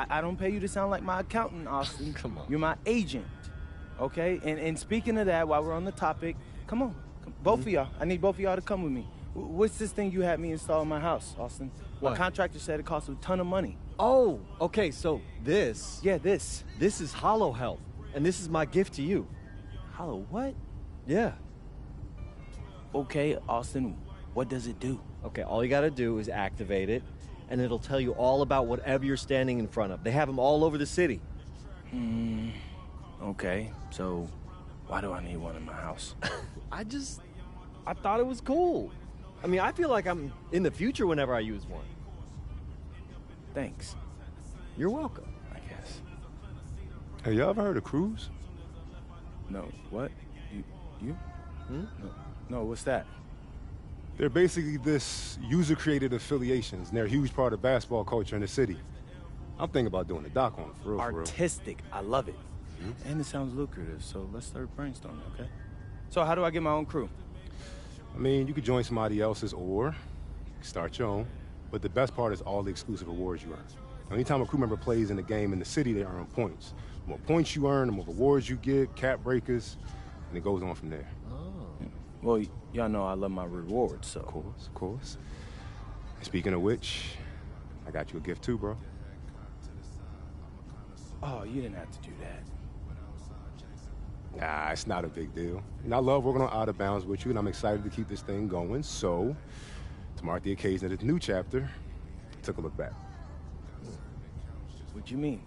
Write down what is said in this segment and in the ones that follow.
I don't pay you to sound like my accountant, Austin. Come on. You're my agent, okay? And speaking of that, while we're on the topic, come on. Both of y'all. I need both of y'all to come with me. What's this thing you had me install in my house, Austin? What? My contractor said it cost a ton of money. Oh, okay, so this... Yeah, this. This is Hollow Health, and this is my gift to you. Hollow what? Yeah. Okay, Austin, what does it do? Okay, all you gotta do is activate it, and it'll tell you all about whatever you're standing in front of. They have them all over the city. Okay, so why do I need one in my house? I thought it was cool. I mean, I feel like I'm in the future whenever I use one. Thanks, You're welcome. I guess. Have y'all ever heard of Cruise? No, what? You? Hmm? No, what's that? They're basically this user-created affiliations, and they're a huge part of basketball culture in the city. I'm thinking about doing a doc on it, for real, for real. Artistic, I love it. And it sounds lucrative, so let's start brainstorming, okay? So how do I get my own crew? I mean, you could join somebody else's or start your own, but the best part is all the exclusive awards you earn. Anytime a crew member plays in a game in the city, they earn points. The more points you earn, the more awards you get, cap breakers, and it goes on from there. Oh. Well, y'all know I love my rewards, so. Of course, of course. Speaking of which, I got you a gift too, bro. Oh, you didn't have to do that. Nah, it's not a big deal. And I love working on Out of Bounds with you, and I'm excited to keep this thing going. So, to mark the occasion of this new chapter, I took a look back. What you mean?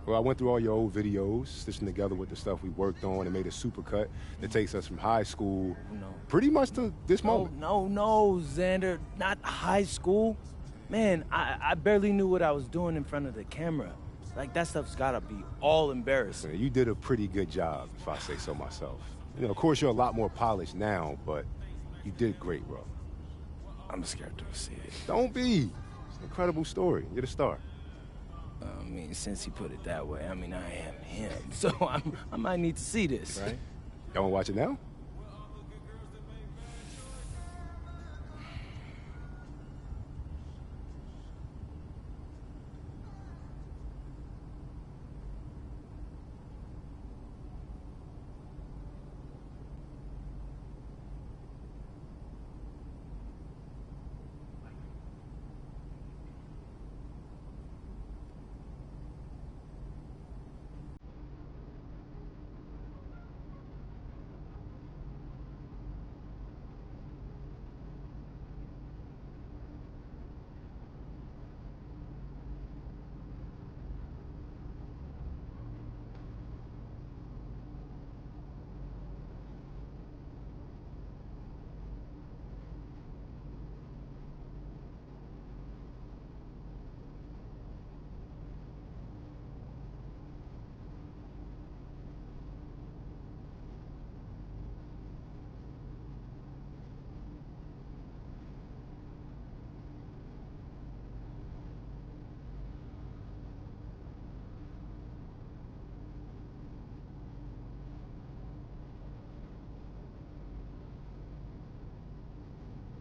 Well, I went through all your old videos, stitching together with the stuff we worked on, and made a supercut that takes us from high school pretty much to this moment. No, Xander, not high school. Man, I barely knew what I was doing in front of the camera. Like, that stuff's gotta be all embarrassing. You did a pretty good job, if I say so myself. You know, of course, you're a lot more polished now, but you did great, bro. I'm scared to see it. Don't be. It's an incredible story. You're the star. I mean, since he put it that way, I mean, I am him. So I might need to see this. Right? Y'all wanna watch it now?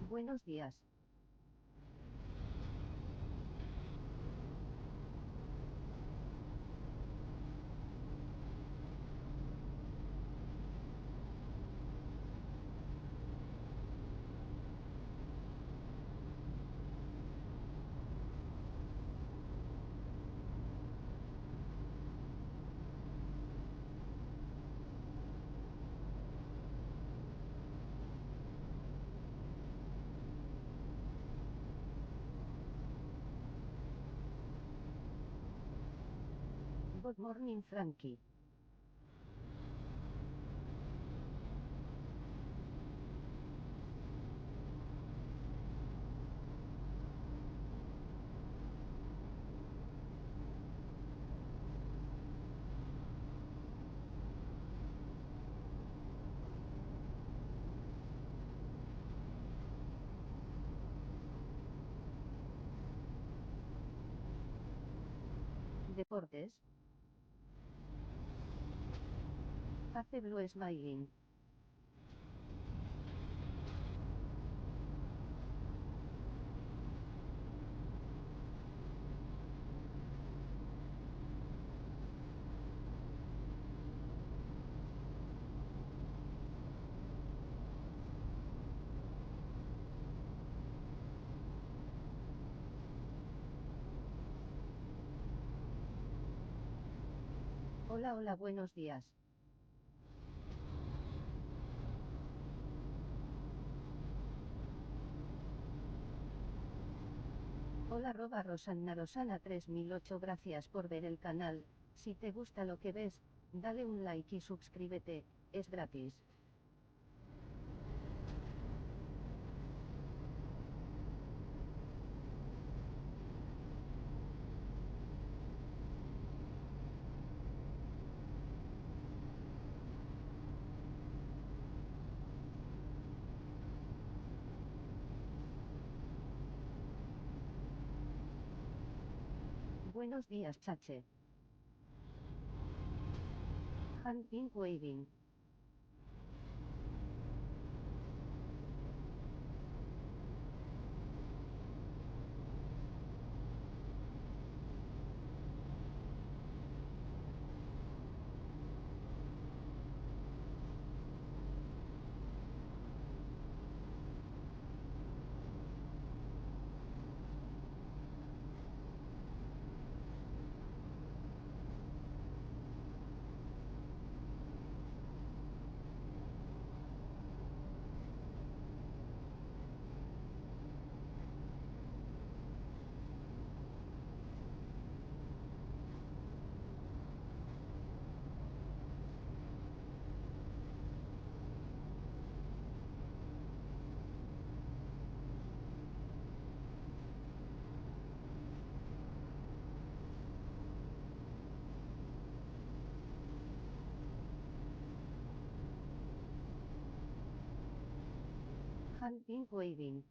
Buenos días. Good morning, Frankie. Deportes. Hace blue smiling. Hola, hola, buenos días. Hola, Rosanna 3008, gracias por ver el canal. Si te gusta lo que ves, dale un like y suscríbete, es gratis. Buenos días, chache. Hand been waving. Hand been waving.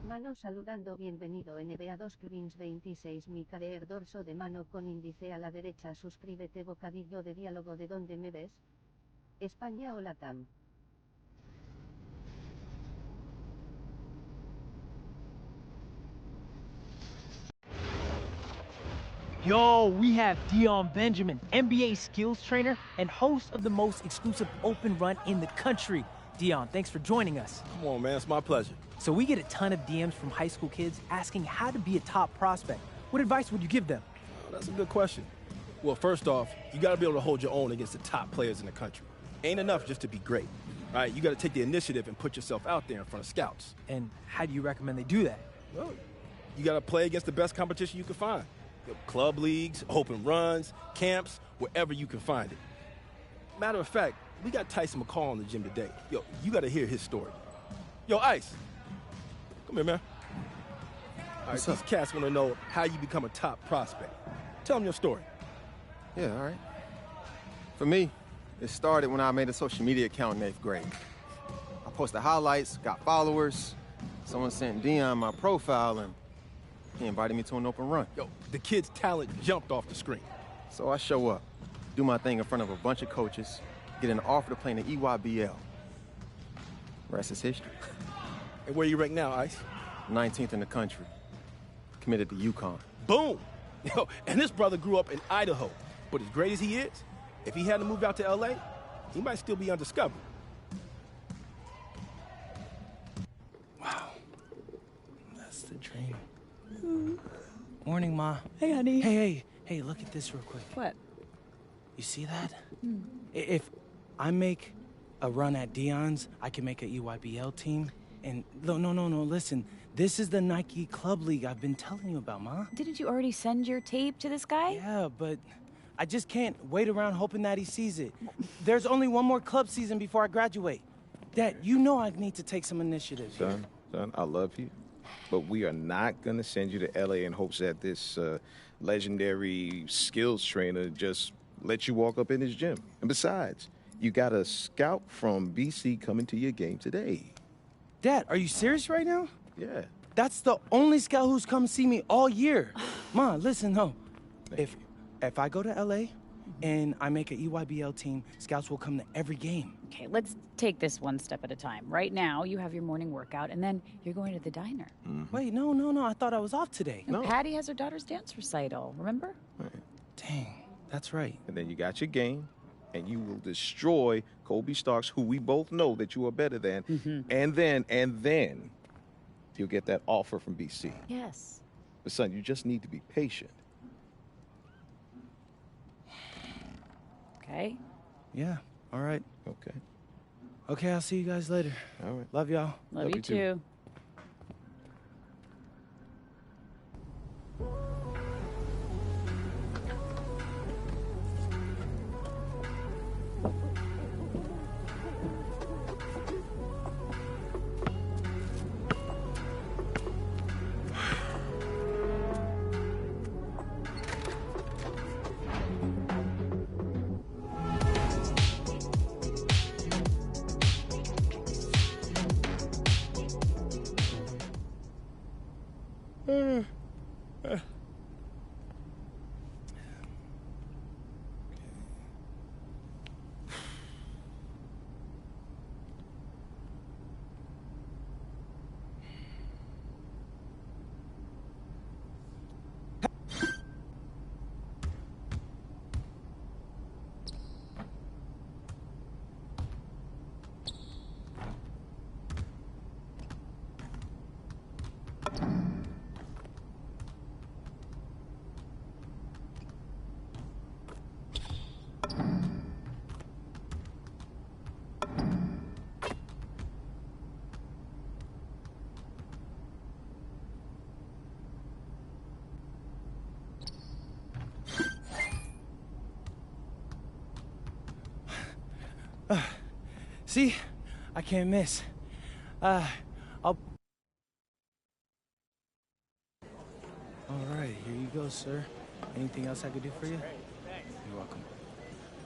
Mano saludando, bienvenido NBA 2 Queens 26 MyCAREER, dorso de mano con índice a la derecha, suscríbete, bocadillo de diálogo, ¿de dónde me ves? España o Latam. Yo, we have Dion Benjamin, NBA skills trainer and host of the most exclusive open run in the country. Dion, thanks for joining us. Come on, man. It's my pleasure. So we get a ton of DMs from high school kids asking how to be a top prospect. What advice would you give them? Oh, that's a good question. Well, first off, you got to be able to hold your own against the top players in the country. Ain't enough just to be great. All right, you got to take the initiative and put yourself out there in front of scouts. And how do you recommend they do that? Well, you got to play against the best competition you can find. Club leagues, open runs, camps, wherever you can find it. Matter of fact, we got Tyson McCall in the gym today. Yo, you got to hear his story. Yo, Ice, come here, man. All right, these cats want to know how you become a top prospect. Tell them your story. Yeah, all right. For me, it started when I made a social media account in 8th grade. I posted highlights, got followers. Someone sent Dion my profile, and He invited me to an open run. Yo, the kid's talent jumped off the screen. So I show up, do my thing in front of a bunch of coaches, get an offer to play in the EYBL. Rest is history. And where you rank now, Ice? 19th in the country. Committed to UConn. Boom! Yo, and this brother grew up in Idaho. But as great as he is, if he hadn't moved out to LA, he might still be undiscovered. Wow. That's the dream. Morning, Ma. Hey, honey. Hey, look at this real quick. What? You see that? If I make a run at Dion's, I can make an EYBL team. And no, listen. This is the Nike Club League I've been telling you about, Ma. Didn't you already send your tape to this guy? Yeah, but I just can't wait around hoping that he sees it. There's only one more club season before I graduate. Dad, you know I need to take some initiative. Son, I love you, but we are not going to send you to L.A. in hopes that this legendary skills trainer just let you walk up in his gym. And besides, you got a scout from BC coming to your game today. Dad, are you serious right now? Yeah. That's the only scout who's come see me all year. Ma, listen, no. Thank you. If I go to LA and I make an EYBL team, scouts will come to every game. Okay, let's take this one step at a time. Right now, you have your morning workout, and then you're going to the diner. Wait, no, I thought I was off today. And Patty has her daughter's dance recital, remember? Dang, that's right. And then you got your game, and you will destroy Kobe Starks, who we both know that you are better than. And then you'll get that offer from BC. Yes. But son, you just need to be patient. Okay. Yeah, all right. Okay. Okay, I'll see you guys later. All right. Love y'all. Love you too. See? I can't miss. All right, here you go, sir. Anything else I could do for you? You're welcome.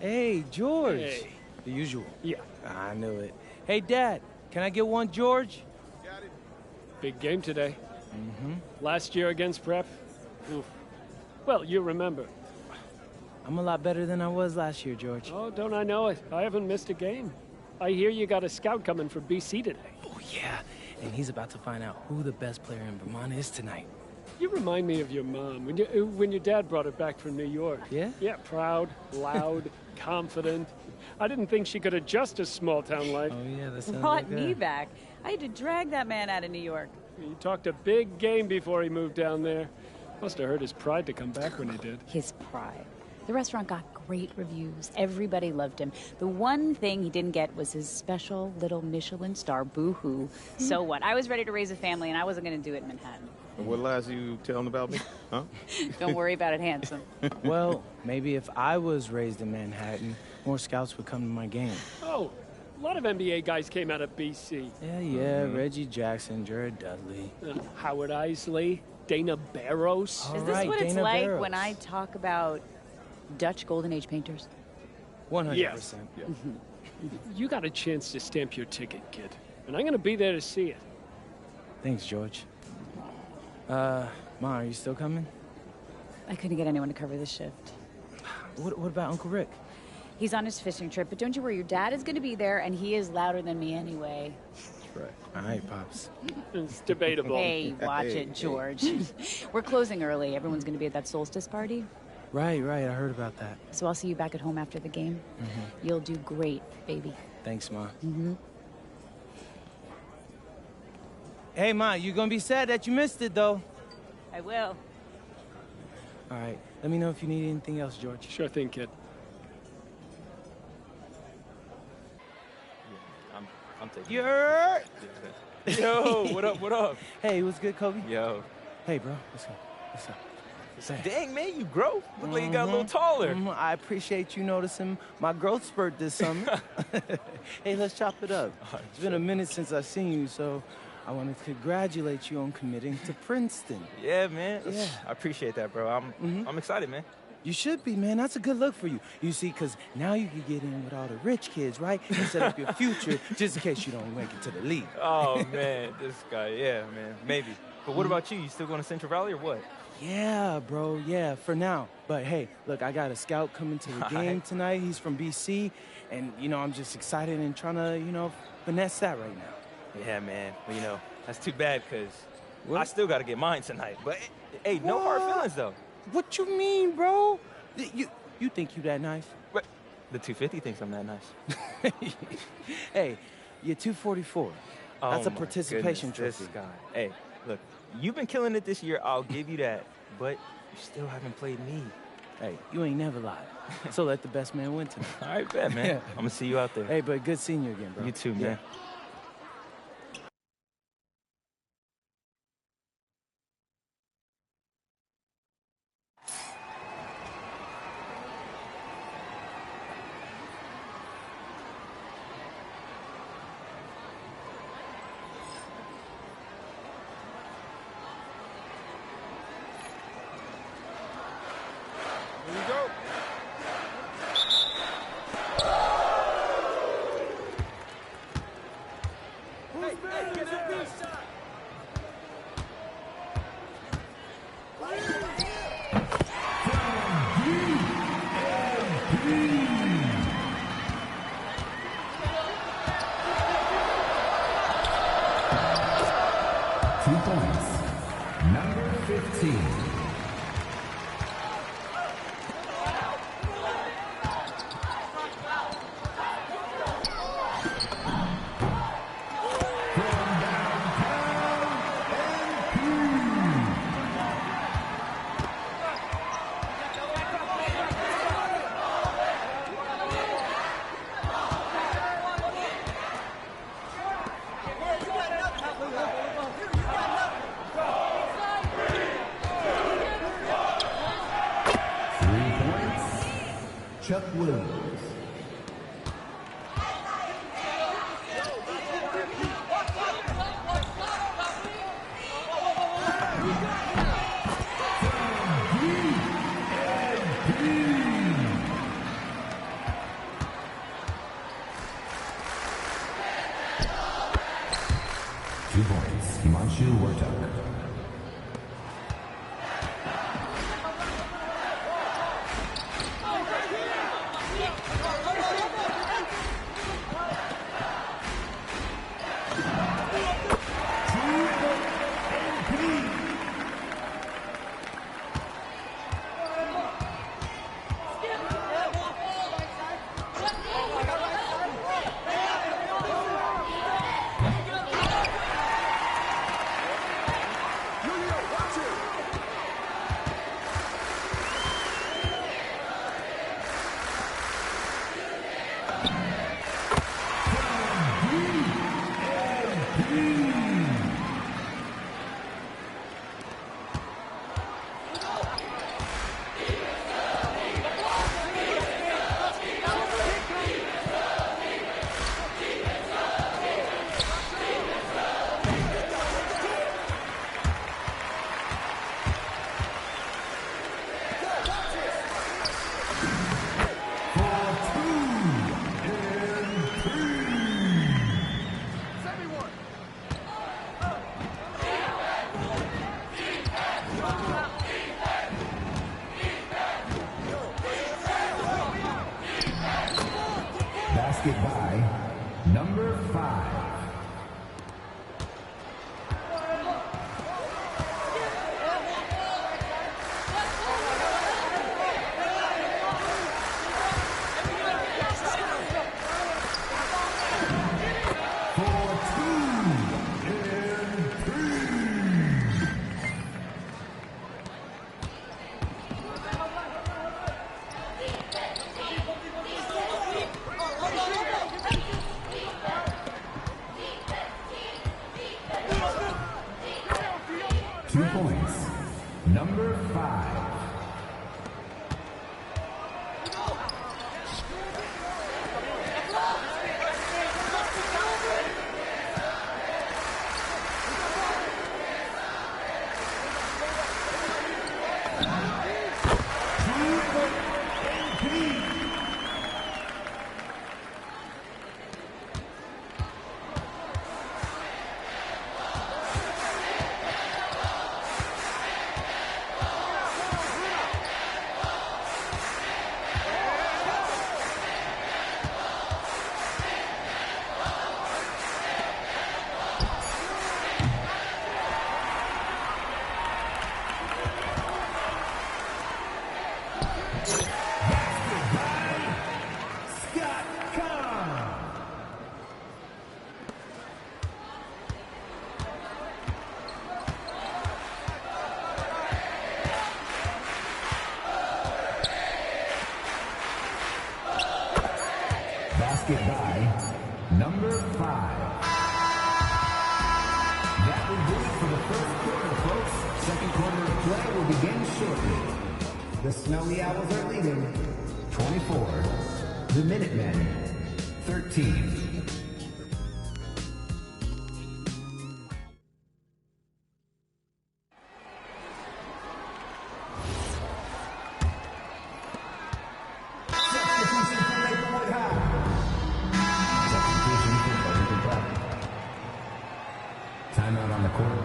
Hey, George. Hey. The usual. Yeah. I knew it. Hey, Dad, can I get one, George? Big game today. Last year against Prep. Oof. Well, you remember. I'm a lot better than I was last year, George. Oh, don't I know it? I haven't missed a game. I hear you got a scout coming from BC today. Oh, yeah. And he's about to find out who the best player in Vermont is tonight. You remind me of your mom when your dad brought her back from New York. Yeah? Yeah, proud, loud, confident. I didn't think she could adjust to small-town life. Oh, yeah, that sounds Brought like me that. back. I had to drag that man out of New York. He talked a big game before he moved down there. Must have hurt his pride to come back when he did. His pride. The restaurant got great reviews. Everybody loved him. The one thing he didn't get was his special little Michelin star, boo-hoo. So what? I was ready to raise a family, and I wasn't going to do it in Manhattan. And what lies are you telling about me? Huh? Don't worry about it, handsome. Well, maybe if I was raised in Manhattan, more scouts would come to my game. Oh, a lot of NBA guys came out of BC. Yeah, Reggie Jackson, Jared Dudley. Howard Isley, Dana Barros. All Is this right, what it's Dana like Barros. when I talk about Dutch Golden Age painters? 100%. Yes. You got a chance to stamp your ticket, kid. And I'm going to be there to see it. Thanks, George. Ma, are you still coming? I couldn't get anyone to cover this shift. What about Uncle Rick? He's on his fishing trip, but don't you worry, your dad is going to be there, and he is louder than me anyway. That's right. All right, Pops. It's debatable. Hey, watch it, George. We're closing early. Everyone's going to be at that solstice party. Right, I heard about that. So I'll see you back at home after the game. Mm-hmm. You'll do great, baby. Thanks, Ma. Mm-hmm. Hey, Ma, you're gonna be sad that you missed it, though. I will. All right, let me know if you need anything else, George. Sure thing, kid. I'm taking You're... Yo, what up? Hey, what's good, Kobe? Yo. Hey, bro, what's up? Dang, man, you grow. Look like you got a little taller. I appreciate you noticing my growth spurt this summer. Hey, let's chop it up. Right, it's been a minute since I've seen you, so I want to congratulate you on committing to Princeton. Yeah, man. Yeah. I appreciate that, bro. I'm excited, man. You should be, man. That's a good look for you. You see, because now you can get in with all the rich kids, right? And set up your future just in case you don't make it to the league. Oh, man, this guy. Yeah, man, maybe. But what about you? You still going to Central Valley or what? Yeah, bro. Yeah, for now. But hey, look, I got a scout coming to the game tonight. He's from BC. And, I'm just excited and trying to, finesse that right now. Yeah, man. Well, that's too bad because I still got to get mine tonight. But, hey, no hard feelings, though. What you mean, bro? You think you that nice? What? The 250 thinks I'm that nice. Hey, you're 244. That's a participation goodness, trophy. This guy. Hey, look, you've been killing it this year. I'll give you that. But you still haven't played me. Hey, you ain't never lied. So let the best man win tonight. All right, bet, man. I'm going to see you out there. Hey, but good seeing you again, bro. You too, man. Basket by number 5. Number 5. Basket by number 5. That will do it for the first quarter, folks. Second quarter of play will begin shortly. The Snowy Owls are leading 24. The Minutemen 13. Timeout on the court.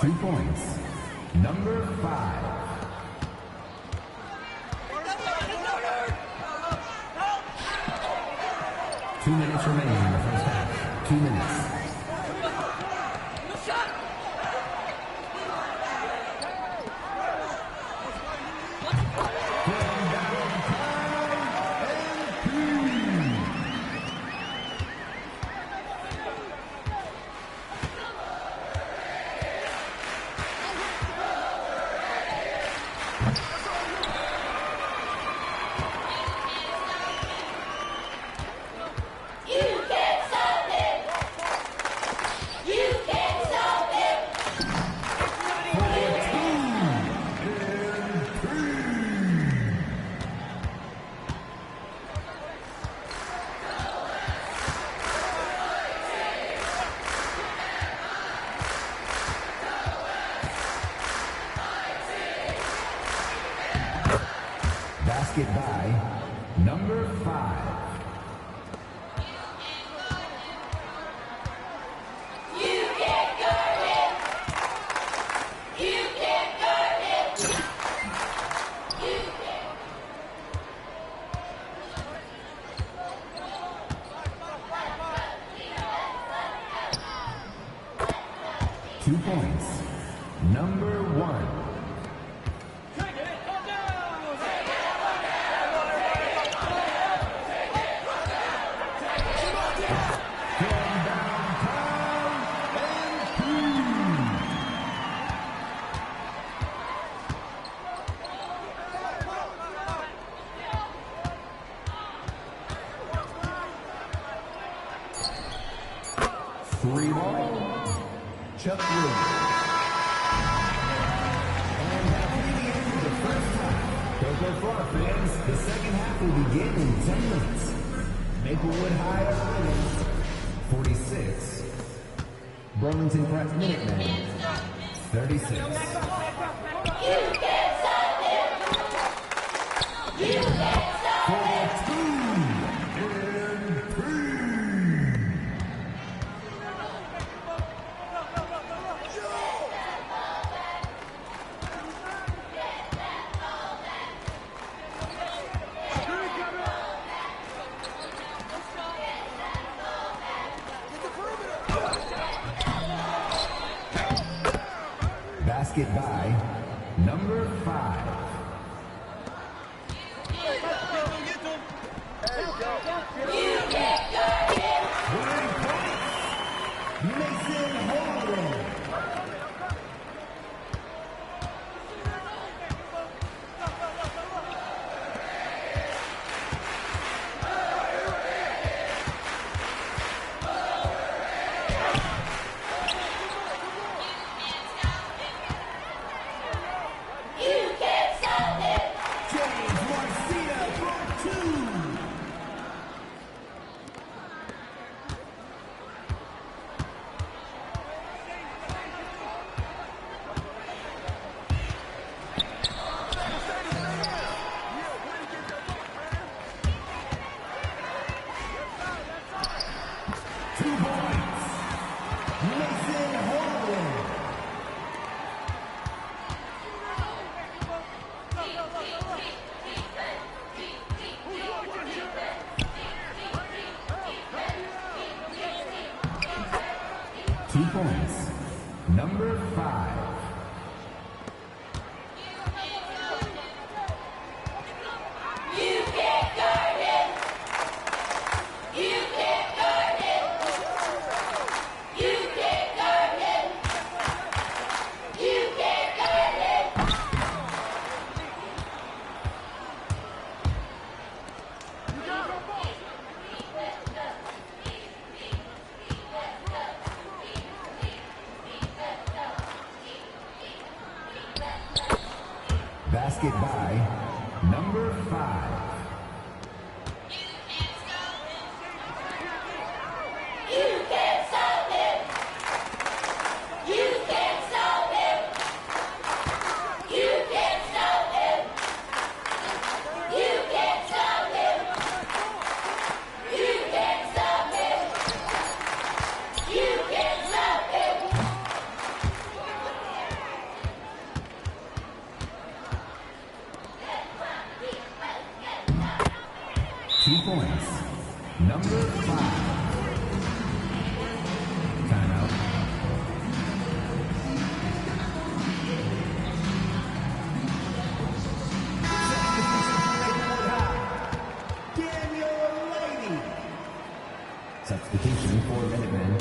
Two points. Number 5. Two minutes remaining in the first half. 2 minutes. Basket by number 5. You can't guard it. You can't guard it. You can't. 2 points. Number 1. Free ball, Chuck Lewis. And that's the end of the first half. Don't go far, fans. The second half will begin in 10 minutes. Maplewood High are winning 46. Burlington Prep Minutemen 36. You can't stop it. Basket by number 5. Mason Holden. Number 5. Basket by number 5. Number 5. Timeout. Daniel Lady. Substitution for Minutemen.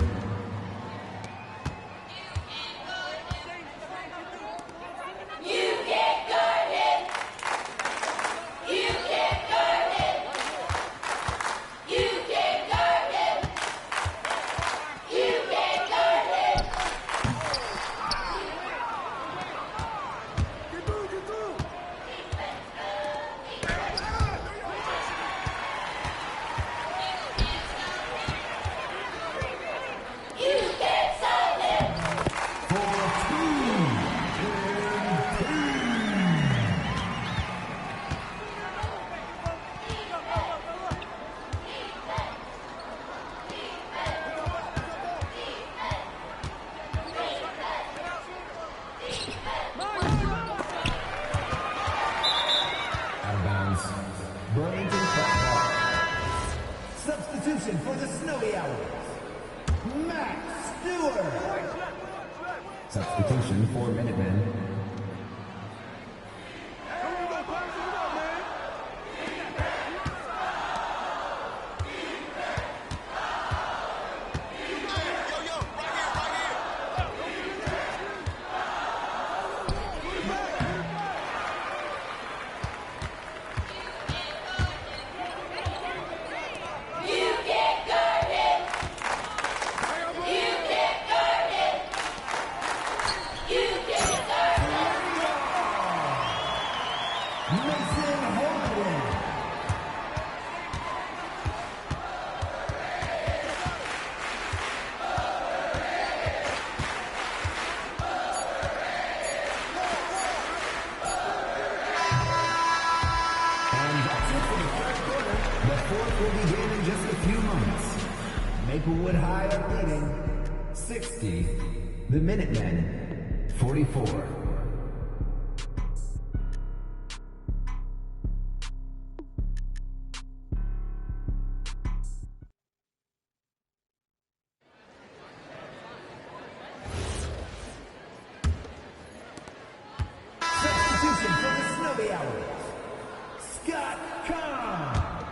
Substitution for the Snowy Owls, Max Stewart. Substitution for Minutemen. Maplewood High are leading 60. The Minutemen 44. Snowy Owls. Scott Kahn.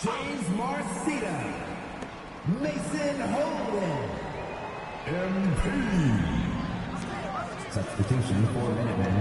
James Marcita. Mason Holden. MP. Substitution for Minutemen.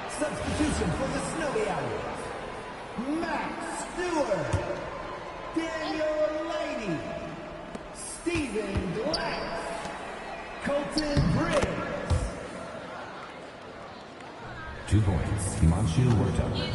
Substitution for the Snowy Owls. Matt Stewart. Daniel Lady. Stephen Glass. Colton Briggs. 2 points. Himanshu Wartucker.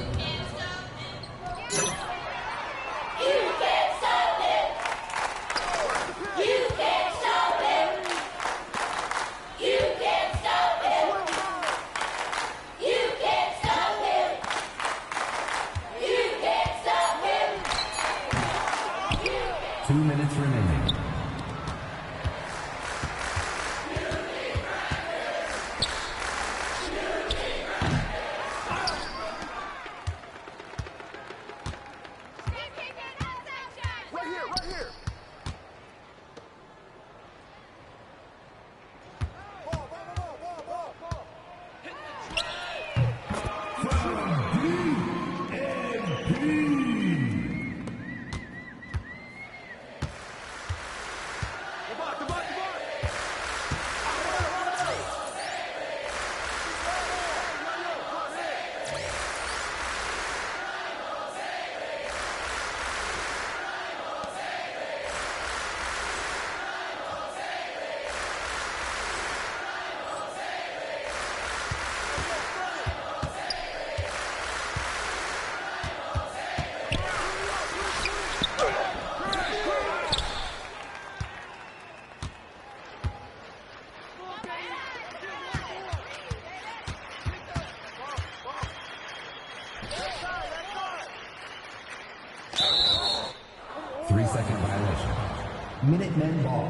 Minutemen ball.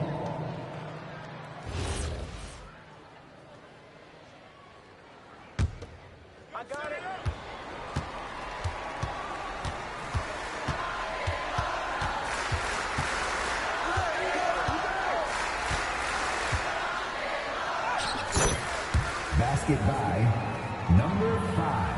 I got it. Basket by number 5.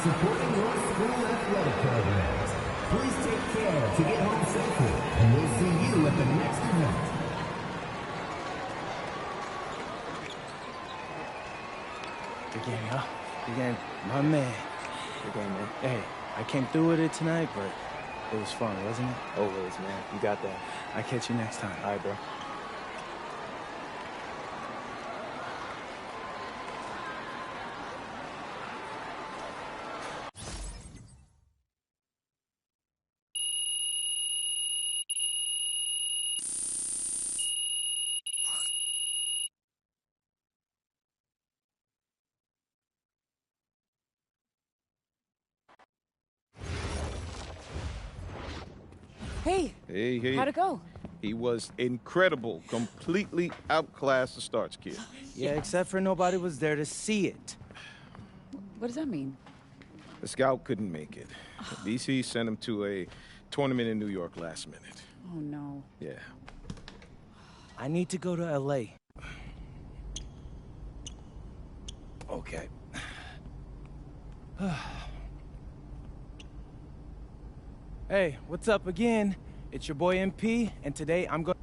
Supporting your school athletic programs. Please take care to get home safely, and we'll see you at the next event. Good game, y'all. Good game. My man. Good game, man. Hey, I came through with it tonight, but it was fun, wasn't it? Always, man. You got that. I'll catch you next time. All right, bro. Hey. Hey. How'd it go? He was incredible. Completely outclassed the starts kid. Yeah, except for nobody was there to see it. What does that mean? The scout couldn't make it. DC sent him to a tournament in New York last minute. Oh, no. Yeah. I need to go to LA. Okay. Hey, what's up again? It's your boy MP, and today I'm going...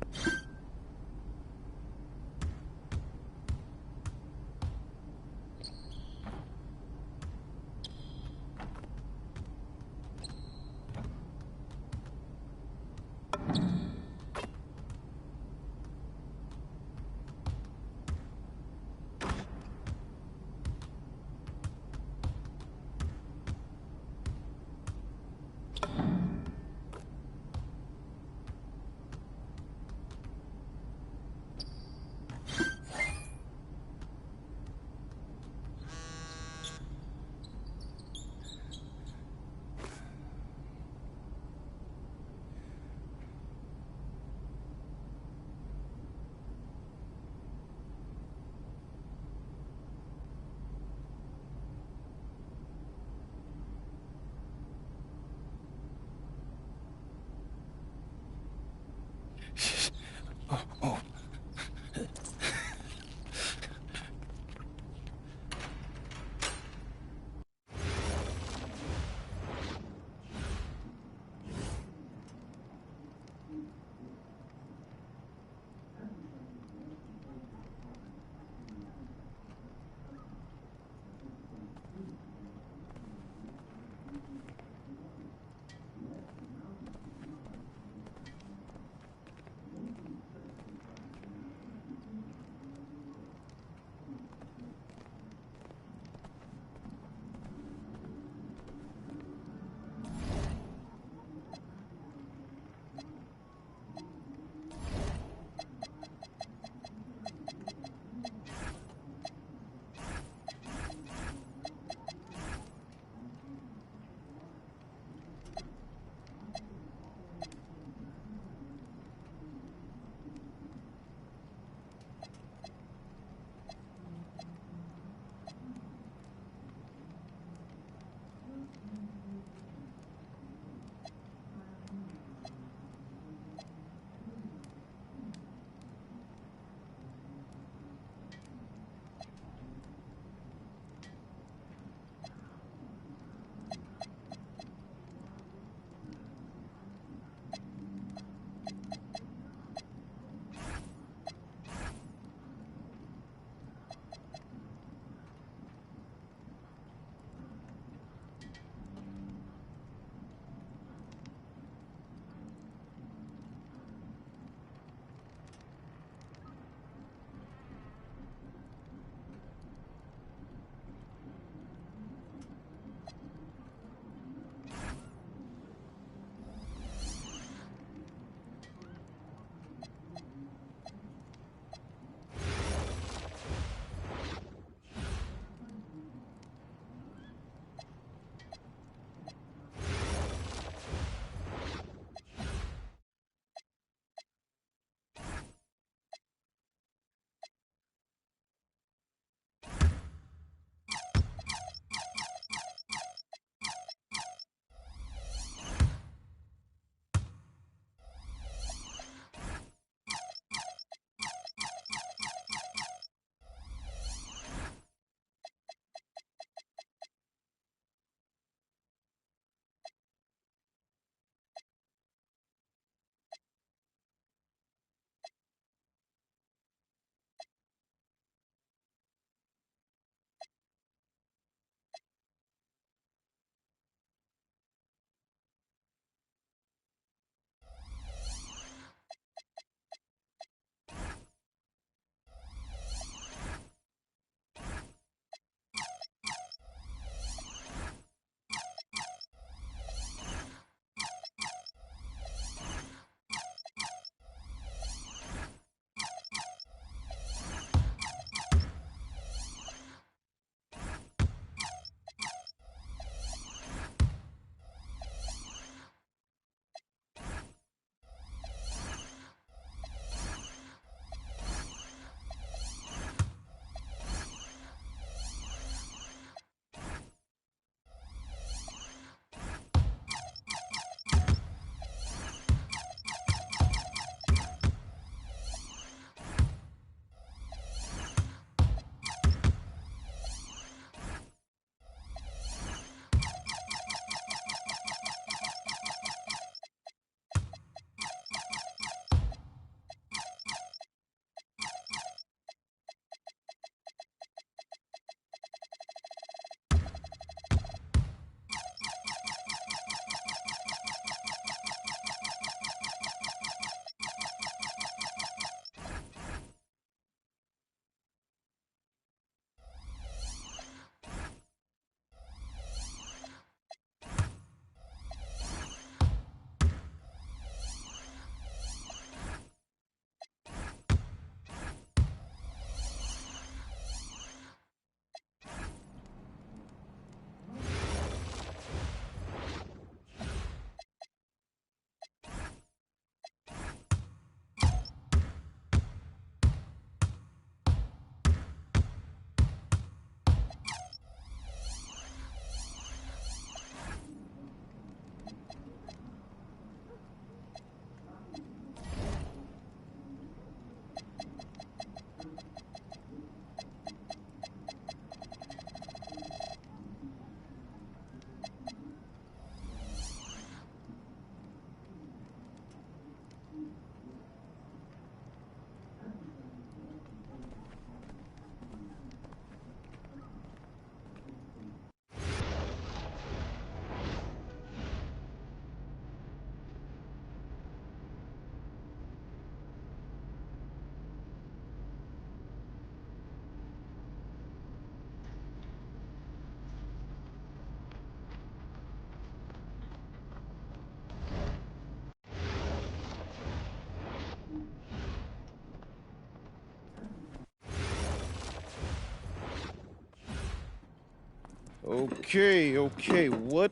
Okay. What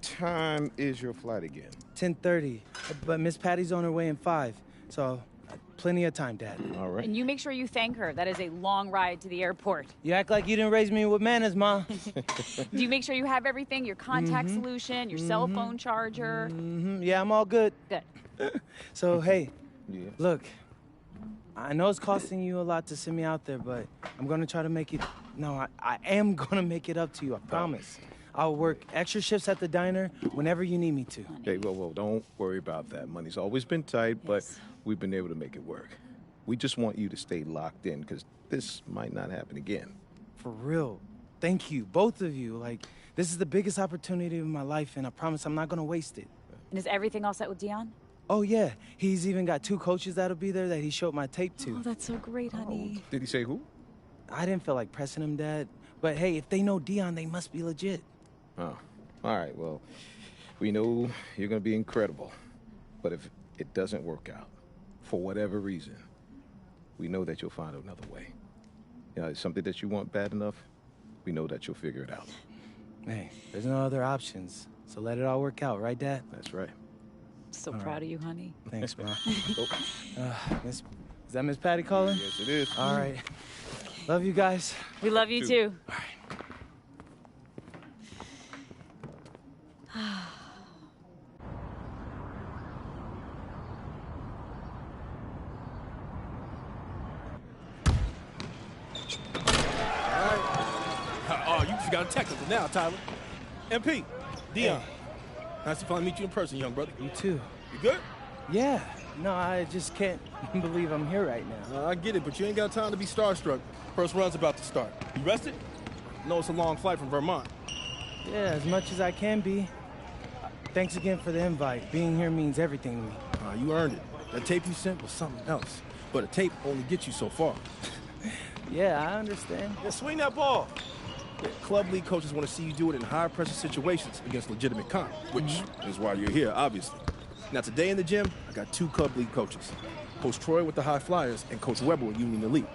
time is your flight again? 10:30. But Miss Patty's on her way in 5. So, plenty of time, Dad. All right. And you make sure you thank her. That is a long ride to the airport. You act like you didn't raise me with manners, Ma. Do you make sure you have everything? Your contact solution, your cell phone charger? Yeah, I'm all good. Good. So, hey, Yeah. look, I know it's costing you a lot to send me out there, but I'm going to try to make it... No, I am going to make it up to you, I promise. I'll work extra shifts at the diner whenever you need me to. Hey, well, don't worry about that. Money's always been tight, but we've been able to make it work. We just want you to stay locked in, because this might not happen again. For real. Thank you, both of you. Like, this is the biggest opportunity of my life, and I promise I'm not going to waste it. And is everything all set with Dion? Oh, yeah. He's even got 2 coaches that'll be there that he showed my tape to. Oh, that's so great, honey. Did he say who? I didn't feel like pressing him, Dad. But hey, if they know Dion, they must be legit. Oh, all right. Well, we know you're going to be incredible. But if it doesn't work out, for whatever reason, we know that you'll find another way. You know, it's something that you want bad enough, we know that you'll figure it out. Hey, there's no other options. So let it all work out, right, Dad? That's right. So proud of you, honey. Thanks, Ma. Is that Miss Patty calling? Yes, it is. All right. Love you guys. We love you too. All right. Oh, you just got a technical now, Tyler. MP, Dion. Nice to finally meet you in person, young brother. You too. You good? Yeah. No, I just can't believe I'm here right now. I get it, but you ain't got time to be starstruck. First run's about to start. You rested? I know it's a long flight from Vermont. Yeah, as much as I can be. Thanks again for the invite. Being here means everything to me. You earned it. That tape you sent was something else. But a tape only gets you so far. Yeah, I understand. Yeah, swing that ball. Yeah, club league coaches want to see you do it in high-pressure situations against legitimate comp, which is why you're here, obviously. Now, today in the gym, I got 2 club league coaches. Coach Troy with the High Flyers and Coach Weber with Union Elite.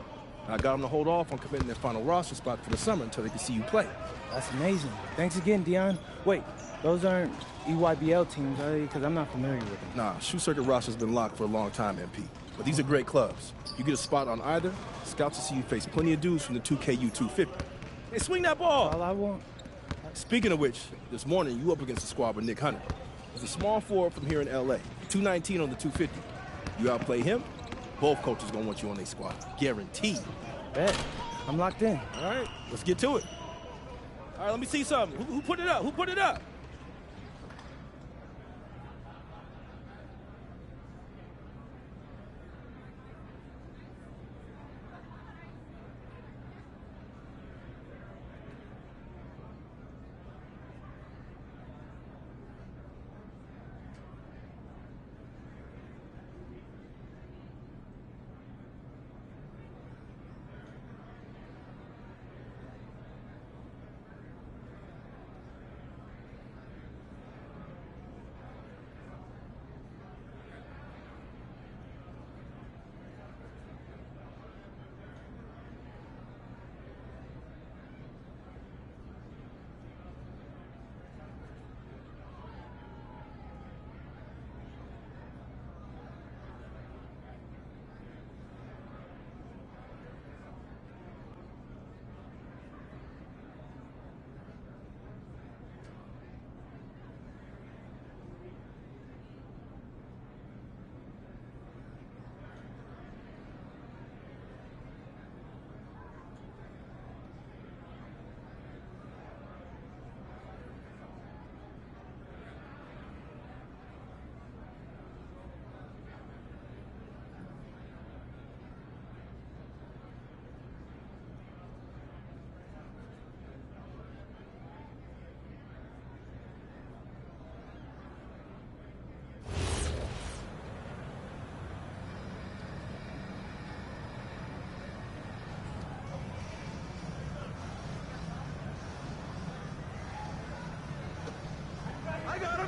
I got them to hold off on committing their final roster spot for the summer until they can see you play. That's amazing. Thanks again, Dion. Wait, those aren't EYBL teams, are they? Because I'm not familiar with them. Nah, Shoe Circuit roster's been locked for a long time, MP. But these are great clubs. You get a spot on either, scouts will see you face plenty of dudes from the 2KU 250. Hey, swing that ball! All I want. Speaking of which, this morning you up against a squad with Nick Hunter. He's a small forward from here in LA, 219 on the 250. You outplay him, both coaches gonna want you on their squad. Guaranteed. Bet. I'm locked in. All right, let's get to it. All right, let me see something. Who put it up? Who put it up?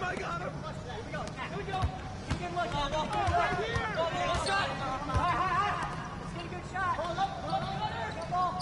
I got him. Here we go. Here we go. Keep getting lucky. Right here. Good shot. Let's get a good shot. Pull up. Ball.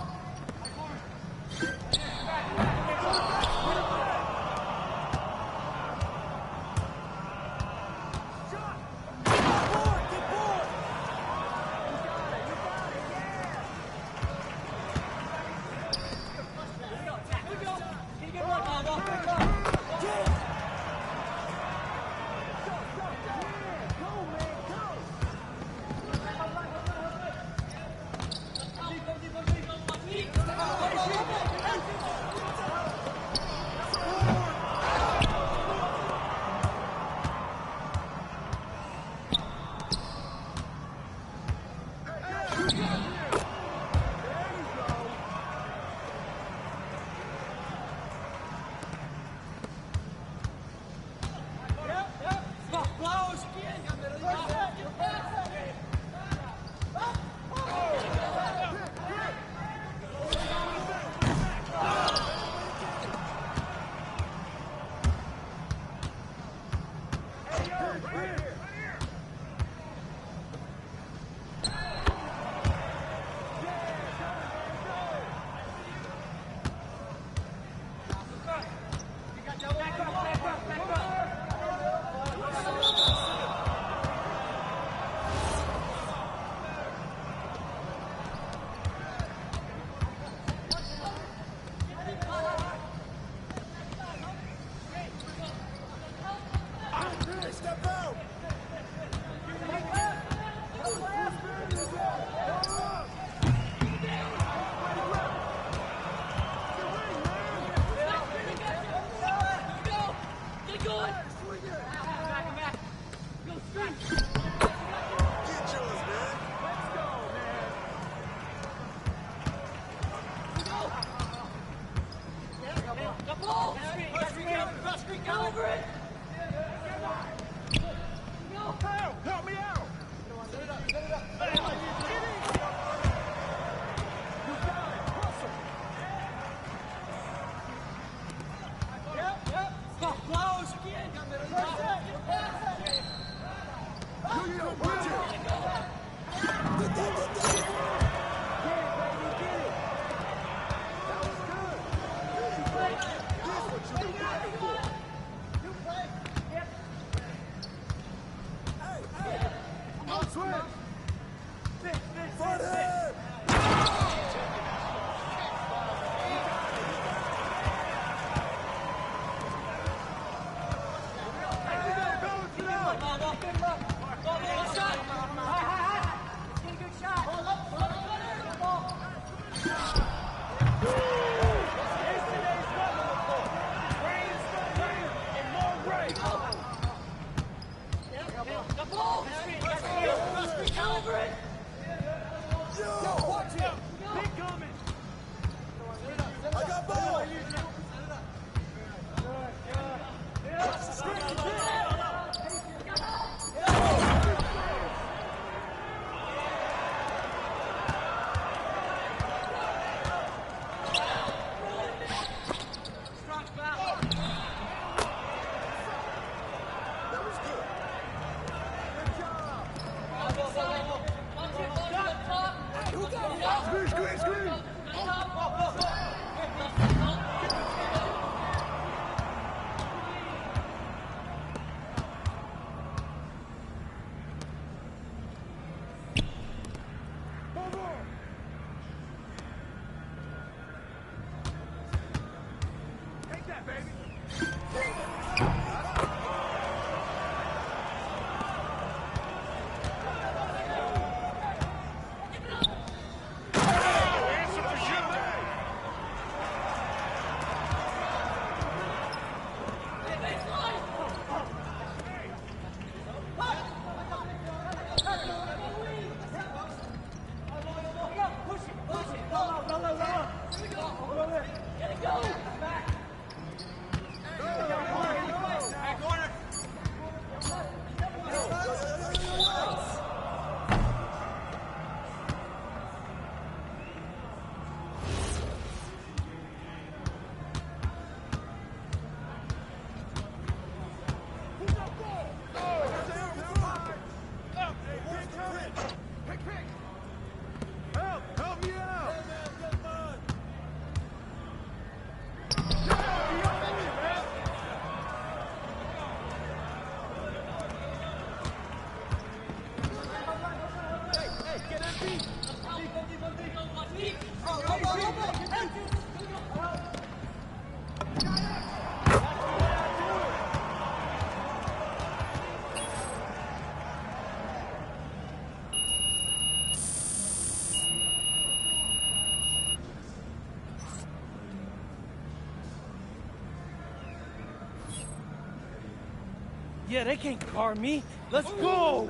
Yeah, they can't guard me. Let's go.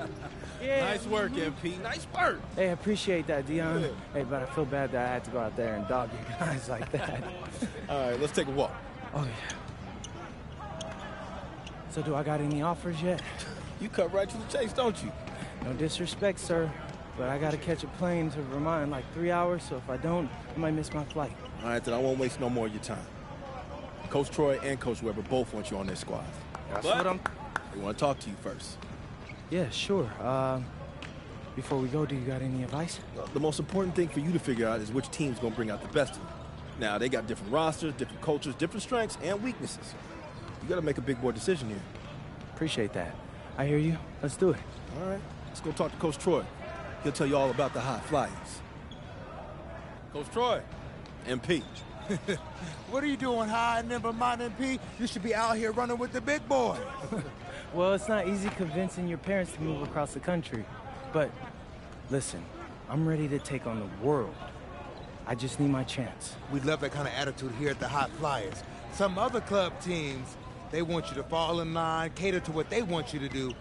Yeah. Nice work, MP. Nice work. Hey, I appreciate that, Dion. Hey, but I feel bad that I had to go out there and dog you guys like that. All right, let's take a walk. Oh, yeah. So do I got any offers yet? You cut right to the chase, don't you? No disrespect, sir, but I got to catch a plane to Vermont in like 3 hours, so if I don't, I might miss my flight. All right, then I won't waste no more of your time. Coach Troy and Coach Weber both want you on their squad. That's what I'm... They want to talk to you first. Yeah, sure. Before we go, do you got any advice? The most important thing for you to figure out is which team's going to bring out the best of you. Now, they got different rosters, different cultures, different strengths, and weaknesses. You got to make a big boy decision here. Appreciate that. I hear you. Let's do it. All right. Let's go talk to Coach Troy. He'll tell you all about the high flyers. Coach Troy, MP. What are you doing, high in Vermont, MP? You should be out here running with the big boy. Well, it's not easy convincing your parents to move across the country. But listen, I'm ready to take on the world. I just need my chance. We love that kind of attitude here at the Hot Flyers. Some other club teams, they want you to fall in line, cater to what they want you to do.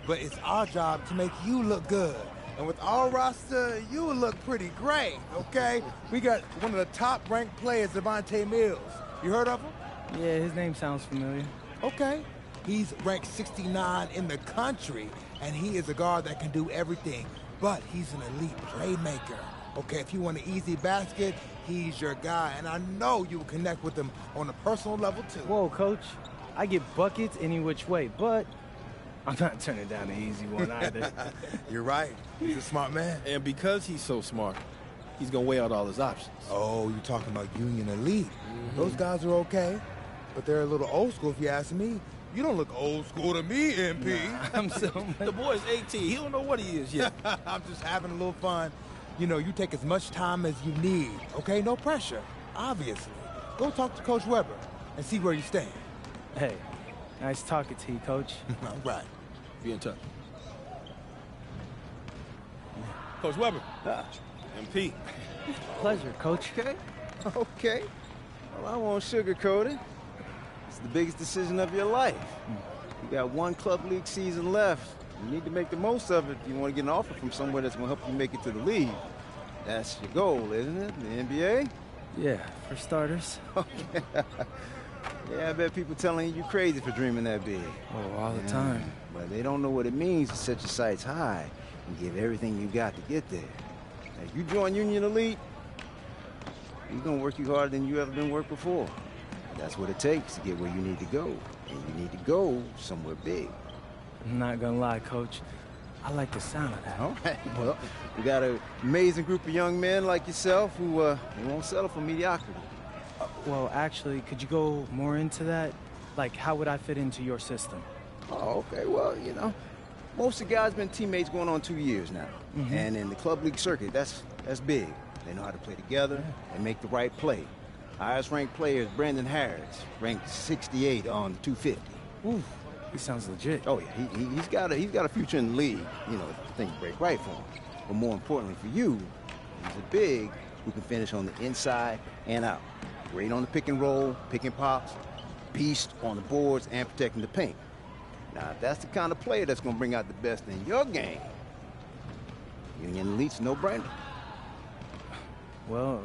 But it's our job to make you look good. And with our roster, you will look pretty great, okay? We got one of the top-ranked players, Devontae Mills. You heard of him? Yeah, his name sounds familiar. Okay. He's ranked 69 in the country, and he is a guard that can do everything. But he's an elite playmaker. Okay, if you want an easy basket, he's your guy. And I know you will connect with him on a personal level, too. Whoa, Coach. I get buckets any which way, but I'm not turning down the easy one either. You're right. He's a smart man. And because he's so smart, he's going to weigh out all his options. Oh, you're talking about Union Elite. Those guys are okay, but they're a little old school if you ask me. You don't look old school to me, MP. Nah, I'm so... The boy's 18. He don't know what he is yet. I'm just having a little fun. You know, you take as much time as you need, okay? No pressure, obviously. Go talk to Coach Weber and see where you stand. Hey, nice talking to you, Coach. All right. Be in touch. Coach Weber. MP. Pleasure, Coach. Okay. Okay. Well, I won't sugarcoat it. It's the biggest decision of your life. You got one club league season left. You need to make the most of it if you want to get an offer from somewhere that's going to help you make it to the league. That's your goal, isn't it? The NBA? Yeah, for starters. Yeah, I bet people telling you crazy for dreaming that big. Oh, all the time. But they don't know what it means to set your sights high and give everything you got to get there. Now, if you join Union Elite, you're going to work you harder than you ever been worked before. That's what it takes to get where you need to go. And you need to go somewhere big. I'm not gonna lie, Coach. I like the sound of that. All right. Well, we got an amazing group of young men like yourself who won't settle for mediocrity. Well, actually, could you go more into that? Like, how would I fit into your system? Oh, okay. Well, you know, most of the guys been teammates going on 2 years now. And in the club league circuit, that's big. They know how to play together and make the right play. Highest ranked player is Brandon Harris, ranked 68 on the 250. Ooh, he sounds legit. Oh yeah, he's got a future in the league. You know, if things break right for him. But more importantly for you, he's a big who can finish on the inside and out. Great on the pick and roll, pick and pops, beast on the boards and protecting the paint. Now, if that's the kind of player that's going to bring out the best in your game, Union Elite's no-brainer. Well,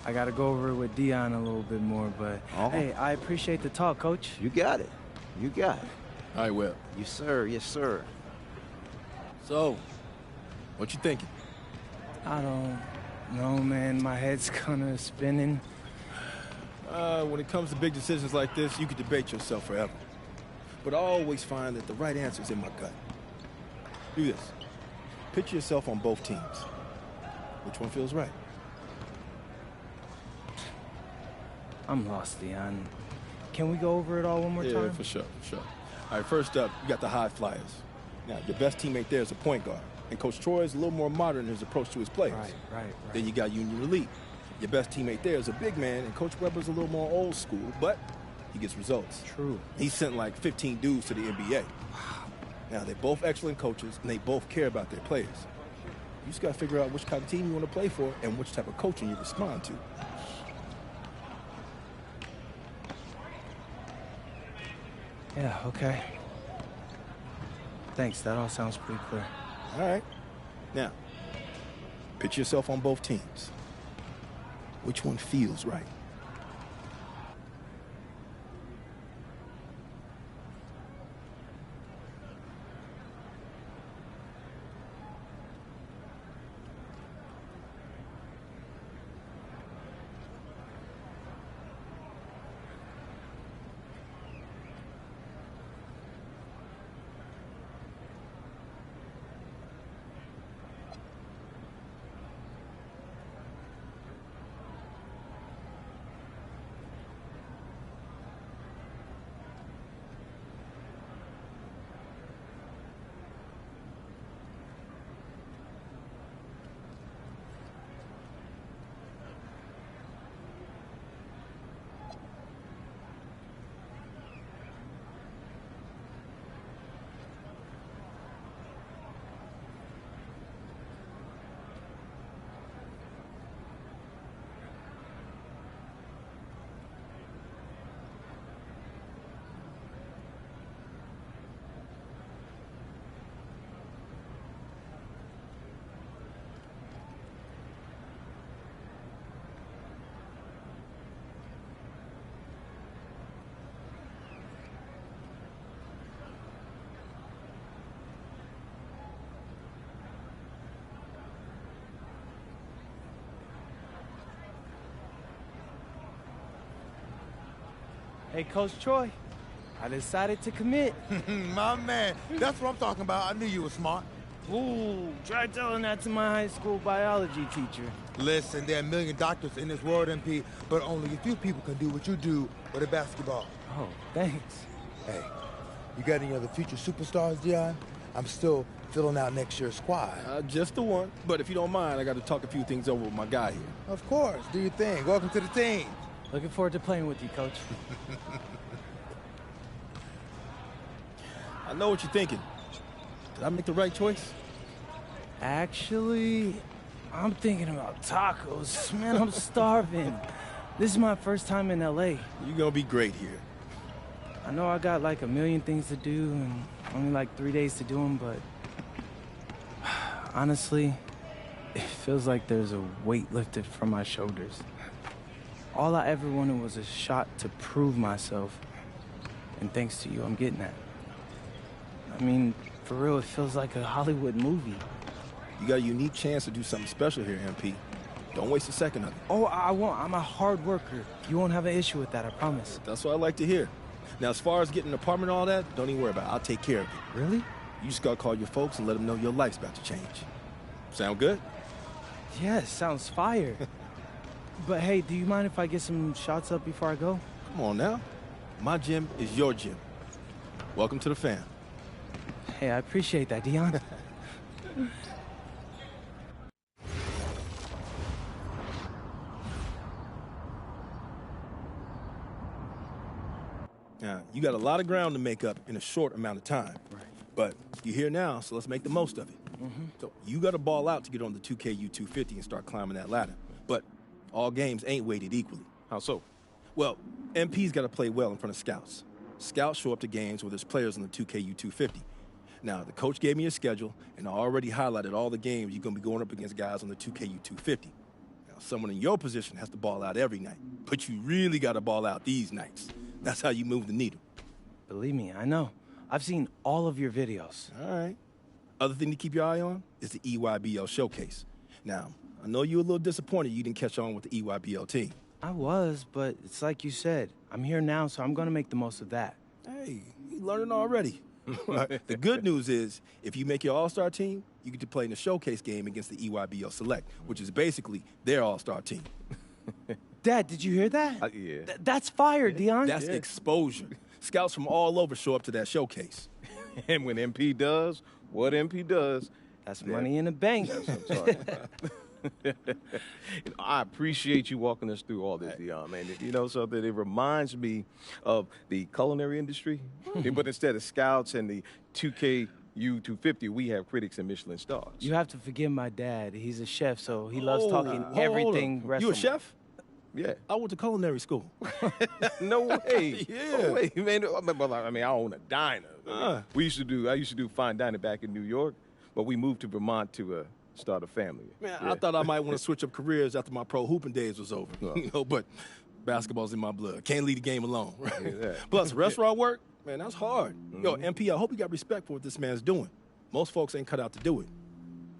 I got to go over it with Dion a little bit more, but hey, I appreciate the talk, Coach. You got it. You got it. All right, Will. Yes, sir. Yes, sir. So, what you thinking? I don't know, man. My head's kind of spinning. When it comes to big decisions like this, you could debate yourself forever. But I always find that the right answer is in my gut. Do this. Picture yourself on both teams. Which one feels right? I'm lost, Dion. Can we go over it all one more time? Yeah, for sure, for sure. All right, first up, you got the High Flyers. Now, your best teammate there is a point guard. And Coach Troy is a little more modern in his approach to his players. Right. Then you got Union Elite. Your best teammate there is a big man, and Coach Weber's a little more old school, but he gets results. True. He sent like 15 dudes to the NBA. Now, they're both excellent coaches, and they both care about their players. You just got to figure out which kind of team you want to play for and which type of coaching you respond to. Yeah, okay. Thanks, that all sounds pretty clear. All right. Now, picture yourself on both teams. Which one feels right? Hey, Coach Troy, I decided to commit. My man, that's what I'm talking about. I knew you were smart. Ooh, try telling that to my high school biology teacher. Listen, there are a million doctors in this world, MP, but only a few people can do what you do with a basketball. Oh, thanks. Hey, you got any other future superstars, Dion? I'm still filling out next year's squad. Just the one. But if you don't mind, I got to talk a few things over with my guy here. Of course. Do your thing. Welcome to the team. Looking forward to playing with you, Coach. I know what you're thinking. Did I make the right choice? Actually, I'm thinking about tacos. Man, I'm starving. This is my first time in LA. You're gonna be great here. I know I got like a million things to do and only like 3 days to do them, but honestly, it feels like there's a weight lifted from my shoulders. All I ever wanted was a shot to prove myself, and thanks to you, I'm getting that. I mean, for real, it feels like a Hollywood movie. You got a unique chance to do something special here, MP. Don't waste a second of it. Oh, I won't. I'm a hard worker. You won't have an issue with that, I promise. That's what I like to hear. Now, as far as getting an apartment and all that, don't even worry about it. I'll take care of it. Really? You just gotta call your folks and let them know your life's about to change. Sound good? Yes, sounds fire. But hey, do you mind if I get some shots up before I go? Come on now. My gym is your gym. Welcome to the fam. Hey, I appreciate that, Dion. Now, you got a lot of ground to make up in a short amount of time. Right. But you're here now, so let's make the most of it. So you got to ball out to get on the 2KU250 and start climbing that ladder. But all games ain't weighted equally. How so? Well, MP's got to play well in front of scouts. Scouts show up to games where there's players on the 2KU250. Now, the coach gave me a schedule, and I already highlighted all the games you're going to be going up against guys on the 2KU250. Now, someone in your position has to ball out every night, but you really got to ball out these nights. That's how you move the needle. Believe me, I know. I've seen all of your videos. All right. Other thing to keep your eye on is the EYBL showcase. Now, I know you're a little disappointed you didn't catch on with the EYBL team. I was, but it's like you said. I'm here now, so I'm going to make the most of that. Hey, you're learning already. The good news is, if you make your all-star team, you get to play in the showcase game against the EYBL Select, which is basically their all-star team. Dad, did you hear that? Yeah. That's fire, Dion. That's exposure. Scouts from all over show up to that showcase. And when MP does what MP does, that's money in the bank. That's what I'm talking about. I appreciate you walking us through all this, Dion, man. You know something? It reminds me of the culinary industry, but instead of scouts and the 2KU250, we have critics and Michelin stars. You have to forgive my dad. He's a chef, so he loves talking everything restaurant. You a chef? Yeah. I went to culinary school. No way. Yeah. No way, man. I mean, I own a diner. I used to do fine dining back in New York, but we moved to Vermont to start a family. Man, I thought I might want to switch up careers after my pro hooping days was over. You know, but basketball's in my blood. Can't leave the game alone. Right? Yeah. Plus, restaurant work, man, that's hard. Yo, MP, I hope you got respect for what this man's doing. Most folks ain't cut out to do it.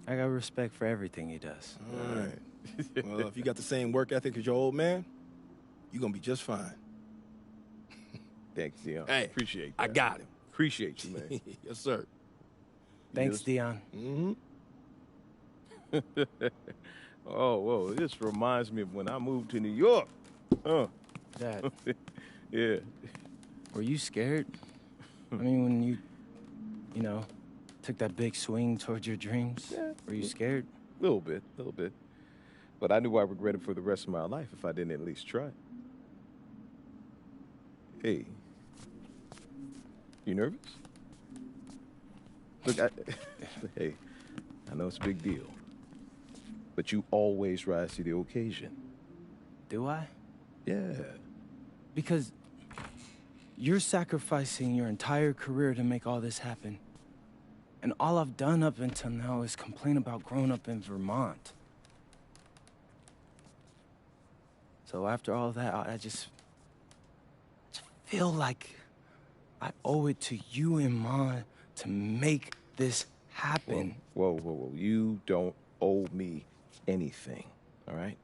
I got respect for everything he does. All right. Well, if you got the same work ethic as your old man, you're going to be just fine. Thanks, Dion. Hey, appreciate that. I got him. Appreciate you, man. Yes, sir. Thanks, Dion. Oh, whoa. This reminds me of when I moved to New York. Dad. Yeah. Were you scared? I mean, when you know, took that big swing towards your dreams? Yeah. Were you scared? A little bit. But I knew I regretted for the rest of my life if I didn't at least try. Hey, you nervous? Look, hey, I know it's a big deal, but you always rise to the occasion. Do I? Yeah. Because you're sacrificing your entire career to make all this happen. And all I've done up until now is complain about growing up in Vermont. So after all that, I just feel like I owe it to you and Mom to make this happen. Whoa. You don't owe me anything, all right?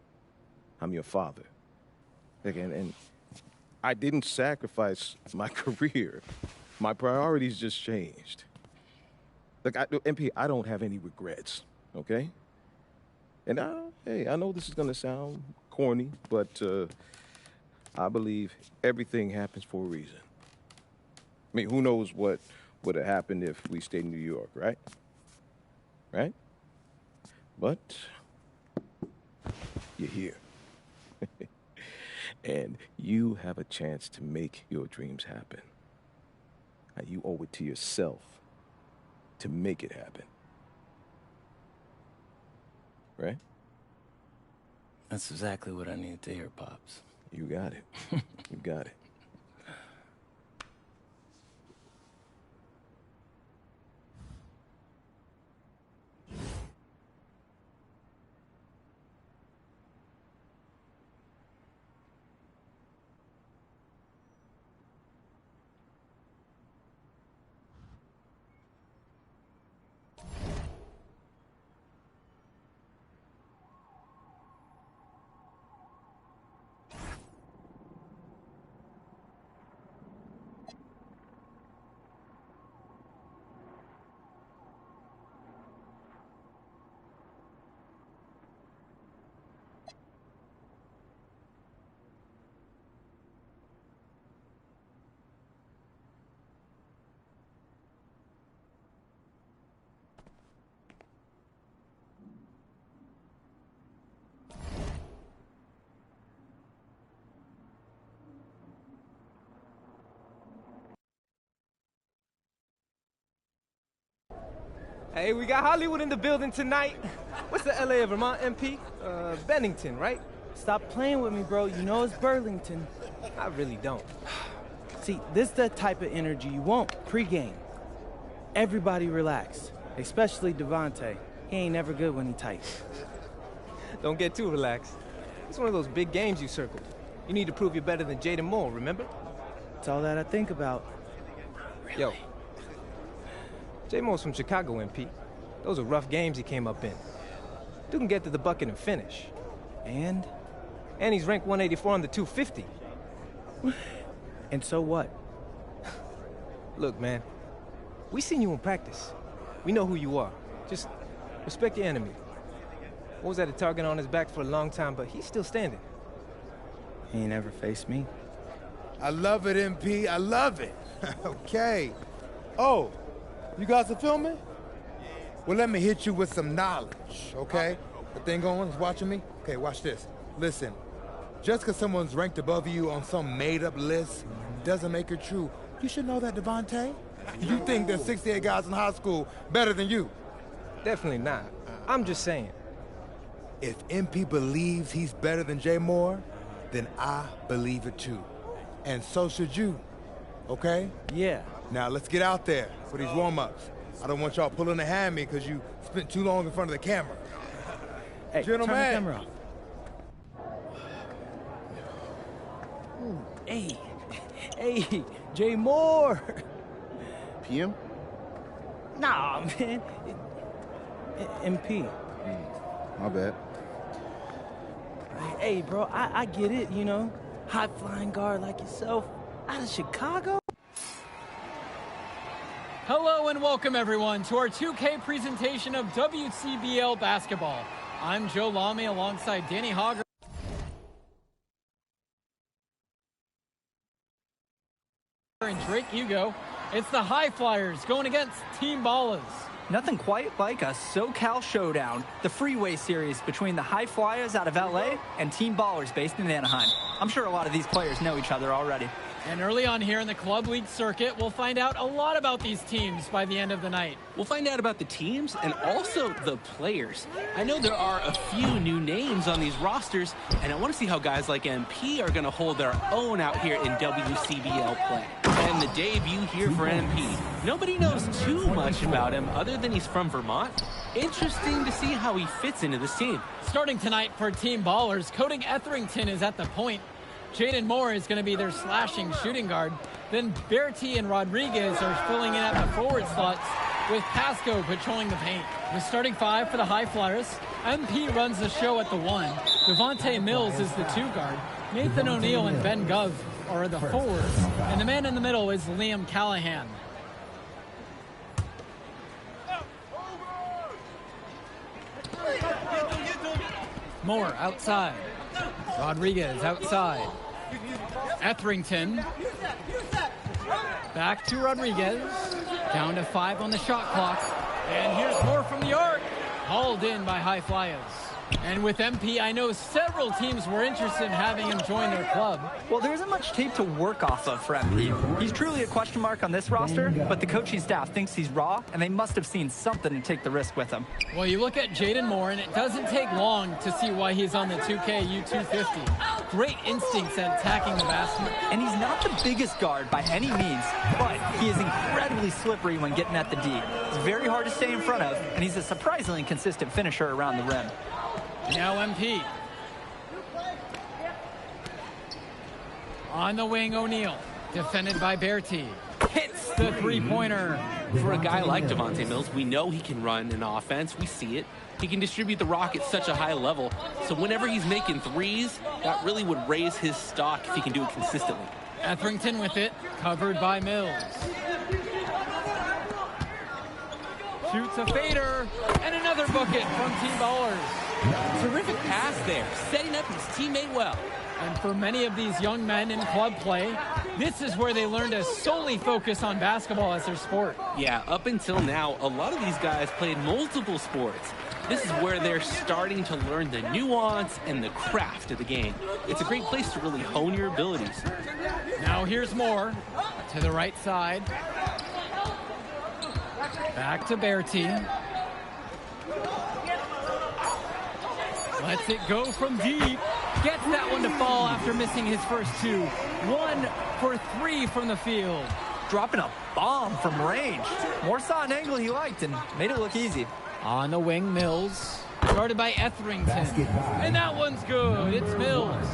I'm your father. And I didn't sacrifice my career. My priorities just changed. Look, MP, I don't have any regrets, okay? And I know this is gonna sound corny, but I believe everything happens for a reason. I mean, who knows what would have happened if we stayed in New York, right? Right? But you're here. And you have a chance to make your dreams happen. Now, you owe it to yourself to make it happen. Right? That's exactly what I needed to hear, Pops. You got it. You got it. Hey, we got Hollywood in the building tonight. What's the LA of Vermont MP? Bennington, right? Stop playing with me, bro. You know it's Burlington. I really don't. See, this is the type of energy you want pre-game. Everybody relax, especially Devontae. He ain't never good when he tight. Don't get too relaxed. It's one of those big games you circled. You need to prove you're better than Jaden Moore, remember? It's all that I think about. Really? Yo. J Moore's from Chicago, MP. Those are rough games he came up in. Dude can get to the bucket and finish. And? And he's ranked 184 on the 250. And so what? Look, man. We seen you in practice. We know who you are. Just respect your enemy. What was that, a target on his back for a long time, but he's still standing. He ain't ever faced me. I love it, MP. I love it. Okay. Oh, you guys are filming? Well, let me hit you with some knowledge, okay? The thing going is watching me? Okay, watch this. Listen, just because someone's ranked above you on some made-up list doesn't make it true. You should know that, Devontae. You think there's 68 guys in high school better than you? Definitely not. I'm just saying. If MP believes he's better than Jay Moore, then I believe it too. And so should you, okay? Yeah. Now let's get out there for these warm-ups. I don't want y'all pulling a hammy because you spent too long in front of the camera. Hey, Gentlemen. turn the camera off. Hey, hey, Jay Moore. PM? Nah, man. MP. My bad. Hey, bro, I get it, you know. High-flying guard like yourself out of Chicago. Hello and welcome everyone to our 2K presentation of WCBL basketball. I'm Joe Lamy alongside Danny Hogger and Drake Hugo. It's the High Flyers going against Team Ballers. Nothing quite like a SoCal showdown, the freeway series between the High Flyers out of LA and Team Ballers based in Anaheim. I'm sure a lot of these players know each other already. And early on here in the Club League circuit, we'll find out a lot about these teams by the end of the night. We'll find out about the teams and also the players. I know there are a few new names on these rosters, and I want to see how guys like MP are going to hold their own out here in WCBL play. And the debut here for MP. Nobody knows too much about him other than he's from Vermont. Interesting to see how he fits into this team. Starting tonight for Team Ballers, Cody Etherington is at the point. Jaden Moore is going to be their slashing shooting guard. Then Bertie and Rodriguez are filling in at the forward slots with Pasco patrolling the paint. The starting five for the High Flyers. MP runs the show at the 1. Devontae Mills is the 2 guard. Nathan O'Neill and Ben Gov are the forwards. And the man in the middle is Liam Callahan. Moore outside. Rodriguez outside. Etherington. Back to Rodriguez. Down to 5 on the shot clock. And here's more from the arc. Hauled in by High Flyers. And with MP, I know several teams were interested in having him join their club. Well, there isn't much tape to work off of for MP. He's truly a question mark on this roster, but the coaching staff thinks he's raw, and they must have seen something to take the risk with him. Well, you look at Jaden Moore, and it doesn't take long to see why he's on the 2K U250. Great instincts at attacking the basket. And he's not the biggest guard by any means, but he is incredibly slippery when getting at the D. It's very hard to stay in front of, and he's a surprisingly consistent finisher around the rim. Now MP. On the wing, O'Neal. Defended by Bertie. Hits the three-pointer. For a guy like Devontae Mills, we know he can run an offense. We see it. He can distribute the rock at such a high level. So whenever he's making threes, that really would raise his stock if he can do it consistently. Etherington with it. Covered by Mills. Shoots a fader. And another bucket from Team Ballers. Terrific pass there, setting up his teammate well. And for many of these young men in club play, this is where they learn to solely focus on basketball as their sport. Yeah, up until now, a lot of these guys played multiple sports. This is where they're starting to learn the nuance and the craft of the game. It's a great place to really hone your abilities. Now here's Moore to the right side. Back to Bertie. Lets it go from deep. Gets that one to fall after missing his first two. 1 for 3 from the field. Dropping a bomb from range. Moore saw an angle he liked and made it look easy. On the wing, Mills. Guarded by Etherington. And that one's good. It's Mills.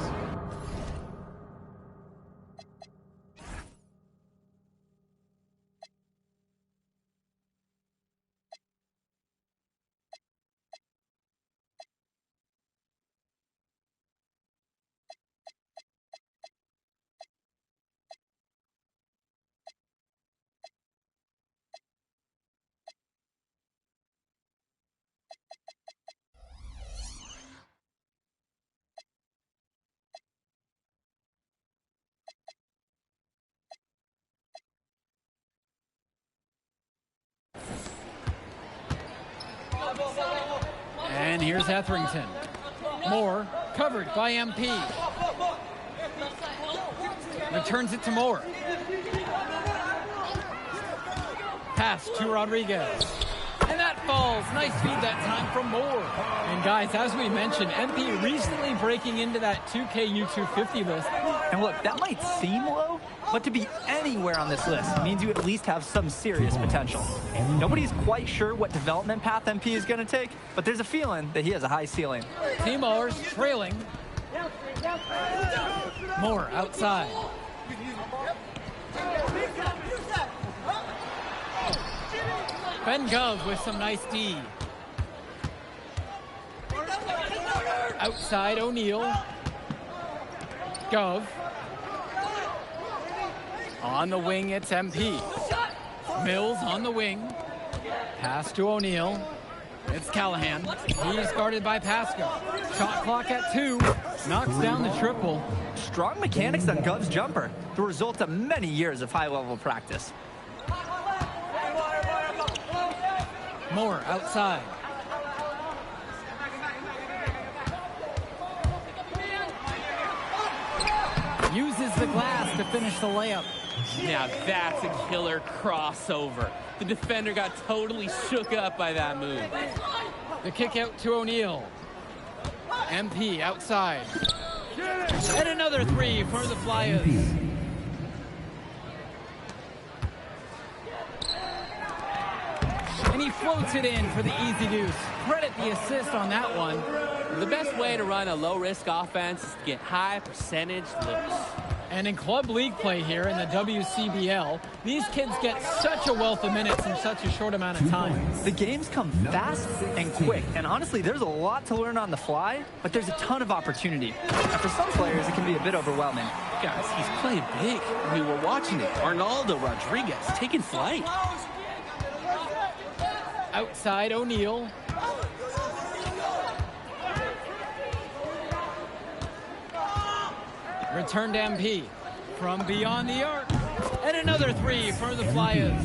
And here's Etherington. Moore covered by MP. Returns it to Moore. Pass to Rodriguez. And that falls. Nice feed that time from Moore. And guys, as we mentioned, MP recently breaking into that 2K U250 list. And look, that might seem low, but to be anywhere on this list means you at least have some serious potential. Nobody's quite sure what development path MP is going to take, but there's a feeling that he has a high ceiling. Team Ballers trailing. Moore outside. Ben Gov with some nice D. Outside O'Neal. Gov. On the wing, it's MP. Mills on the wing. Pass to O'Neal. It's Callahan. He's guarded by Pasco. Shot clock at 2. Knocks down the triple. Strong mechanics on Gov's jumper. The result of many years of high-level practice. Moore outside. Uses the glass to finish the layup. Now that's a killer crossover. The defender got totally shook up by that move. The kick out to O'Neal. MP outside. And another 3 for the Flyers. And he floats it in for the easy deuce. Credit the assist on that one. The best way to run a low-risk offense is to get high percentage looks. And in club league play here in the WCBL, these kids get such a wealth of minutes in such a short amount of time. The games come fast and quick, and honestly, there's a lot to learn on the fly, but there's a ton of opportunity. And for some players, it can be a bit overwhelming. Guys, he's playing big. I mean, we're watching it. Arnaldo Rodriguez taking flight. Outside O'Neal. Return to MP from beyond the arc. And another 3 for the Flyers.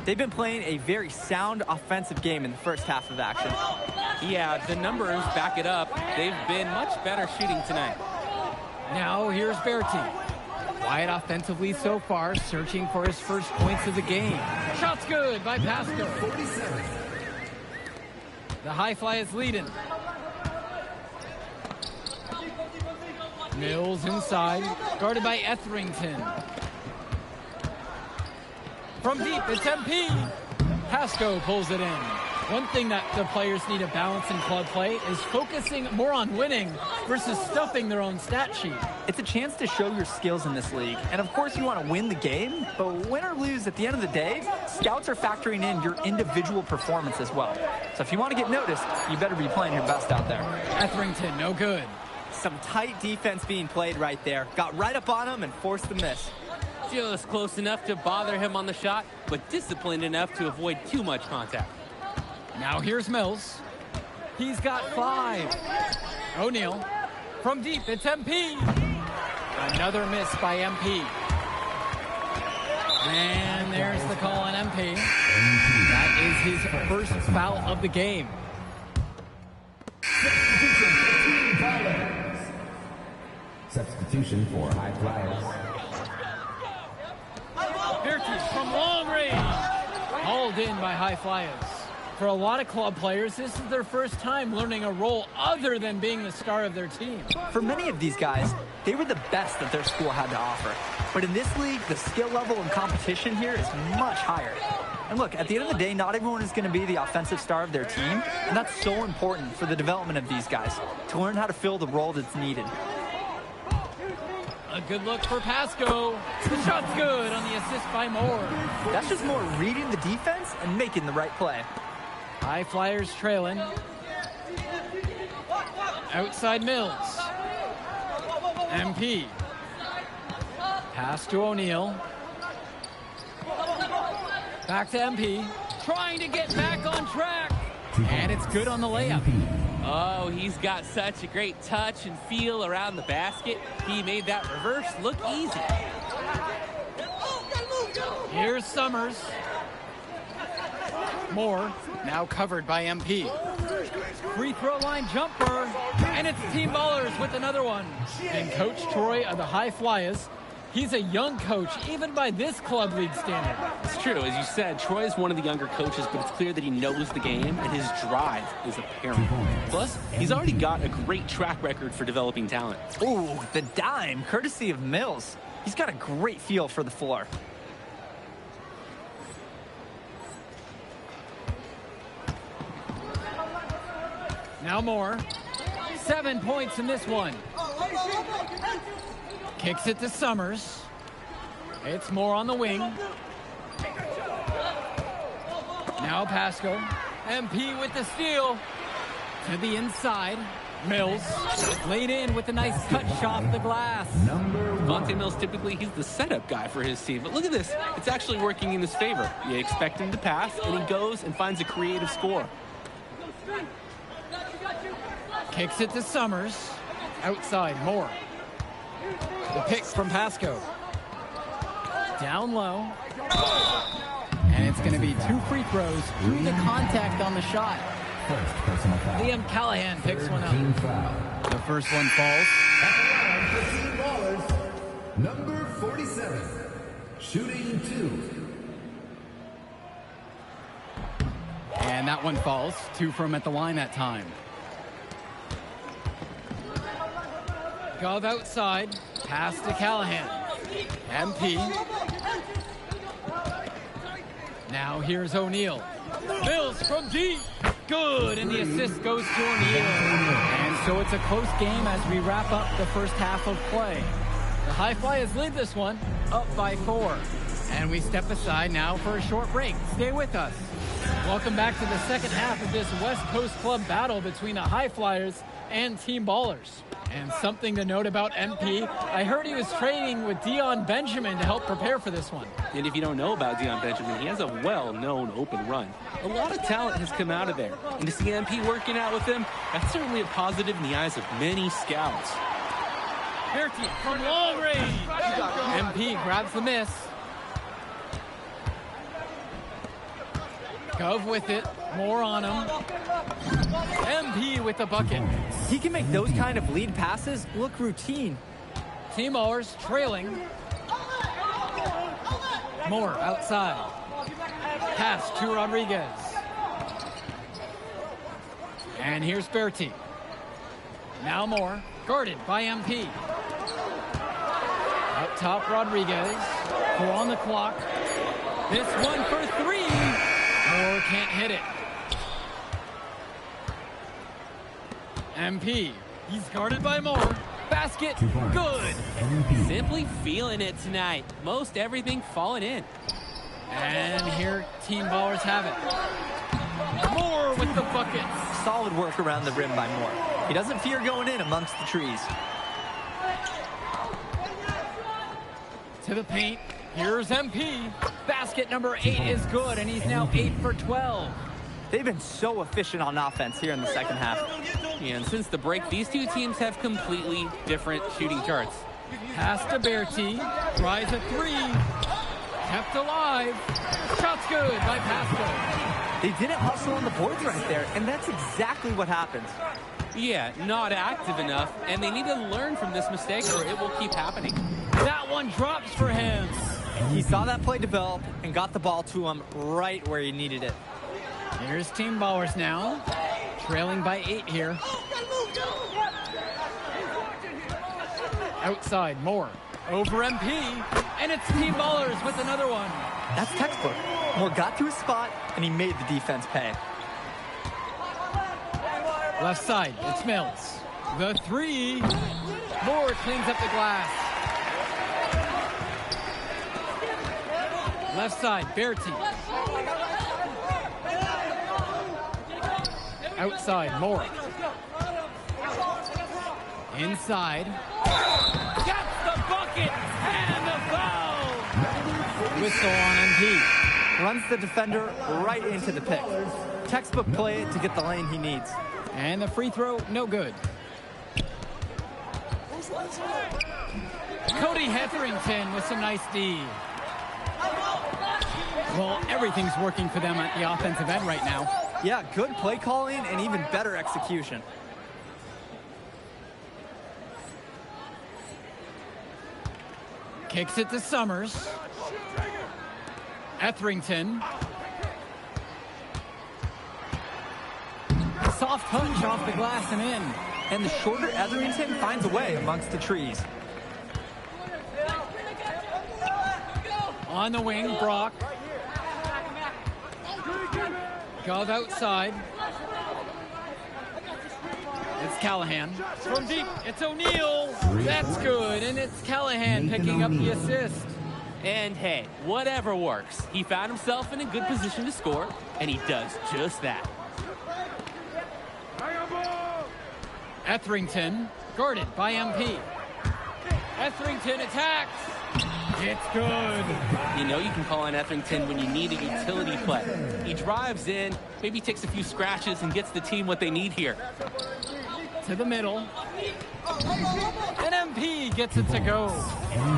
They've been playing a very sound offensive game in the first half of action. Yeah, the numbers back it up. They've been much better shooting tonight. Now here's Berti. Quiet offensively so far, searching for his first points of the game. Shot's good by Pasco. The high fly is leading. Mills inside, guarded by Etherington. From deep, it's MP. Pasco pulls it in. One thing that the players need to balance in club play is focusing more on winning versus stuffing their own stat sheet. It's a chance to show your skills in this league. And of course you want to win the game, but win or lose, at the end of the day, scouts are factoring in your individual performance as well. So if you want to get noticed, you better be playing your best out there. Etherington, no good. Some tight defense being played right there. Got right up on him and forced the miss. Just close enough to bother him on the shot, but disciplined enough to avoid too much contact. Now here's Mills. He's got 5. O'Neal. From deep, it's MP. Another miss by MP. And there's the call on MP. That is his first foul of the game. Substitution for high flyers. Berti from long range. Hauled in by high flyers. For a lot of club players, this is their first time learning a role other than being the star of their team. For many of these guys, they were the best that their school had to offer. But in this league, the skill level and competition here is much higher. And look, at the end of the day, not everyone is going to be the offensive star of their team, and that's so important for the development of these guys, to learn how to fill the role that's needed. A good look for Pasco. The shot's good on the assist by Moore. That's just Moore reading the defense and making the right play. High flyers trailing. Outside Mills. MP. Pass to O'Neal. Back to MP. Trying to get back on track. And it's good on the layup. Oh, he's got such a great touch and feel around the basket. He made that reverse look easy. Here's Summers. Moore, now covered by MP. Free throw line jumper, and it's Team Ballers with another one. And Coach Troy of the High Flyers, he's a young coach, even by this club league standard. It's true, as you said, Troy is one of the younger coaches, but it's clear that he knows the game, and his drive is apparent. Plus, he's already got a great track record for developing talent. Ooh, the dime, courtesy of Mills. He's got a great feel for the floor. Now Moore. 7 points in this one. Kicks it to Summers. It's Moore on the wing. Now Pasco. MP with the steal. To the inside. Mills laid in with a nice touch off the glass. Vontae Mills, typically he's the setup guy for his team, but look at this. It's actually working in his favor. You expect him to pass, and he goes and finds a creative score. Kicks it to Summers. Outside, Moore. The pick from Pasco. Down low. And it's going to be 2 free throws through the contact on the shot. Liam Callahan picks one up. The first one falls. Number 47, shooting 2. And that one falls. 2 from at the line that time. Gov outside. Pass to Callahan. MP. Now here's O'Neal. Mills from deep. Good, and the assist goes to O'Neal. And so it's a close game as we wrap up the first half of play. The High Flyers lead this one, up by 4. And we step aside now for a short break. Stay with us. Welcome back to the second half of this West Coast Club battle between the High Flyers and Team Ballers. And something to note about MP, I heard he was training with Dion Benjamin to help prepare for this one. And if you don't know about Dion Benjamin, he has a well-known open run. A lot of talent has come out of there. And to see MP working out with him, that's certainly a positive in the eyes of many scouts. Berti from long range. MP grabs the miss. Gov with it. Moore on him. MP with the bucket. He can make those kind of lead passes look routine. Team ballers trailing. Moore outside. Pass to Rodriguez. And here's Berti. Now Moore, guarded by MP. Up top, Rodriguez. 4 on the clock. This one for 3. Moore can't hit it. MP, he's guarded by Moore. Basket, good. Simply feeling it tonight. Most everything falling in. And here, team ballers have it. Moore with the bucket. Solid work around the rim by Moore. He doesn't fear going in amongst the trees. To the paint. Here's MP. Basket number 8 is good, and he's now 8 for 12. They've been so efficient on offense here in the second half. And since the break, these two teams have completely different shooting charts. Pass to Berti. Tries a 3. Kept alive. Shot's good by Pascal. They didn't hustle on the boards right there, and that's exactly what happens. Yeah, not active enough, and they need to learn from this mistake or it will keep happening. That one drops for him. He saw that play develop and got the ball to him right where he needed it. Here's team ballers now. Trailing by 8 here. Outside, Moore. Over MP. And it's team ballers with another one. That's textbook. Moore got to his spot, and he made the defense pay. Left side, it's Mills. The 3. Moore cleans up the glass. Left side, Berti. Outside, Moore. Inside. Gets the bucket and the foul. Whistle on MP. Runs the defender right into the pick. Textbook play to get the lane he needs. And the free throw, no good. Cody Hetherington with some nice D. Well, everything's working for them at the offensive end right now. Yeah, good play calling and even better execution. Kicks it to Summers. Etherington. Soft touch off the glass and in. And the shorter Etherington finds a way amongst the trees. On the wing, Brock. Gov outside. It's Callahan. From deep, it's O'Neal. That's good, and it's Callahan picking up the assist. And hey, whatever works. He found himself in a good position to score, and he does just that. Etherington, guarded by MP. Etherington attacks. It's good. You know you can call on Etherington when you need a utility play. He drives in, maybe takes a few scratches, and gets the team what they need here. To the middle. And MP gets it to go.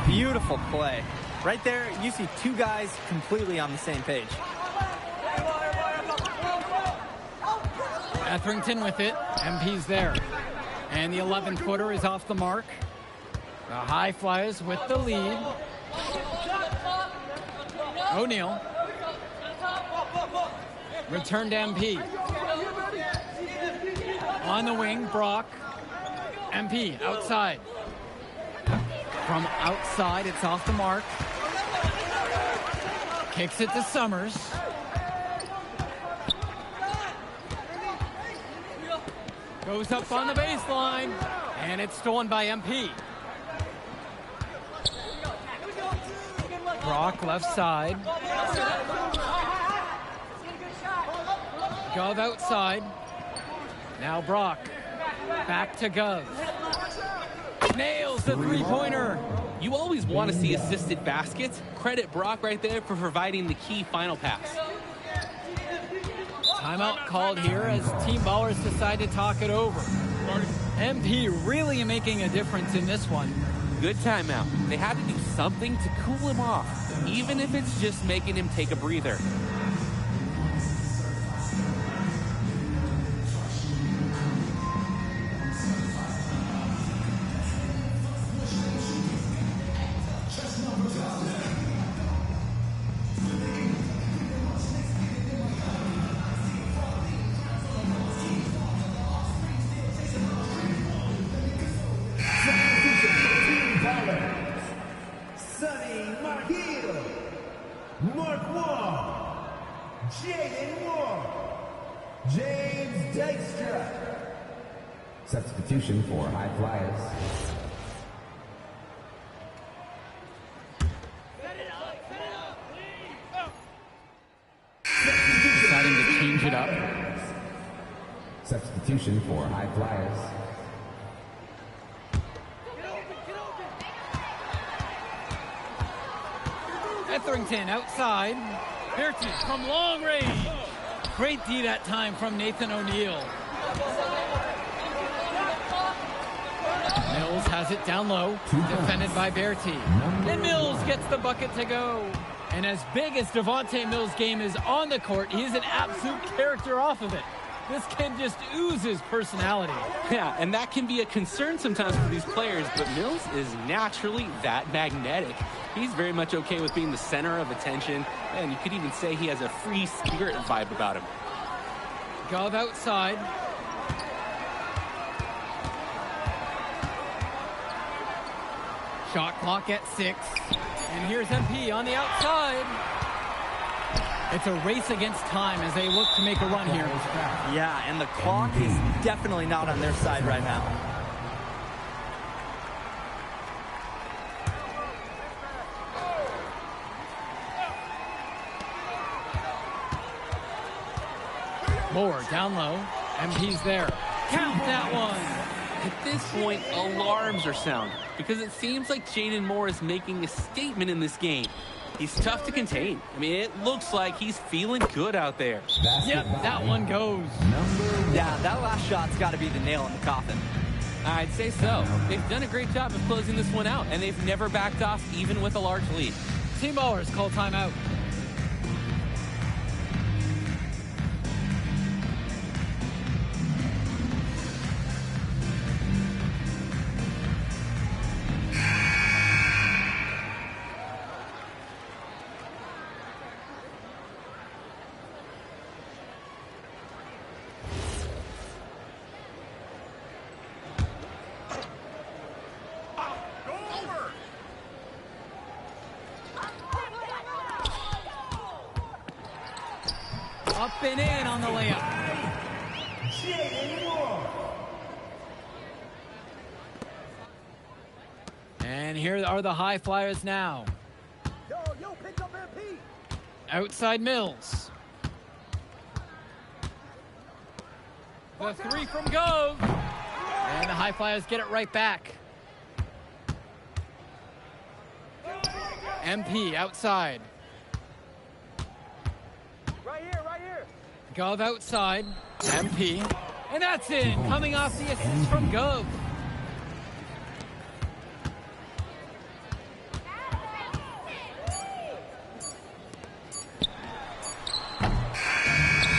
Beautiful play. Right there, you see two guys completely on the same page. Etherington with it. MP's there. And the 11-footer is off the mark. The High Flyers with the lead. O'Neal. Return to MP. On the wing, Brock. MP outside. From outside, it's off the mark. Kicks it to Summers. Goes up on the baseline. And it's stolen by MP. Brock left side. Gov outside. Now Brock. Back to Gov. Nails the three-pointer. You always want to see assisted baskets. Credit Brock right there for providing the key final pass. Timeout called here as team ballers decide to talk it over. MP really making a difference in this one. Good timeout. They had to do something to cool him off, even if it's just making him take a breather. Mark Wall, Jaden Moore, James Dykstra. Substitution for high flyers. Deciding to change it up. Substitution for high flyers. Etherington outside. Bertie from long range. Great D that time from Nathan O'Neill. Mills has it down low, defended by Bertie. And Mills gets the bucket to go. And as big as Devontae Mills' game is on the court, he is an absolute character off of it. This kid just oozes personality. Yeah, and that can be a concern sometimes for these players, but Mills is naturally that magnetic. He's very much okay with being the center of attention, and you could even say he has a free spirit vibe about him. Gov outside. Shot clock at 6. And here's MP on the outside. It's a race against time as they look to make a run here. Yeah, and the clock is definitely not on their side right now. Moore down low. MP's there. Count that one. At this point, alarms are sounding because it seems like Jaden Moore is making a statement in this game. He's tough to contain. I mean, it looks like he's feeling good out there. Yep, that one goes. Yeah, that last shot's got to be the nail in the coffin. I'd say so. They've done a great job of closing this one out, and they've never backed off even with a large lead. Team ballers call timeout. Up and in on the layup. And here are the high flyers now. Yo, pick up MP. Outside Mills. The 3 from Gove. And the high flyers get it right back. MP outside. Right here. Gov outside. MP. And that's in. Coming off the assist from Gov.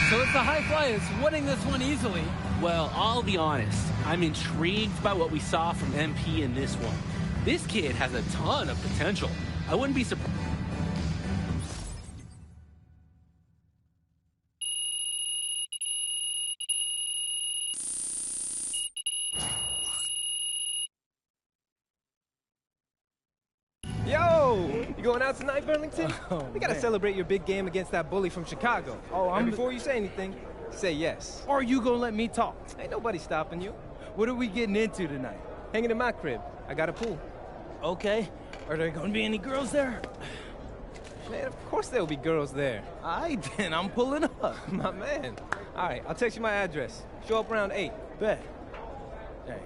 So it's the high flyers winning this one easily. Well, I'll be honest. I'm intrigued by what we saw from MP in this one. This kid has a ton of potential. I wouldn't be surprised. Yo, you going out tonight, Burlington? Oh, we gotta man. celebrate your big game against that bully from Chicago. Oh, And before you say anything, say yes. Or you gonna let me talk? Ain't nobody stopping you. What are we getting into tonight? Hanging in my crib. I got a pool. Okay. Are there gonna be any girls there? Man, of course there'll be girls there. Aight, then I'm pulling up. My man. All right, I'll text you my address. Show up around 8. Bet. Hey.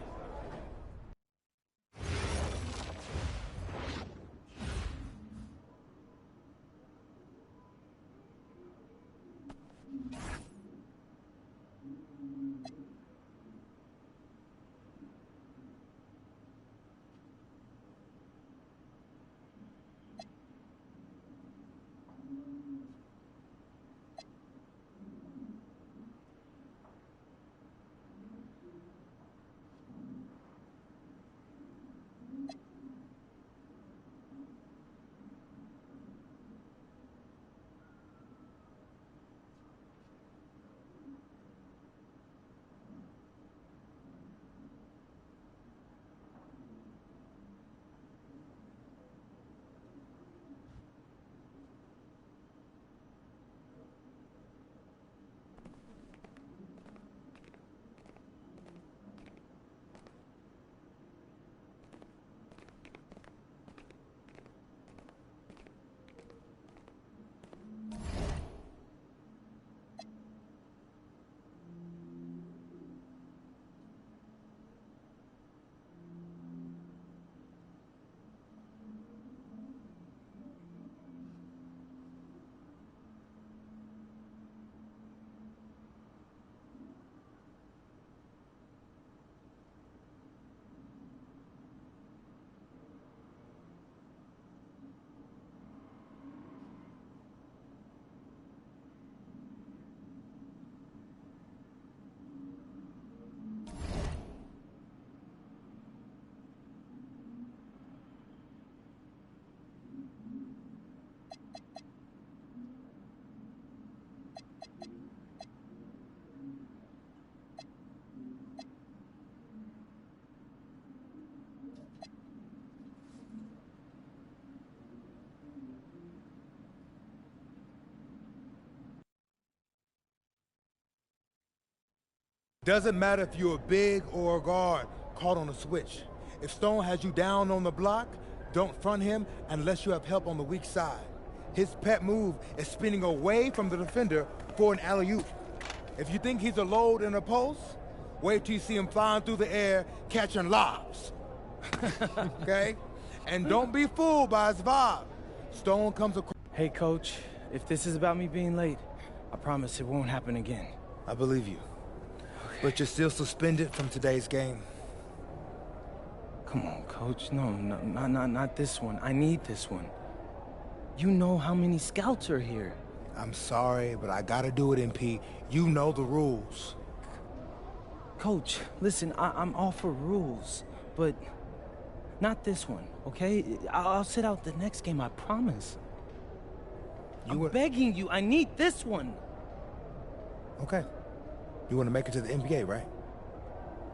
Doesn't matter if you're a big or a guard caught on a switch. If Stone has you down on the block, don't front him unless you have help on the weak side. His pet move is spinning away from the defender for an alley-oop. If you think he's a load in a post, wait till you see him flying through the air catching lobs. Okay? And don't be fooled by his vibe. Stone comes across. Hey, Coach, if this is about me being late, I promise it won't happen again. I believe you. Okay. But you're still suspended from today's game. Come on, Coach. No, not this one. I need this one. You know how many scouts are here. I'm sorry, but I gotta do it, MP. You know the rules. Coach, listen, I'm all for rules, but not this one, okay? I'll sit out the next game, I promise. I'm begging you, I need this one. Okay. You want to make it to the NBA, right?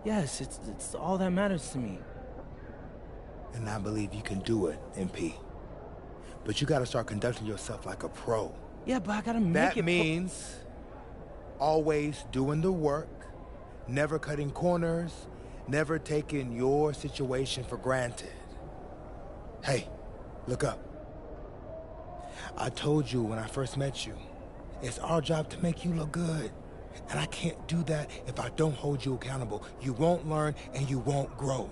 Yes, it's all that matters to me. And I believe you can do it, MP. But you gotta start conducting yourself like a pro. Yeah, but I gotta make it. That means always doing the work, never cutting corners, never taking your situation for granted. Hey, look up. I told you when I first met you, it's our job to make you look good. And I can't do that if I don't hold you accountable. You won't learn and you won't grow.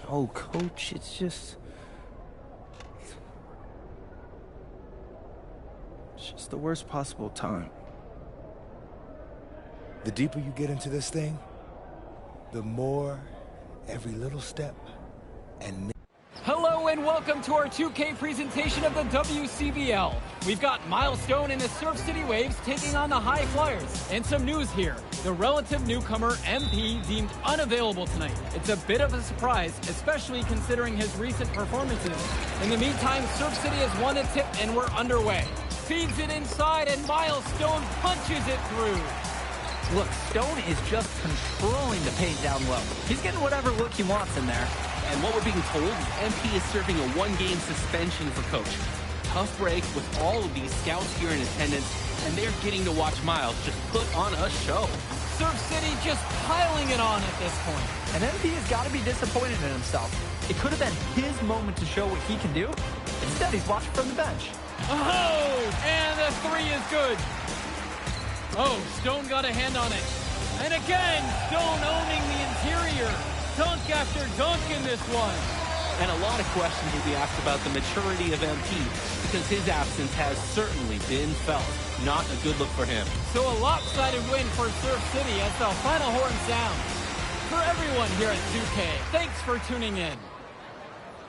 No, Coach, it's just the worst possible time. The deeper you get into this thing, the more every little step and... Hello and welcome to our 2K presentation of the WCBL. We've got Milestone and the Surf City Waves taking on the High Flyers. And some news here. The relative newcomer, MP, deemed unavailable tonight. It's a bit of a surprise, especially considering his recent performances. In the meantime, Surf City has won a tip and we're underway. Feeds it inside and Milestone punches it through. Look, Stone is just controlling the paint down low. He's getting whatever look he wants in there. And what we're being told is MP is serving a one-game suspension for Coach. Tough break with all of these scouts here in attendance, and they're getting to watch Miles just put on a show. Surf City just piling it on at this point. And MP has got to be disappointed in himself. It could have been his moment to show what he can do. Instead, he's watching from the bench. Oh, and the three is good. Oh, Stone got a hand on it. And again, Stone owning the interior. Dunk after dunk in this one. And a lot of questions will be asked about the maturity of MP because his absence has certainly been felt. Not a good look for him. So a lopsided win for Surf City as the final horn sounds. For everyone here at 2K, thanks for tuning in.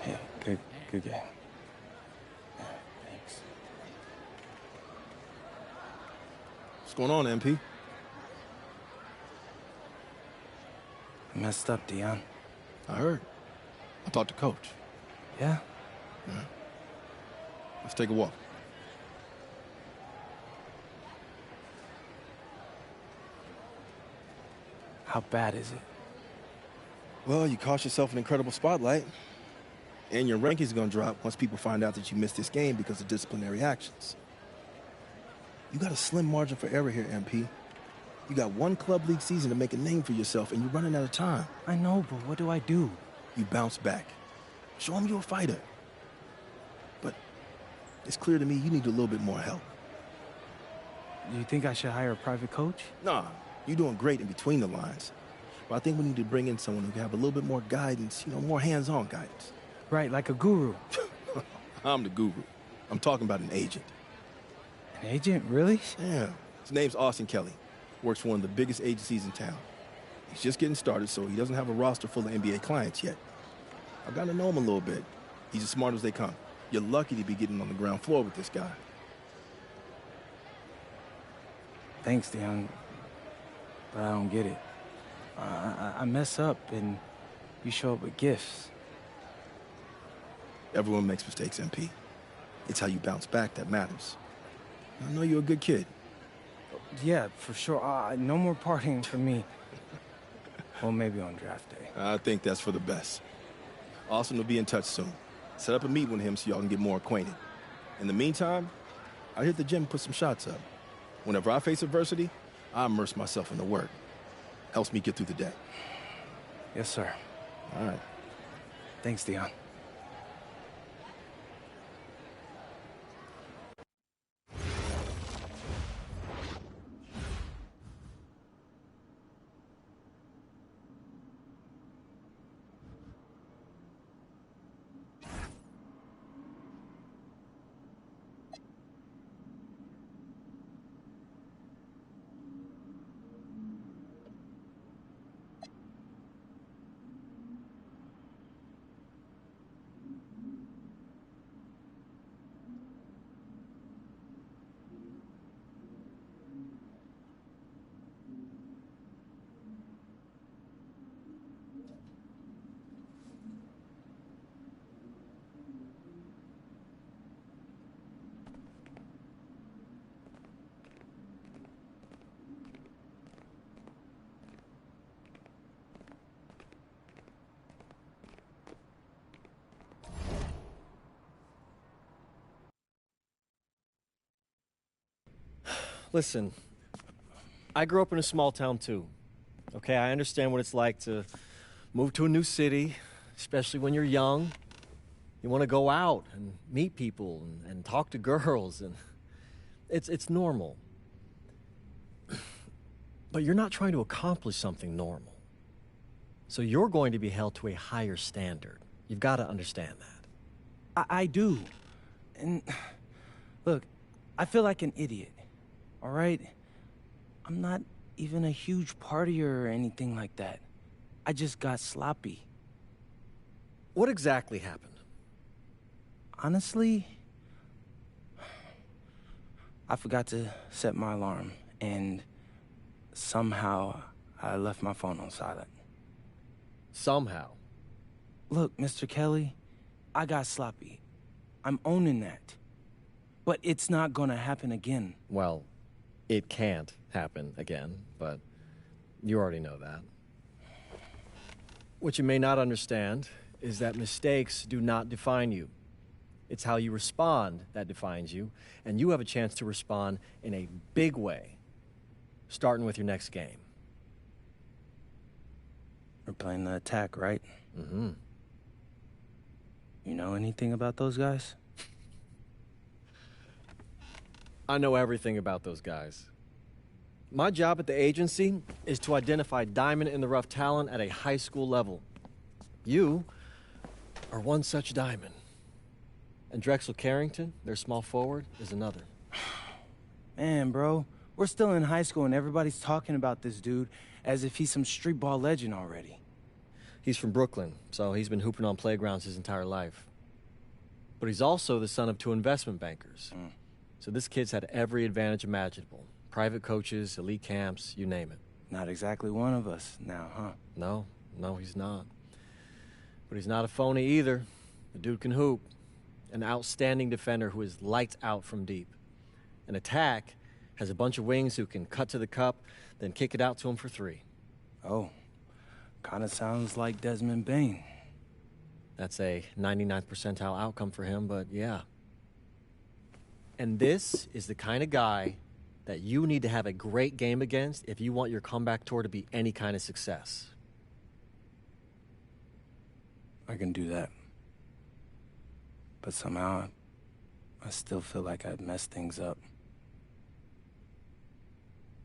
Yeah, good game. Yeah, thanks. What's going on, MP? I messed up, Dion. I heard. I talked to Coach. Yeah? Yeah. Let's take a walk. How bad is it? Well, you cost yourself an incredible spotlight. And your ranking's gonna drop once people find out that you missed this game because of disciplinary actions. You got a slim margin for error here, MP. You got one club league season to make a name for yourself, and you're running out of time. I know, but what do I do? You bounce back. Show them you're a fighter. But it's clear to me you need a little bit more help. Do you think I should hire a private coach? Nah, you're doing great in between the lines. But I think we need to bring in someone who can have a little bit more guidance, more hands-on guidance. Right, like a guru. I'm the guru. I'm talking about an agent. An agent, really? Yeah. His name's Austin Kelly. Works for one of the biggest agencies in town. He's just getting started, so he doesn't have a roster full of NBA clients yet. I've gotten to know him a little bit. He's as smart as they come. You're lucky to be getting on the ground floor with this guy. Thanks, Dion. But I don't get it. I mess up, and you show up with gifts. Everyone makes mistakes, MP. It's how you bounce back that matters. I know you're a good kid. Yeah, for sure. No more partying for me. Well, maybe on draft day. I think that's for the best. Austin will be in touch soon. Set up a meeting with him so y'all can get more acquainted. In the meantime, I'll hit the gym and put some shots up. Whenever I face adversity, I immerse myself in the work. Helps me get through the day. Yes, sir. All right. Thanks, Dion. Listen, I grew up in a small town too. Okay, I understand what it's like to move to a new city, especially when you're young. You want to go out and meet people and talk to girls, and it's normal. But you're not trying to accomplish something normal. So you're going to be held to a higher standard. You've got to understand that. I do. And look, I feel like an idiot. All right? I'm not even a huge partier or anything like that. I just got sloppy. What exactly happened? Honestly, I forgot to set my alarm, and somehow I left my phone on silent. Somehow? Look, Mr. Kelly, I got sloppy. I'm owning that. But it's not gonna happen again. Well, it can't happen again, but you already know that. What you may not understand is that mistakes do not define you. It's how you respond that defines you, and you have a chance to respond in a big way, starting with your next game. We're playing the attack, right? Mm-hmm. You know anything about those guys? I know everything about those guys. My job at the agency is to identify diamond-in-the-rough talent at a high school level. You are one such diamond. And Drexel Carrington, their small forward, is another. Man, bro, we're still in high school and everybody's talking about this dude as if he's some street ball legend already. He's from Brooklyn, so he's been hooping on playgrounds his entire life. But he's also the son of 2 investment bankers. So this kid's had every advantage imaginable. Private coaches, elite camps, you name it. Not exactly one of us now, huh? No, he's not. But he's not a phony either. The dude can hoop. An outstanding defender who is lights out from deep. An attack has a bunch of wings who can cut to the cup, then kick it out to him for 3. Oh, kind of sounds like Desmond Bain. That's a 99th percentile outcome for him, but yeah. And this is the kind of guy that you need to have a great game against if you want your comeback tour to be any kind of success. I can do that. But somehow, I still feel like I'd messed things up.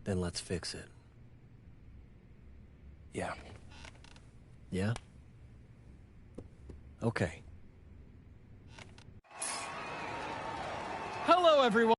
Then let's fix it. Yeah. Yeah? Okay. Hello, everyone,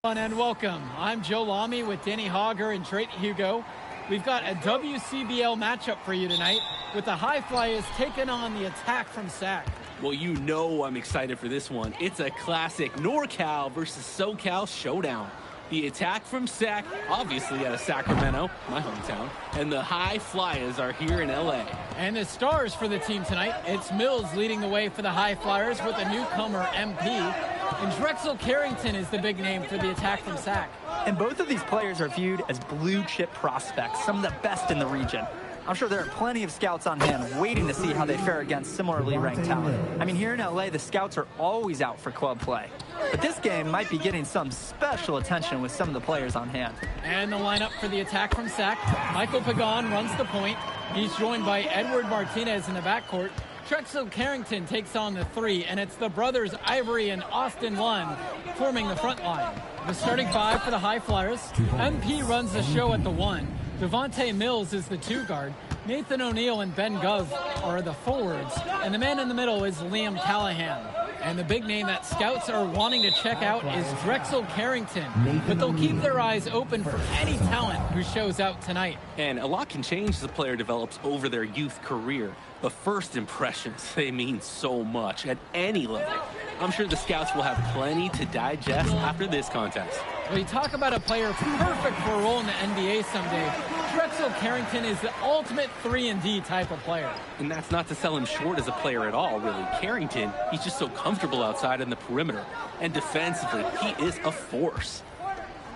and welcome. I'm Joe Lamy with Danny Hogger and Drayton Hugo. We've got a WCBL matchup for you tonight with the High Flyers taking on the Attack from SAC. Well, you know I'm excited for this one. It's a classic NorCal versus SoCal showdown. The Attack from SAC, obviously out of Sacramento, my hometown, and the High Flyers are here in LA. And the stars for the team tonight, it's Mills leading the way for the High Flyers with a newcomer, MP. And Drexel Carrington is the big name for the Attack from SAC. And both of these players are viewed as blue chip prospects, some of the best in the region. I'm sure there are plenty of scouts on hand waiting to see how they fare against similarly ranked talent. I mean, here in LA, the scouts are always out for club play. But this game might be getting some special attention with some of the players on hand. And the lineup for the attack from Sac. Michael Pagan runs the point. He's joined by Edward Martinez in the backcourt. Drexel Carrington takes on the 3, and it's the brothers Ivory and Austin Lund forming the front line. The starting 5 for the High Flyers. MP runs the show at the 1. Devontae Mills is the 2 guard. Nathan O'Neill and Ben Gov are the forwards. And the man in the middle is Liam Callahan. And the big name that scouts are wanting to check out is Drexel Carrington. But they'll keep their eyes open for any talent who shows out tonight. And a lot can change as a player develops over their youth career. But first impressions, they mean so much at any level. I'm sure the scouts will have plenty to digest after this contest. Well, you talk about a player perfect for a role in the NBA someday. Drexel Carrington is the ultimate 3-and-D type of player. And that's not to sell him short as a player at all, really. Carrington, he's just so comfortable outside in the perimeter. And defensively, he is a force.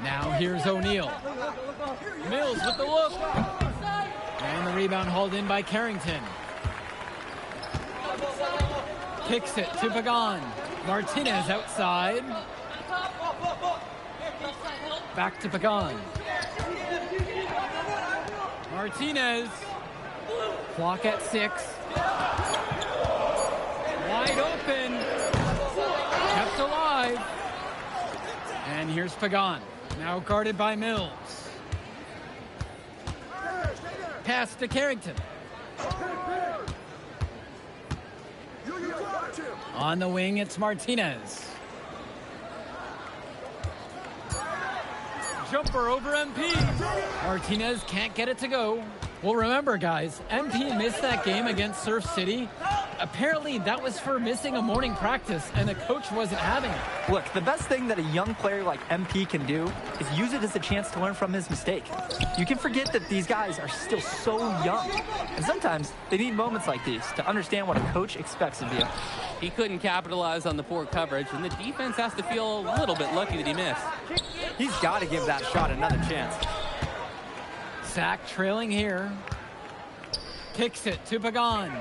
Now here's O'Neill. Mills with the look. And the rebound hauled in by Carrington. Kicks it to Pagan. Martinez outside. Back to Pagan. Martinez. Clock at 6. Wide open. Kept alive. And here's Pagan. Now guarded by Mills. Pass to Carrington. On the wing, it's Martinez. Jumper over MP. Martinez can't get it to go. Well, remember, guys, MP missed that game against Surf City. Apparently, that was for missing a morning practice, and the coach wasn't having it. Look, the best thing that a young player like MP can do is use it as a chance to learn from his mistake. You can forget that these guys are still so young. And sometimes they need moments like these to understand what a coach expects of you. He couldn't capitalize on the poor coverage, and the defense has to feel a little bit lucky that he missed. He's got to give that shot another chance. Sac trailing here. Kicks it to Pagan.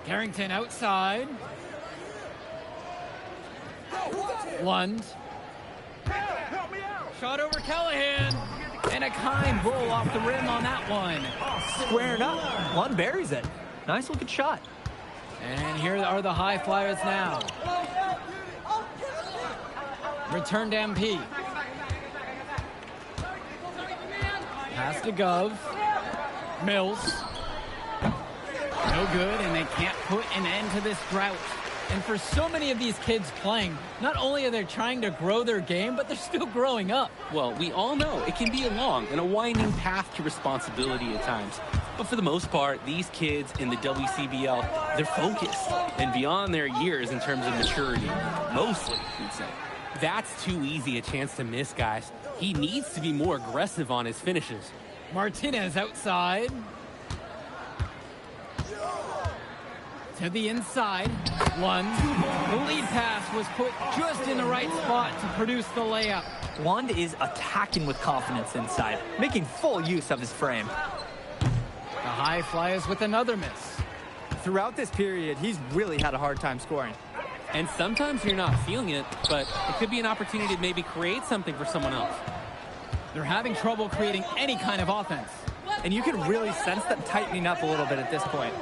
Carrington outside. Lund. Shot over Callahan. And a kind roll off the rim on that one. Squaring up. Lund buries it. Nice looking shot. And here are the High Flyers now. Return to MP. Pass to Gov. Mills. No good, and they can't put an end to this drought. And for so many of these kids playing, not only are they trying to grow their game, but they're still growing up. Well, we all know it can be a long and a winding path to responsibility at times. But for the most part, these kids in the WCBL, they're focused and beyond their years in terms of maturity. Mostly, you'd say. That's too easy a chance to miss, guys. He needs to be more aggressive on his finishes. Martinez outside. To the inside. Lund. The lead pass was put just in the right spot to produce the layup. Lund is attacking with confidence inside, making full use of his frame. The High Flyers with another miss. Throughout this period, he's really had a hard time scoring. And sometimes you're not feeling it, but it could be an opportunity to maybe create something for someone else. They're having trouble creating any kind of offense. And you can really sense them tightening up a little bit at this point.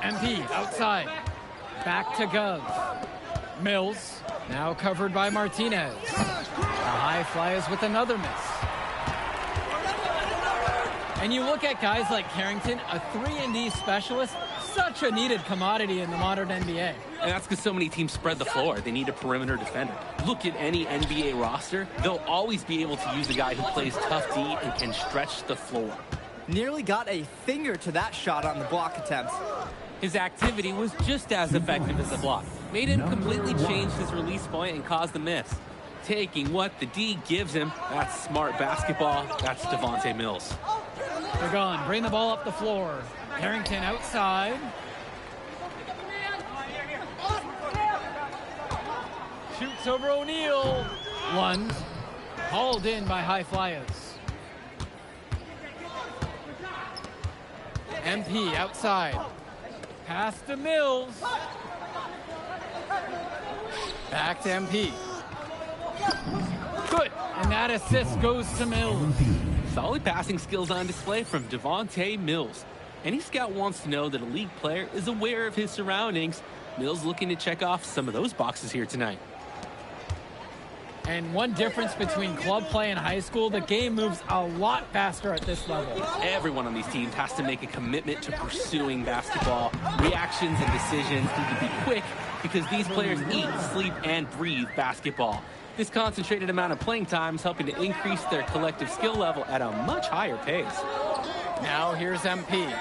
MP outside. Back to Gov. Mills, now covered by Martinez. The High Flyers with another miss. And you look at guys like Carrington, a 3-and-D specialist, such a needed commodity in the modern NBA. And that's because so many teams spread the floor. They need a perimeter defender. Look at any NBA roster. They'll always be able to use a guy who plays tough D and can stretch the floor. Nearly got a finger to that shot on the block attempts. His activity was just as effective as the block. Made him completely change his release point and caused the miss. Taking what the D gives him, that's smart basketball. That's Devontae Mills. They're gone. Bring the ball up the floor. Carrington outside. Shoots over O'Neill. Lund. Called in by High Flyers. MP outside. Pass to Mills. Back to MP. Good. And that assist goes to Mills. Solid passing skills on display from Devontae Mills. Any scout wants to know that a league player is aware of his surroundings. Mills looking to check off some of those boxes here tonight. And one difference between club play and high school, the game moves a lot faster at this level. Everyone on these teams has to make a commitment to pursuing basketball. Reactions and decisions need to be quick because these players eat, sleep, and breathe basketball. This concentrated amount of playing time is helping to increase their collective skill level at a much higher pace. Now here's MP.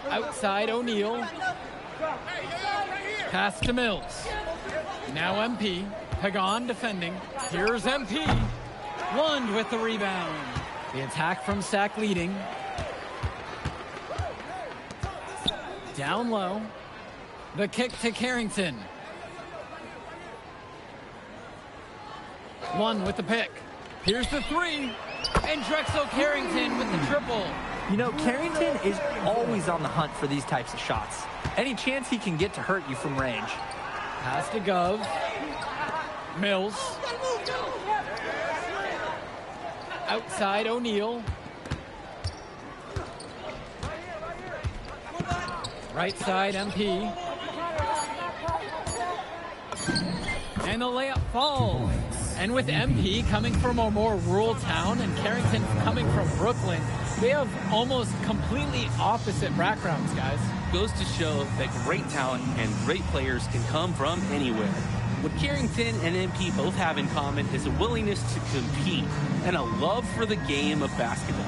Outside O'Neal. Pass to Mills. Now MP. Pagan defending. Here's MP. Lund with the rebound. The attack from Sack leading. Down low. The kick to Carrington. Lund with the pick. Here's the three. And Drexel Carrington with the triple. You know, Carrington is always on the hunt for these types of shots. Any chance he can get to hurt you from range. Pass to Gov. Mills. Outside O'Neal. Right side MP. And the layup falls. And with MP coming from a more rural town and Carrington coming from Brooklyn, they have almost completely opposite backgrounds, guys. Goes to show that great talent and great players can come from anywhere. What Carrington and MP both have in common is a willingness to compete and a love for the game of basketball.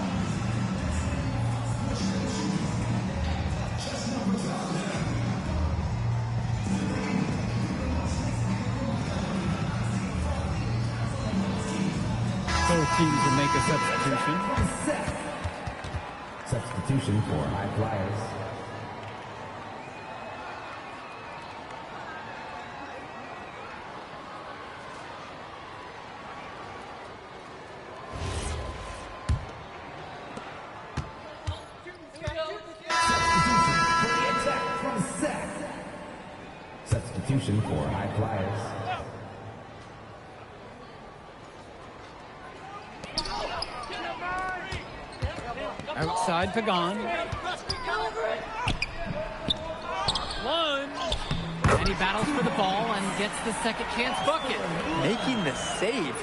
Both teams will make a substitution. Substitution for High Flyers. Substitution for High Flyers. Outside Pagan. Lund. And he battles for the ball and gets the second chance bucket. Making the save.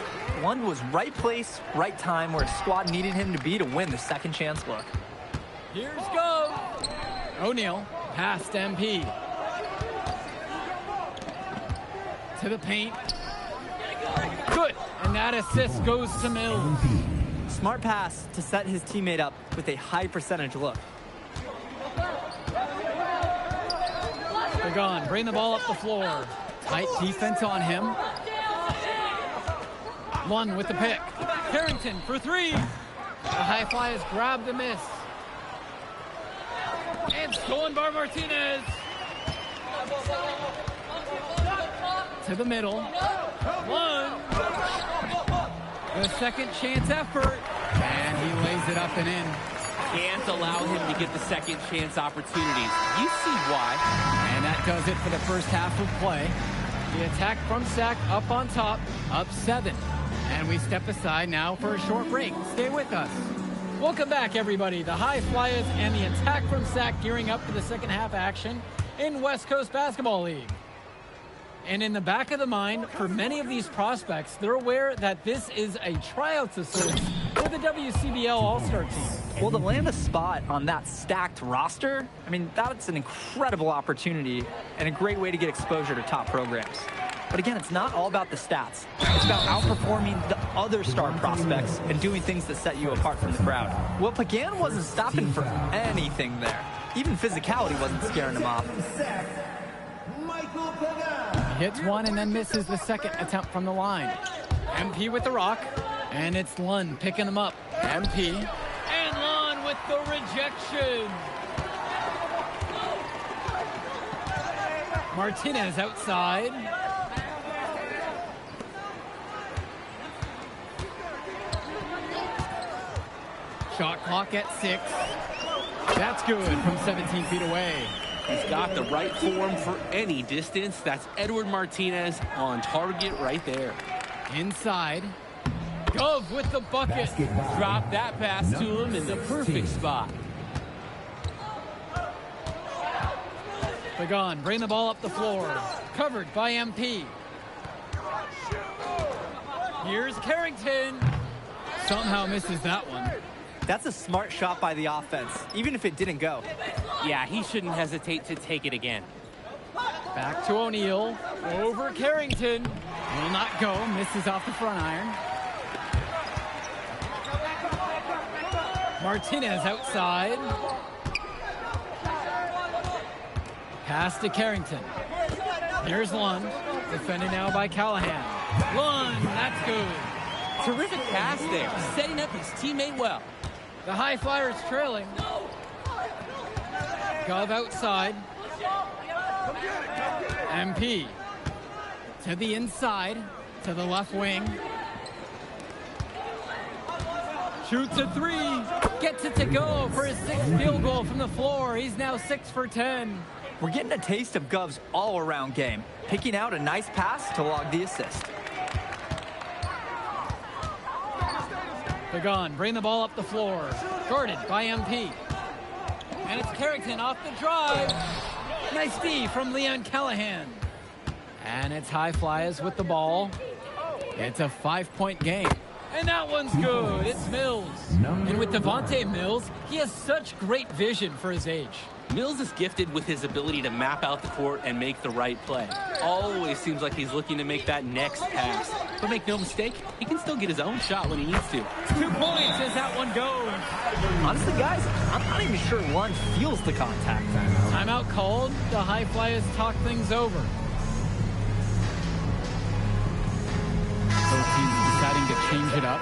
Lund was right place, right time where his squad needed him to be to win the second chance look. Here's go. O'Neal. Past MP. To the paint. Good. And that assist goes to Mills. Smart pass to set his teammate up with a high percentage look. They're gone. Bring the ball up the floor. Tight defense on him. Lund with the pick. Carrington for three. The High Flyers grab the miss. And stolen by Martinez. To the middle. Lund. The second chance effort. And he lays it up and in. Can't allow him to get the second chance opportunities. You see why. And that does it for the first half of play. The attack from Sack up on top, up 7. And we step aside now for a short break. Stay with us. Welcome back, everybody. The High Flyers and the attack from Sack gearing up for the second half action in West Coast Basketball League. And in the back of the mind, for many of these prospects, they're aware that this is a tryout of sorts for the WCBL All-Star team. Well, to land a spot on that stacked roster, I mean, that's an incredible opportunity and a great way to get exposure to top programs. But again, it's not all about the stats. It's about outperforming the other star prospects and doing things that set you apart from the crowd. Well, Pagan wasn't stopping for anything there. Even physicality wasn't scaring him off. He hits one and then misses the second attempt from the line. MP with the rock, and it's Lund picking him up. MP, and Lund with the rejection. Martinez outside. Shot clock at 6. That's good from 17 feet away. He's got the right form for any distance. That's Edward Martinez on target right there. Inside. Gov with the bucket. Drop that pass to him in the perfect spot. Pagan, bring the ball up the floor. Covered by MP. Here's Carrington. Somehow misses that one. That's a smart shot by the offense, even if it didn't go. Yeah, he shouldn't hesitate to take it again. Back to O'Neal. Over Carrington. Will not go. Misses off the front iron. Martinez outside. Pass to Carrington. Here's Lund. Defended now by Callahan. Lund, that's good. Terrific pass there, setting up his teammate well. The High Flyers trailing. Gov outside. MP to the inside, to the left wing. Shoots a 3. Gets it to go for his 6th field goal from the floor. He's now 6 for 10. We're getting a taste of Gov's all-around game, picking out a nice pass to log the assist. Pagan, bring the ball up the floor. Guarded by MP. And it's Carrington off the drive. Nice D from Leon Callahan. And it's High Flyers with the ball. It's a 5-point game. And that one's good. It's Mills. And with Devontae Mills, he has such great vision for his age. Mills is gifted with his ability to map out the court and make the right play. Always seems like he's looking to make that next pass. But make no mistake, he can still get his own shot when he needs to. 2 points as that one goes. Honestly, guys, I'm not even sure Lund feels the contact. Timeout called. The High Flyers talk things over. Both teams deciding to change it up.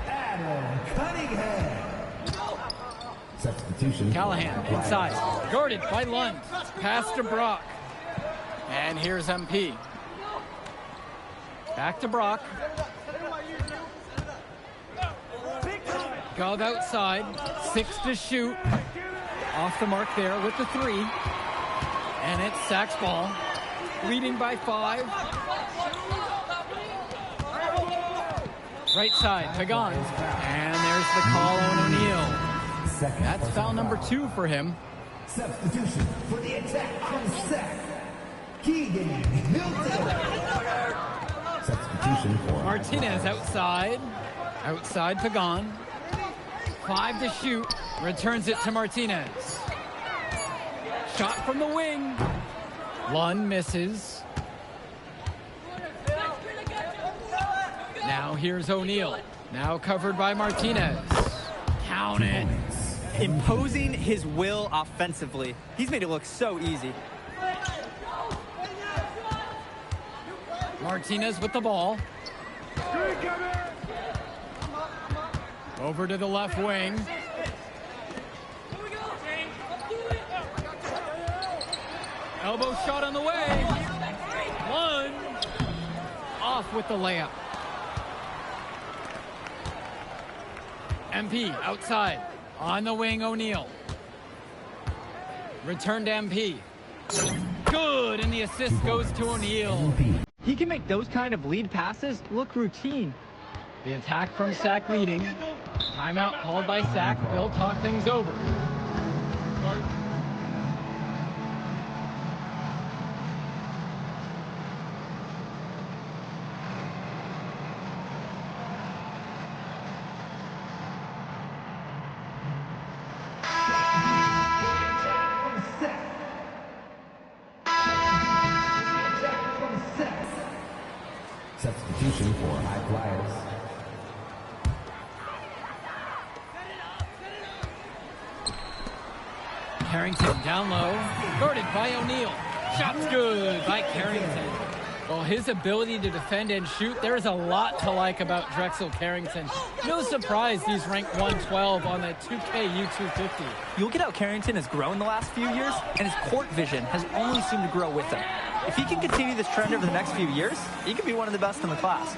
Adam Cunningham. Substitution. Callahan inside. Guarded by Lund. Pass to Brock. And here's MP. Back to Brock. Gov outside. 6 to shoot. Off the mark there with the 3. And it's Sachs ball. Leading by 5. Right side, Pagan. And there's the call on O'Neal. That's foul number 2 for him. Substitution for the attack from Seth. Keegan Hilton. Substitution for Martinez outside. Outside Pagan. 5 to shoot. Returns it to Martinez. Shot from the wing. Lund misses. Now here's O'Neal. Now covered by Martinez. Count it. Imposing his will offensively. He's made it look so easy. Martinez with the ball. Over to the left wing. Elbow shot on the way. One. Off with the layup. MP outside. On the wing, O'Neal. Return to MP. Good, and the assist goes to O'Neal. He can make those kind of lead passes look routine. The attack from Sack leading. Timeout called by Sack. They'll talk things over. Substitution for High Flyers. Carrington down low. Guarded by O'Neal. Shot's good by Carrington. Well, his ability to defend and shoot, there's a lot to like about Drexel Carrington. No surprise he's ranked 112 on the 2K U250. You look at how Carrington has grown the last few years, and his court vision has only seemed to grow with him. If he can continue this trend over the next few years, he could be one of the best in the class.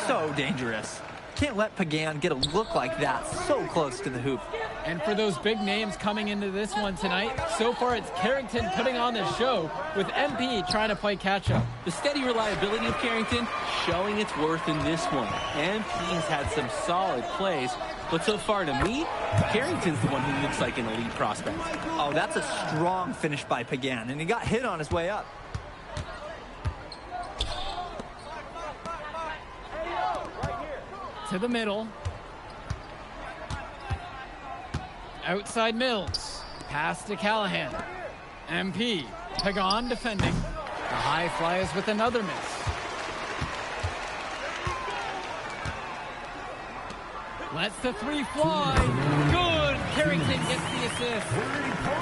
So dangerous. Can't let Pagan get a look like that so close to the hoop. And for those big names coming into this one tonight, so far it's Carrington putting on the show with MP trying to play catch-up. The steady reliability of Carrington showing its worth in this one. MP's had some solid plays, but so far to me, Carrington's the one who looks like an elite prospect. Oh, that's a strong finish by Pagan, and he got hit on his way up. To the middle. Outside Mills. Pass to Callahan. MP. Pagan defending. The high flies with another miss. Lets the three fly. Good. Carrington gets the assist.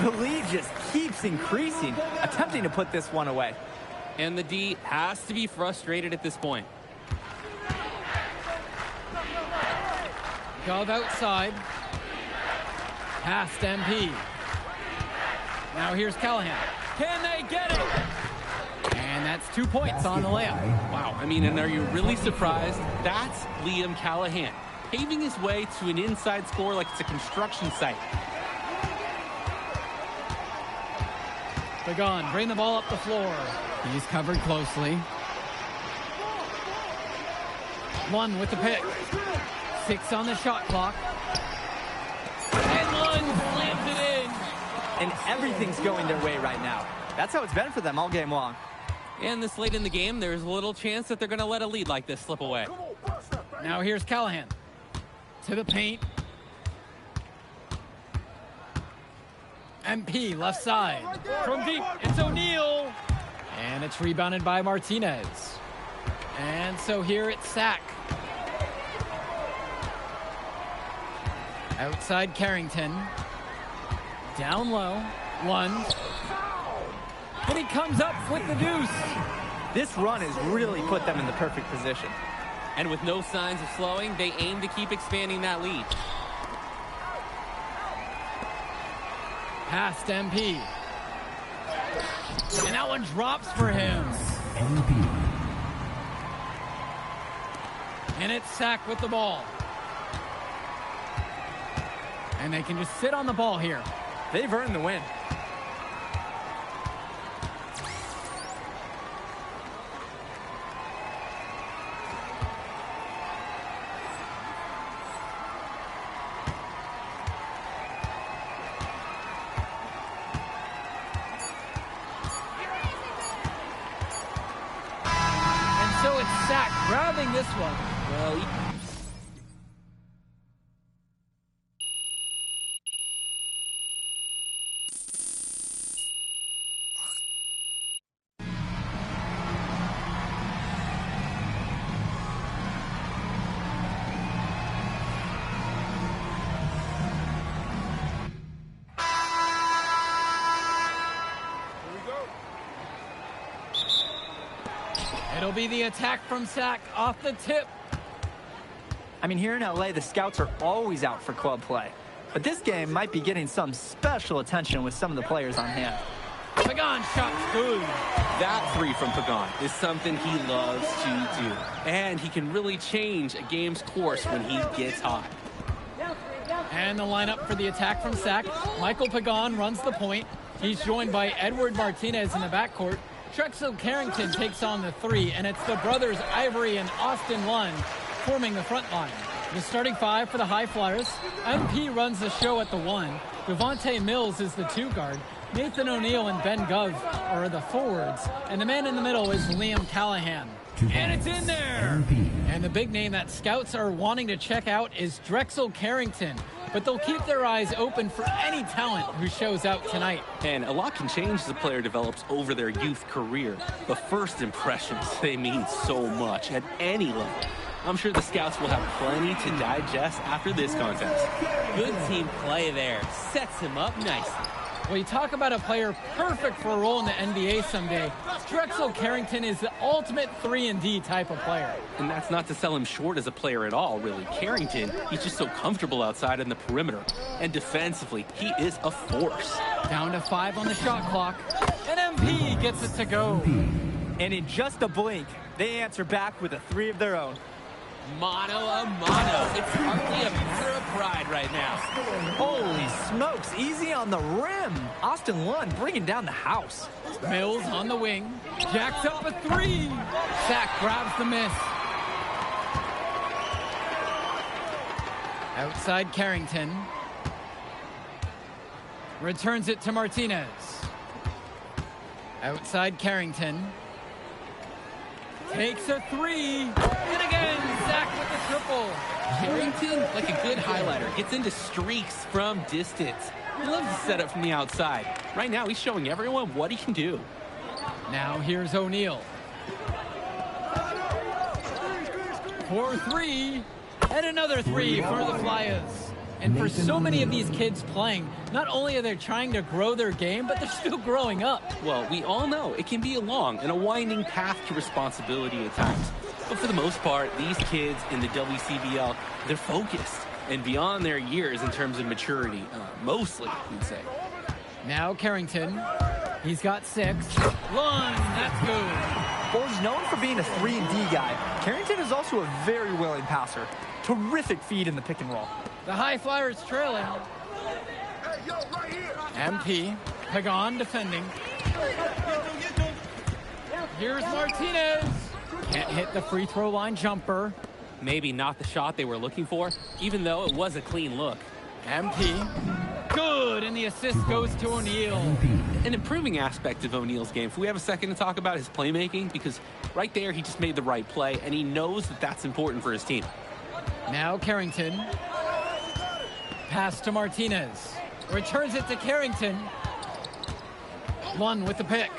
The lead just keeps increasing, attempting to put this one away. And the D has to be frustrated at this point. Gov outside. Past MP. Now here's Callahan. Can they get it? And that's 2 points on the layup. Wow, I mean, and are you really surprised? That's Liam Callahan, paving his way to an inside score like it's a construction site. Pagan, bring the ball up the floor. He's covered closely. One with the pick. 6 on the shot clock. And one slams it in. And everything's going their way right now. That's how it's been for them all game long. And this late in the game, there's a little chance that they're going to let a lead like this slip away. Now here's Callahan. To the paint. MP left side. From deep, it's O'Neal. And it's rebounded by Martinez. And so here it's Sack. Outside Carrington. Down low. One. And he comes up with the deuce. This run has really put them in the perfect position. And with no signs of slowing, they aim to keep expanding that lead. Past MP. And that one drops for him. MP. And it's Sack with the ball. And they can just sit on the ball here. They've earned the win. And so it's Sack grabbing this one. Well, It'll be the attack from Sack off the tip. I mean, here in LA, the scouts are always out for club play. But this game might be getting some special attention with some of the players on hand. Pagan shot's good. That three from Pagan is something he loves to do. And he can really change a game's course when he gets hot. And the lineup for the attack from Sack. Michael Pagan runs the point. He's joined by Edward Martinez in the backcourt. Drexel Carrington takes on the three, and it's the brothers Ivory and Austin Lund forming the front line. The starting five for the High Flyers. MP runs the show at the one. Devontae Mills is the two guard. Nathan O'Neal and Ben Gov are the forwards. And the man in the middle is Liam Callahan. And it's in there! And the big name that scouts are wanting to check out is Drexel Carrington. But they'll keep their eyes open for any talent who shows out tonight. And a lot can change as a player develops over their youth career. But first impressions, they mean so much at any level. I'm sure the scouts will have plenty to digest after this contest. Good team play there. Sets him up nicely. Well, you talk about a player perfect for a role in the NBA someday. Drexel Carrington is the ultimate 3-and-D type of player. And that's not to sell him short as a player at all, really. Carrington, he's just so comfortable outside in the perimeter. And defensively, he is a force. Down to 5 on the shot clock. And MP gets it to go. And in just a blink, they answer back with a three of their own. Mano a mano. It's hardly a matter of pride right now. Holy smokes, easy on the rim. Austin Lund bringing down the house. Mills on the wing. Jacks up a three. Sack grabs the miss. Outside Carrington. Returns it to Martinez. Outside Carrington. Takes a three. And again, Zach with the triple. Carrington, like a good highlighter, gets into streaks from distance. He loves to set up from the outside. Right now, he's showing everyone what he can do. Now here's O'Neal. For three. And another three for the Flyers. And for so many of these kids playing, not only are they trying to grow their game, but they're still growing up. Well, we all know it can be a long and a winding path to responsibility at times. But for the most part, these kids in the WCBL, they're focused and beyond their years in terms of maturity, mostly, you'd say. Now Carrington, he's got 6. Lund, that's good. Well, he's known for being a 3-and-D guy. Carrington is also a very willing passer. Terrific feed in the pick and roll. The High Flyers trailing. MP, Pagan defending. Here's Martinez. Can't hit the free throw line jumper. Maybe not the shot they were looking for, even though it was a clean look. MP, good, and the assist goes to O'Neal. An improving aspect of O'Neal's game. If we have a second to talk about his playmaking, because right there he just made the right play, and he knows that that's important for his team. Now Carrington. Pass to Martinez. Returns it to Carrington. Lund with the pick.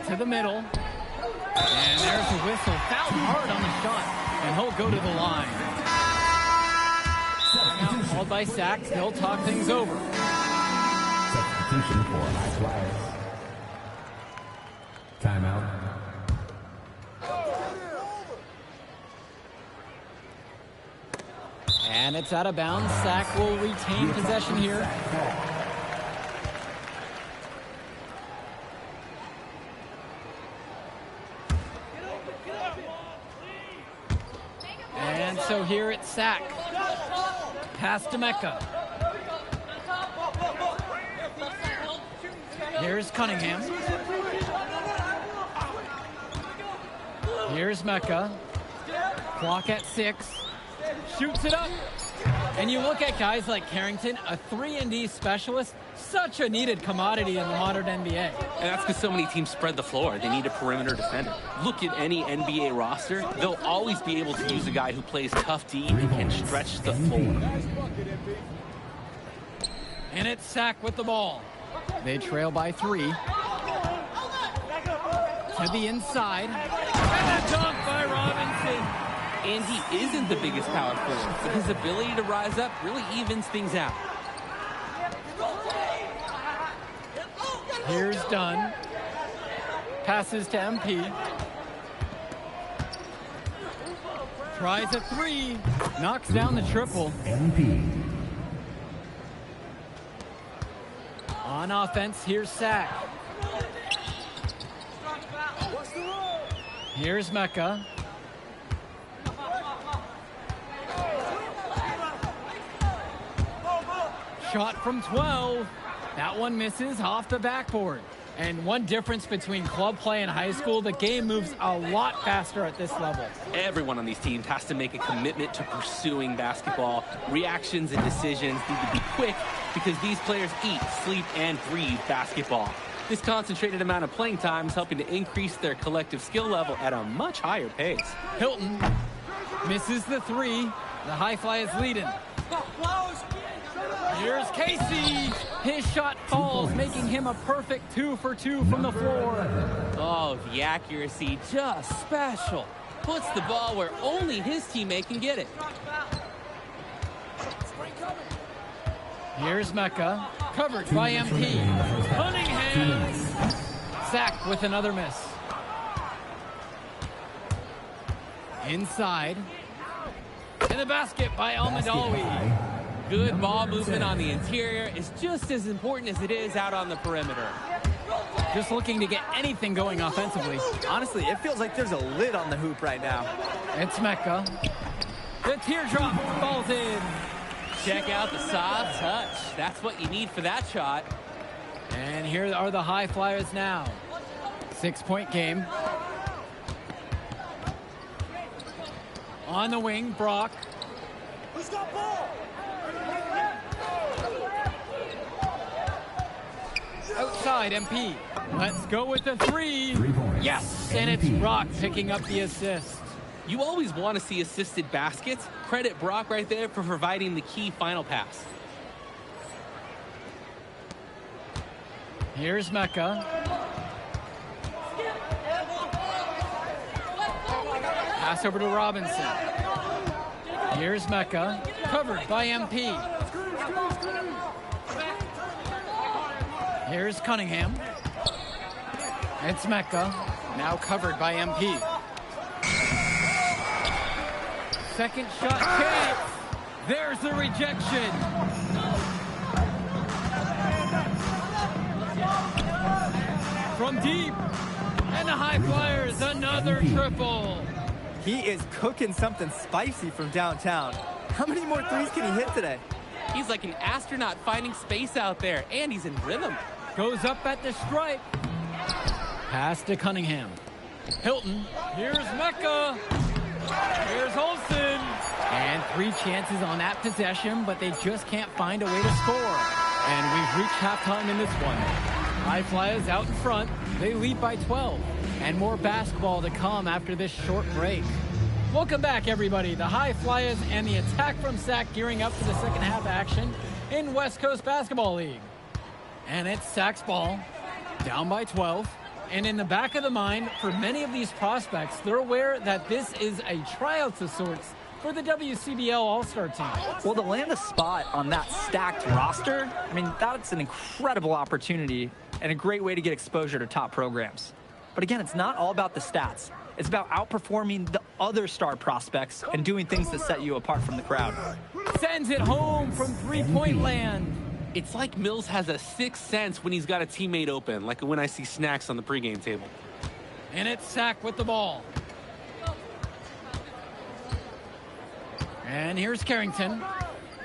To the middle. And there's a whistle. Fouled hard on the shot. And he'll go to the line. Timeout called by Sachs. They'll talk things over. Substitution for High Flyers. Timeout. And it's out of bounds. Sack will retain possession here. And so here it's Sack. Pass to Mecca. Here's Cunningham. Here's Mecca. Clock at 6. Shoots it up. And you look at guys like Carrington, a 3-and-D specialist, such a needed commodity in the modern NBA. And that's because so many teams spread the floor. They need a perimeter defender. Look at any NBA roster. They'll always be able to use a guy who plays tough D and can stretch the floor. And it's Sack with the ball. They trail by 3. To the inside. And a dunk by Robinson. And he isn't the biggest power forward, but his ability to rise up really evens things out. Here's Dunn. Passes to MP. Tries a 3. Knocks down the triple. MP. On offense, here's Sack. Here's Mecca. Shot from 12. That one misses off the backboard. And one difference between club play and high school, the game moves a lot faster at this level. Everyone on these teams has to make a commitment to pursuing basketball. Reactions and decisions need to be quick because these players eat, sleep, and breathe basketball. This concentrated amount of playing time is helping to increase their collective skill level at a much higher pace. Hilton misses the 3. The High Flyers leading. Here's Casey. His shot falls, making him a perfect 2 for 2 from the floor. Oh, the accuracy, just special. Puts the ball where only his teammate can get it. Here's Mecca, covered by MP. Cunningham. Sack with another miss. Inside. In the basket by Almadawi. Good ball movement on the interior is just as important as it is out on the perimeter. Just looking to get anything going offensively. Honestly, it feels like there's a lid on the hoop right now. It's Mecca. The teardrop falls in. Check out the soft touch. That's what you need for that shot. And here are the High Flyers now. 6-point game. On the wing, Brock. Who's got ball? Outside, MP. Let's go with the 3. Yes, and it's Brock picking up the assist. You always want to see assisted baskets. Credit Brock right there for providing the key final pass. Here's Mecca. Pass over to Robinson. Here's Mecca, covered by MP. Here's Cunningham. It's Mecca, now covered by MP. Second shot chance. There's the rejection. From deep. And the High Flyers, another triple. He is cooking something spicy from downtown. How many more threes can he hit today? He's like an astronaut finding space out there, and he's in rhythm. Goes up at the stripe. Pass to Cunningham. Hilton. Here's Mecca. Here's Olsen. And 3 chances on that possession, but they just can't find a way to score. And we've reached halftime in this one. High Flyers out in front. They lead by 12. And more basketball to come after this short break. Welcome back, everybody. The High Flyers and the attack from Sac gearing up for the second half action in West Coast Basketball League. And it's Sac's ball, down by 12. And in the back of the mind, for many of these prospects, they're aware that this is a tryout of sorts for the WCBL All-Star team. Well, to land a spot on that stacked roster, I mean, that's an incredible opportunity and a great way to get exposure to top programs. But again, it's not all about the stats. It's about outperforming the other star prospects and doing things that set you apart from the crowd. Sends it home from 3-point land. It's like Mills has a sixth sense when he's got a teammate open, like when I see snacks on the pregame table. And it's Sac with the ball. And here's Carrington.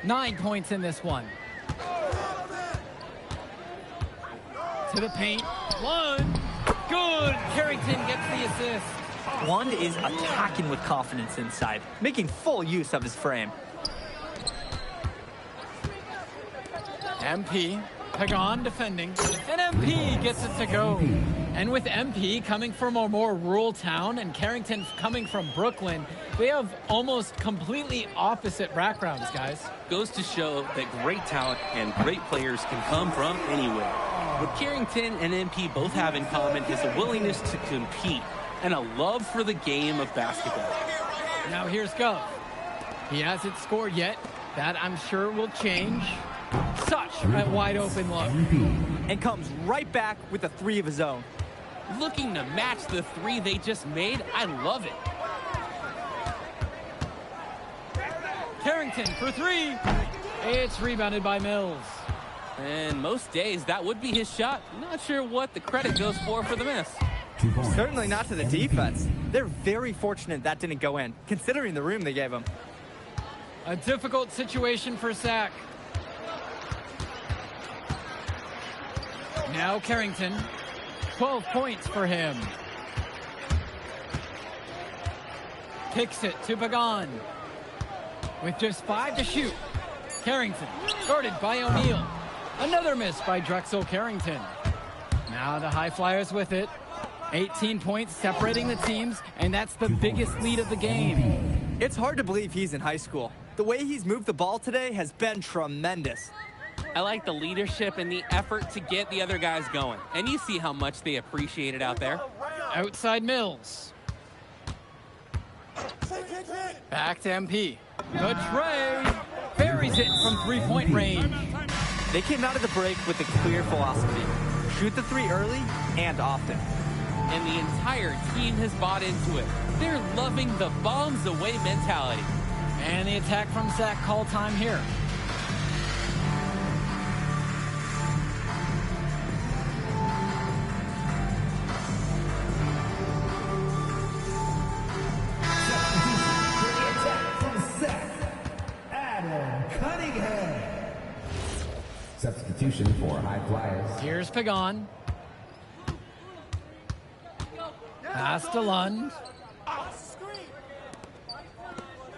9 points in this one. To the paint. One. Good. Carrington gets the assist. Wand is attacking with confidence inside, making full use of his frame. MP, Pagan defending, and MP gets it to go. And with MP coming from a more rural town and Carrington coming from Brooklyn, they have almost completely opposite backgrounds, guys. Goes to show that great talent and great players can come from anywhere. What Carrington and MP both have in common is a willingness to compete and a love for the game of basketball. Now here's Gov. He hasn't scored yet. That, I'm sure, will change. Such a wide open look. And comes right back with a 3 of his own. Looking to match the 3 they just made. I love it. Carrington for 3. It's rebounded by Mills. And most days, that would be his shot. Not sure what the credit goes for the miss. Certainly not to the defense. They're very fortunate that didn't go in, considering the room they gave him. A difficult situation for Sac. Now Carrington. 12 points for him. Kicks it to Pagan. With just 5 to shoot. Carrington, guarded by O'Neal. Another miss by Drexel Carrington. Now the High Flyers with it. 18 points separating the teams, and that's the biggest lead of the game. It's hard to believe he's in high school. The way he's moved the ball today has been tremendous. I like the leadership and the effort to get the other guys going. And you see how much they appreciate it out there. Outside Mills. Back to MP. The tray. Buries it from 3-point range. They came out of the break with a clear philosophy. Shoot the 3 early and often. And the entire team has bought into it. They're loving the bombs away mentality. And the attack from Sac call time here. Substitution for high flyers. Here's Pagan. Pass to Lund.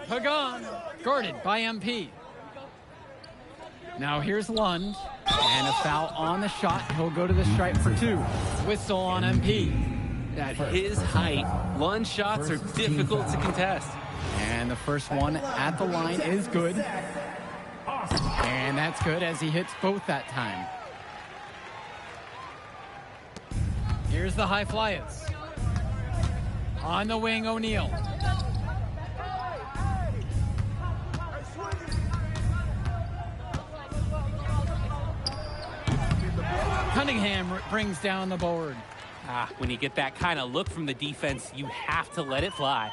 Pagan, guarded by MP. Now here's Lund, and a foul on the shot. He'll go to the stripe for 2. Whistle on MP. At his height, Lund's shots are difficult to contest. And the first one at the line is good. And that's good as he hits both that time. Here's the high flyers. On the wing, O'Neal. Cunningham brings down the board. When you get that kind of look from the defense, you have to let it fly.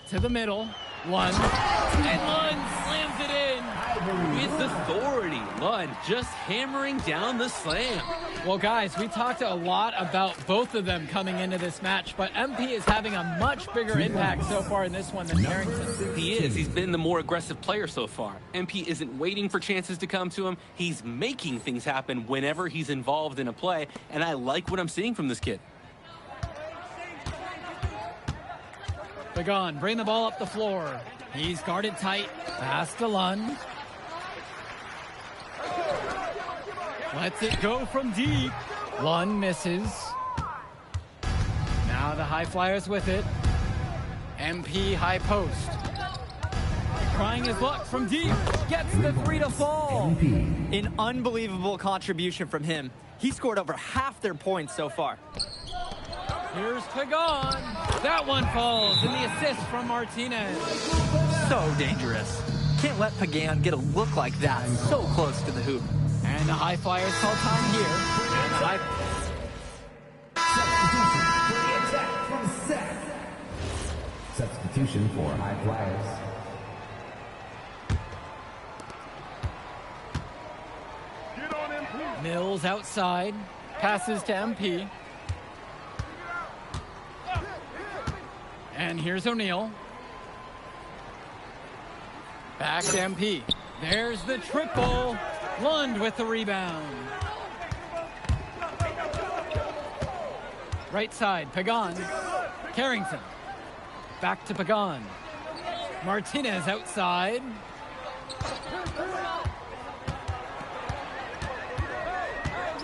To the middle, Lund. And Lund slams it in. With authority, Lund just hammering down the slam. Well, guys, we talked a lot about both of them coming into this match, but MP is having a much bigger impact so far in this one than Carrington. He is. He's been the more aggressive player so far. MP isn't waiting for chances to come to him. He's making things happen whenever he's involved in a play, and I like what I'm seeing from this kid. Pagan, bring the ball up the floor. He's guarded tight. Pass to Lund. Lets it go from deep. Lund misses. Now the high flyers with it. MP high post. Trying his luck from deep. Gets the 3 to fall. An unbelievable contribution from him. He scored over half their points so far. Here's Pagan. That one falls, and the assist from Martinez. So dangerous. Can't let Pagan get a look like that so close to the hoop. And the high flyers call time here. And the high... Substitution for high flyers. Mills outside. Passes to MP. And here's O'Neal. Back to MP. There's the triple. Lund with the rebound. Right side, Pagan. Carrington. Back to Pagan. Martinez outside.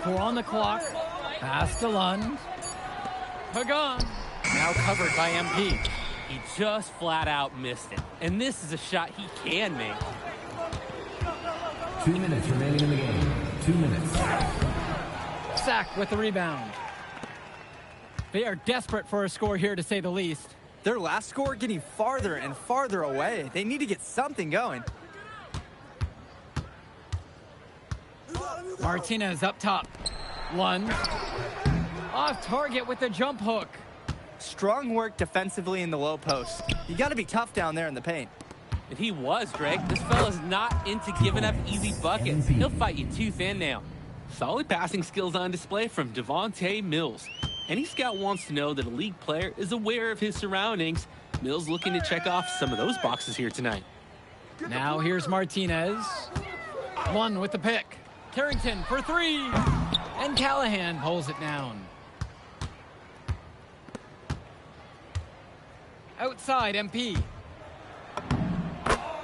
4 on the clock. Pass to Lund. Pagan. Now covered by MP. He just flat out missed it. And this is a shot he can make. 2 minutes remaining in the game. 2 minutes. Sack with the rebound. They are desperate for a score here, to say the least. Their last score getting farther and farther away. They need to get something going. Martinez up top. Lund. Off target with the jump hook. Strong work defensively in the low post. You got to be tough down there in the paint. And he was, Greg. This fella's not into giving up easy buckets. He'll fight you tooth and nail. Solid passing skills on display from Devontae Mills. Any scout wants to know that a league player is aware of his surroundings. Mills looking to check off some of those boxes here tonight. Now here's Martinez. Lund with the pick. Carrington for 3. And Callahan pulls it down. Outside, MP.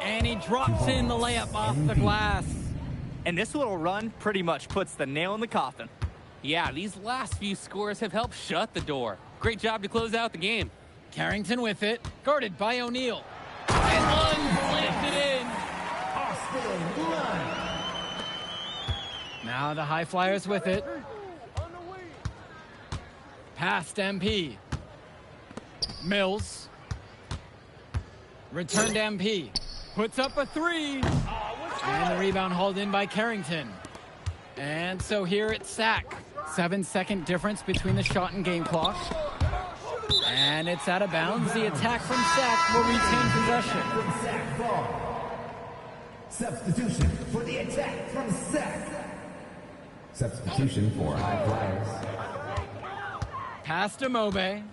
And he drops in the layup off the glass. And this little run pretty much puts the nail in the coffin. Yeah, these last few scores have helped shut the door. Great job to close out the game. Carrington with it, guarded by O'Neal. And Lund slams it in. Now the high flyers with it. Past MP. Mills. Return to MP. Puts up a 3. And the rebound hauled in by Carrington. And so here it's sack. 7-second difference between the shot and game clock. And it's out of bounds. The attack from sack will retain possession. Substitution for the attack from sack. Substitution for high flyers. Pass to Mobe.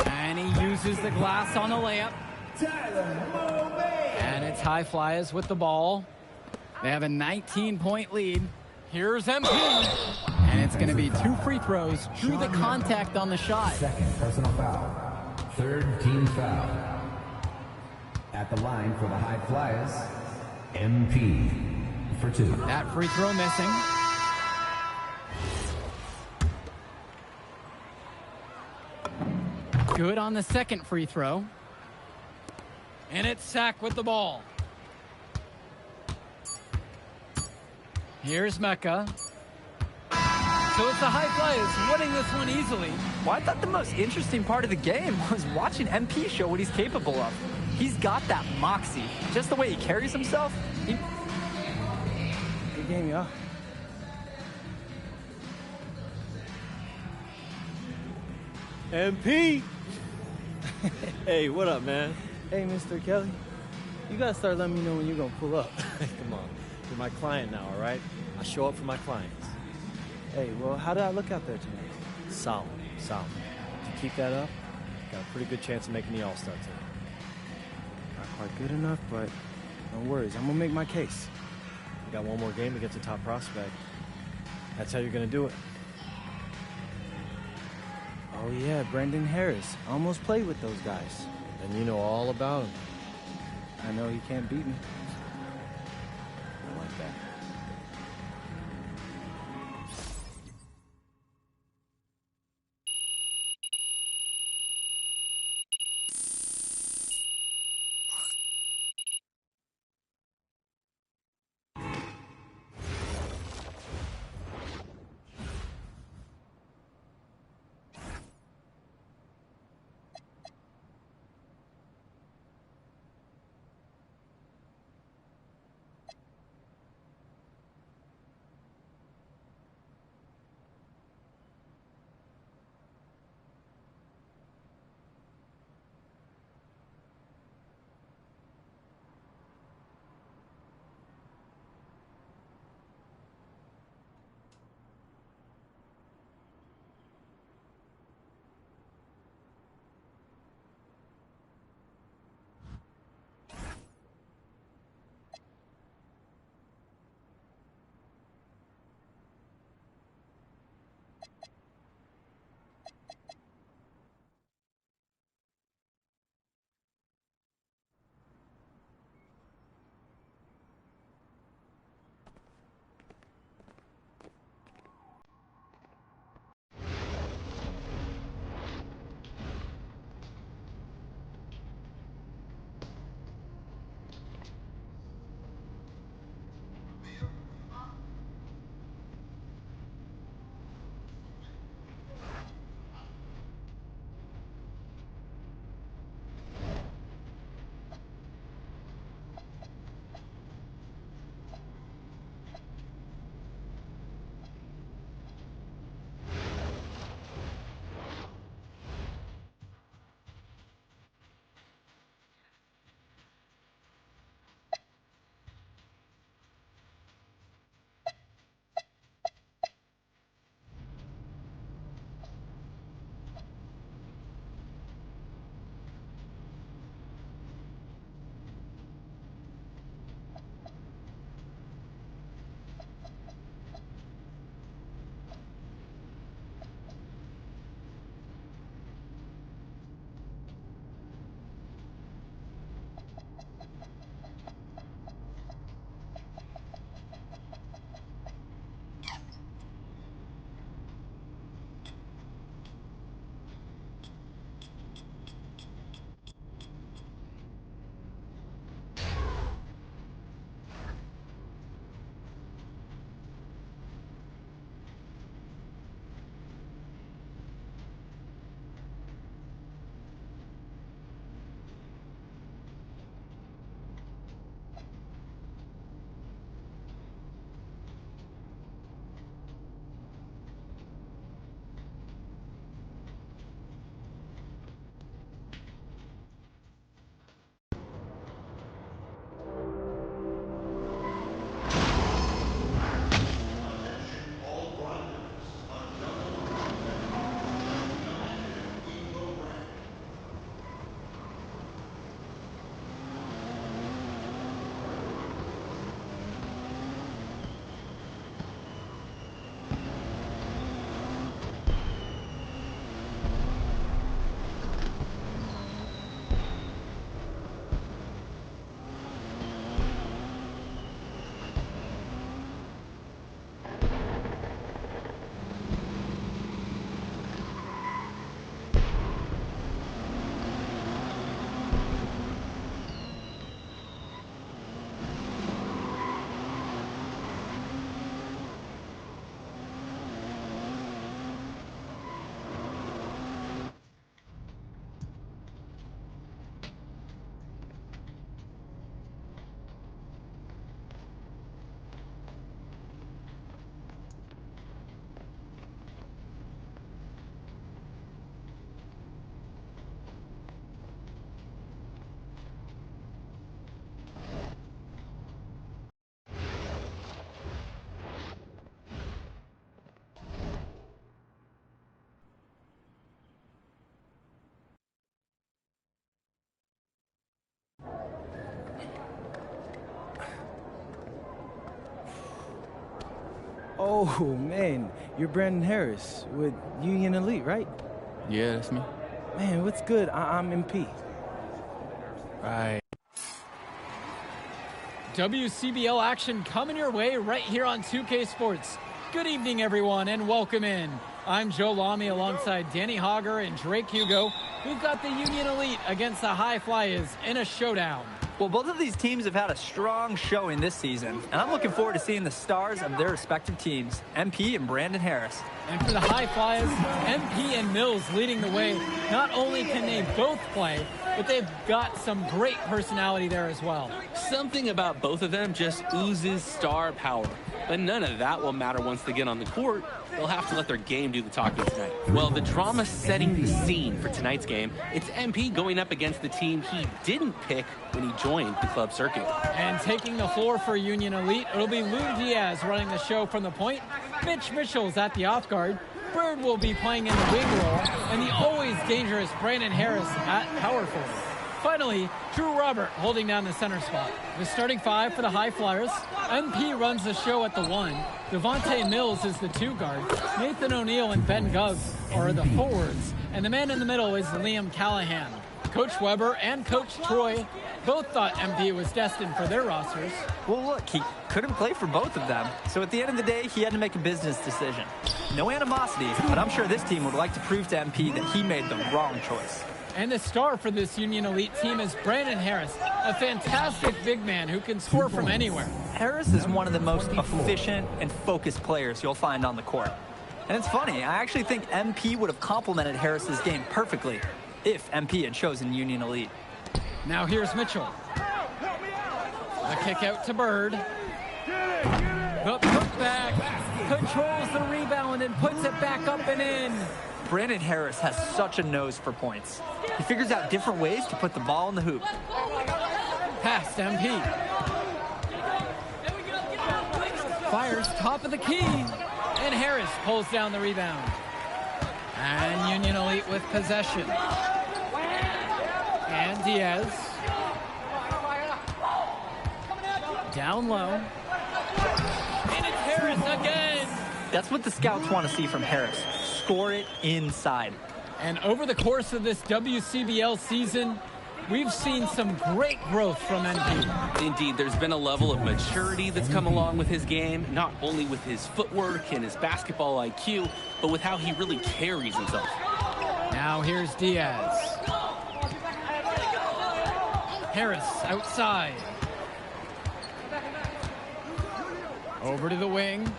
And he uses the glass on the layup. And it's High Flyers with the ball. They have a 19-point lead. Here's MP. And it's going to be 2 free throws through the contact on the shot. Second personal foul. Third team foul. At the line for the High Flyers, MP for 2. That free throw missing. Good on the second free throw. And it's Sack with the ball. Here's Mecca. So it's the High Flyers winning this one easily. Well, I thought the most interesting part of the game was watching MP show what he's capable of. He's got that moxie. Just the way he carries himself. Good game, y'all. MP! Hey, what up, man? Hey, Mr. Kelly. You gotta start letting me know when you're gonna pull up. Come on. You're my client now, all right? I show up for my clients. Hey, well, how did I look out there tonight? Solid, solid. If you keep that up, got a pretty good chance of making the All-Star team. Not quite good enough, but no worries. I'm gonna make my case. You got one more game against a top prospect. That's how you're gonna do it. Oh, yeah, Brendan Harris. I almost played with those guys. And you know all about him. I know he can't beat me. I like that. Oh, man, you're Brandon Harris with Union Elite, right? Yeah, that's me. Man, what's good? I'm MP. Right. WCBL action coming your way right here on 2K Sports. Good evening, everyone, and welcome in. I'm Joe Lamy alongside Danny Hogger and Drake Hugo. We've got the Union Elite against the High Flyers in a showdown. Well, both of these teams have had a strong showing this season, and I'm looking forward to seeing the stars of their respective teams, MP and Brandon Harris. And for the High Flyers, MP and Mills leading the way. Not only can they both play, but they've got some great personality there as well. Something about both of them just oozes star power. But none of that will matter once they get on the court. They'll have to let their game do the talking tonight. Well, the drama setting the scene for tonight's game, it's MP going up against the team he didn't pick when he joined the club circuit. And taking the floor for Union Elite, it'll be Lou Diaz running the show from the point. Mitch Mitchell's at the off guard. Bird will be playing in the wing role, and the always dangerous Brandon Harris at power forward. Finally, Drew Robert holding down the center spot. The starting five for the High Flyers. MP runs the show at the 1. Devontae Mills is the 2 guard. Nathan O'Neill and Ben Govs are the forwards. And the man in the middle is Liam Callahan. Coach Weber and Coach Troy both thought MP was destined for their rosters. Well, look, he couldn't play for both of them. So at the end of the day, he had to make a business decision. No animosity, but I'm sure this team would like to prove to MP that he made the wrong choice. And the star for this Union Elite team is Brandon Harris, a fantastic big man who can score from anywhere. Harris is one of the most efficient and focused players you'll find on the court. And it's funny, I actually think MP would have complemented Harris's game perfectly if MP had chosen Union Elite. Now here's Mitchell. A kick out to Bird. The putback controls the rebound and puts it back up and in. Brandon Harris has such a nose for points. He figures out different ways to put the ball in the hoop. Past MP. Fires top of the key. And Harris pulls down the rebound. And Union Elite with possession. And Diaz. Down low. And it's Harris again. That's what the scouts want to see from Harris. Score it inside. And over the course of this WCBL season, we've seen some great growth from MP. Indeed, there's been a level of maturity that's come along with his game, not only with his footwork and his basketball IQ, but with how he really carries himself. Now here's Diaz. Harris outside. Over to the wing.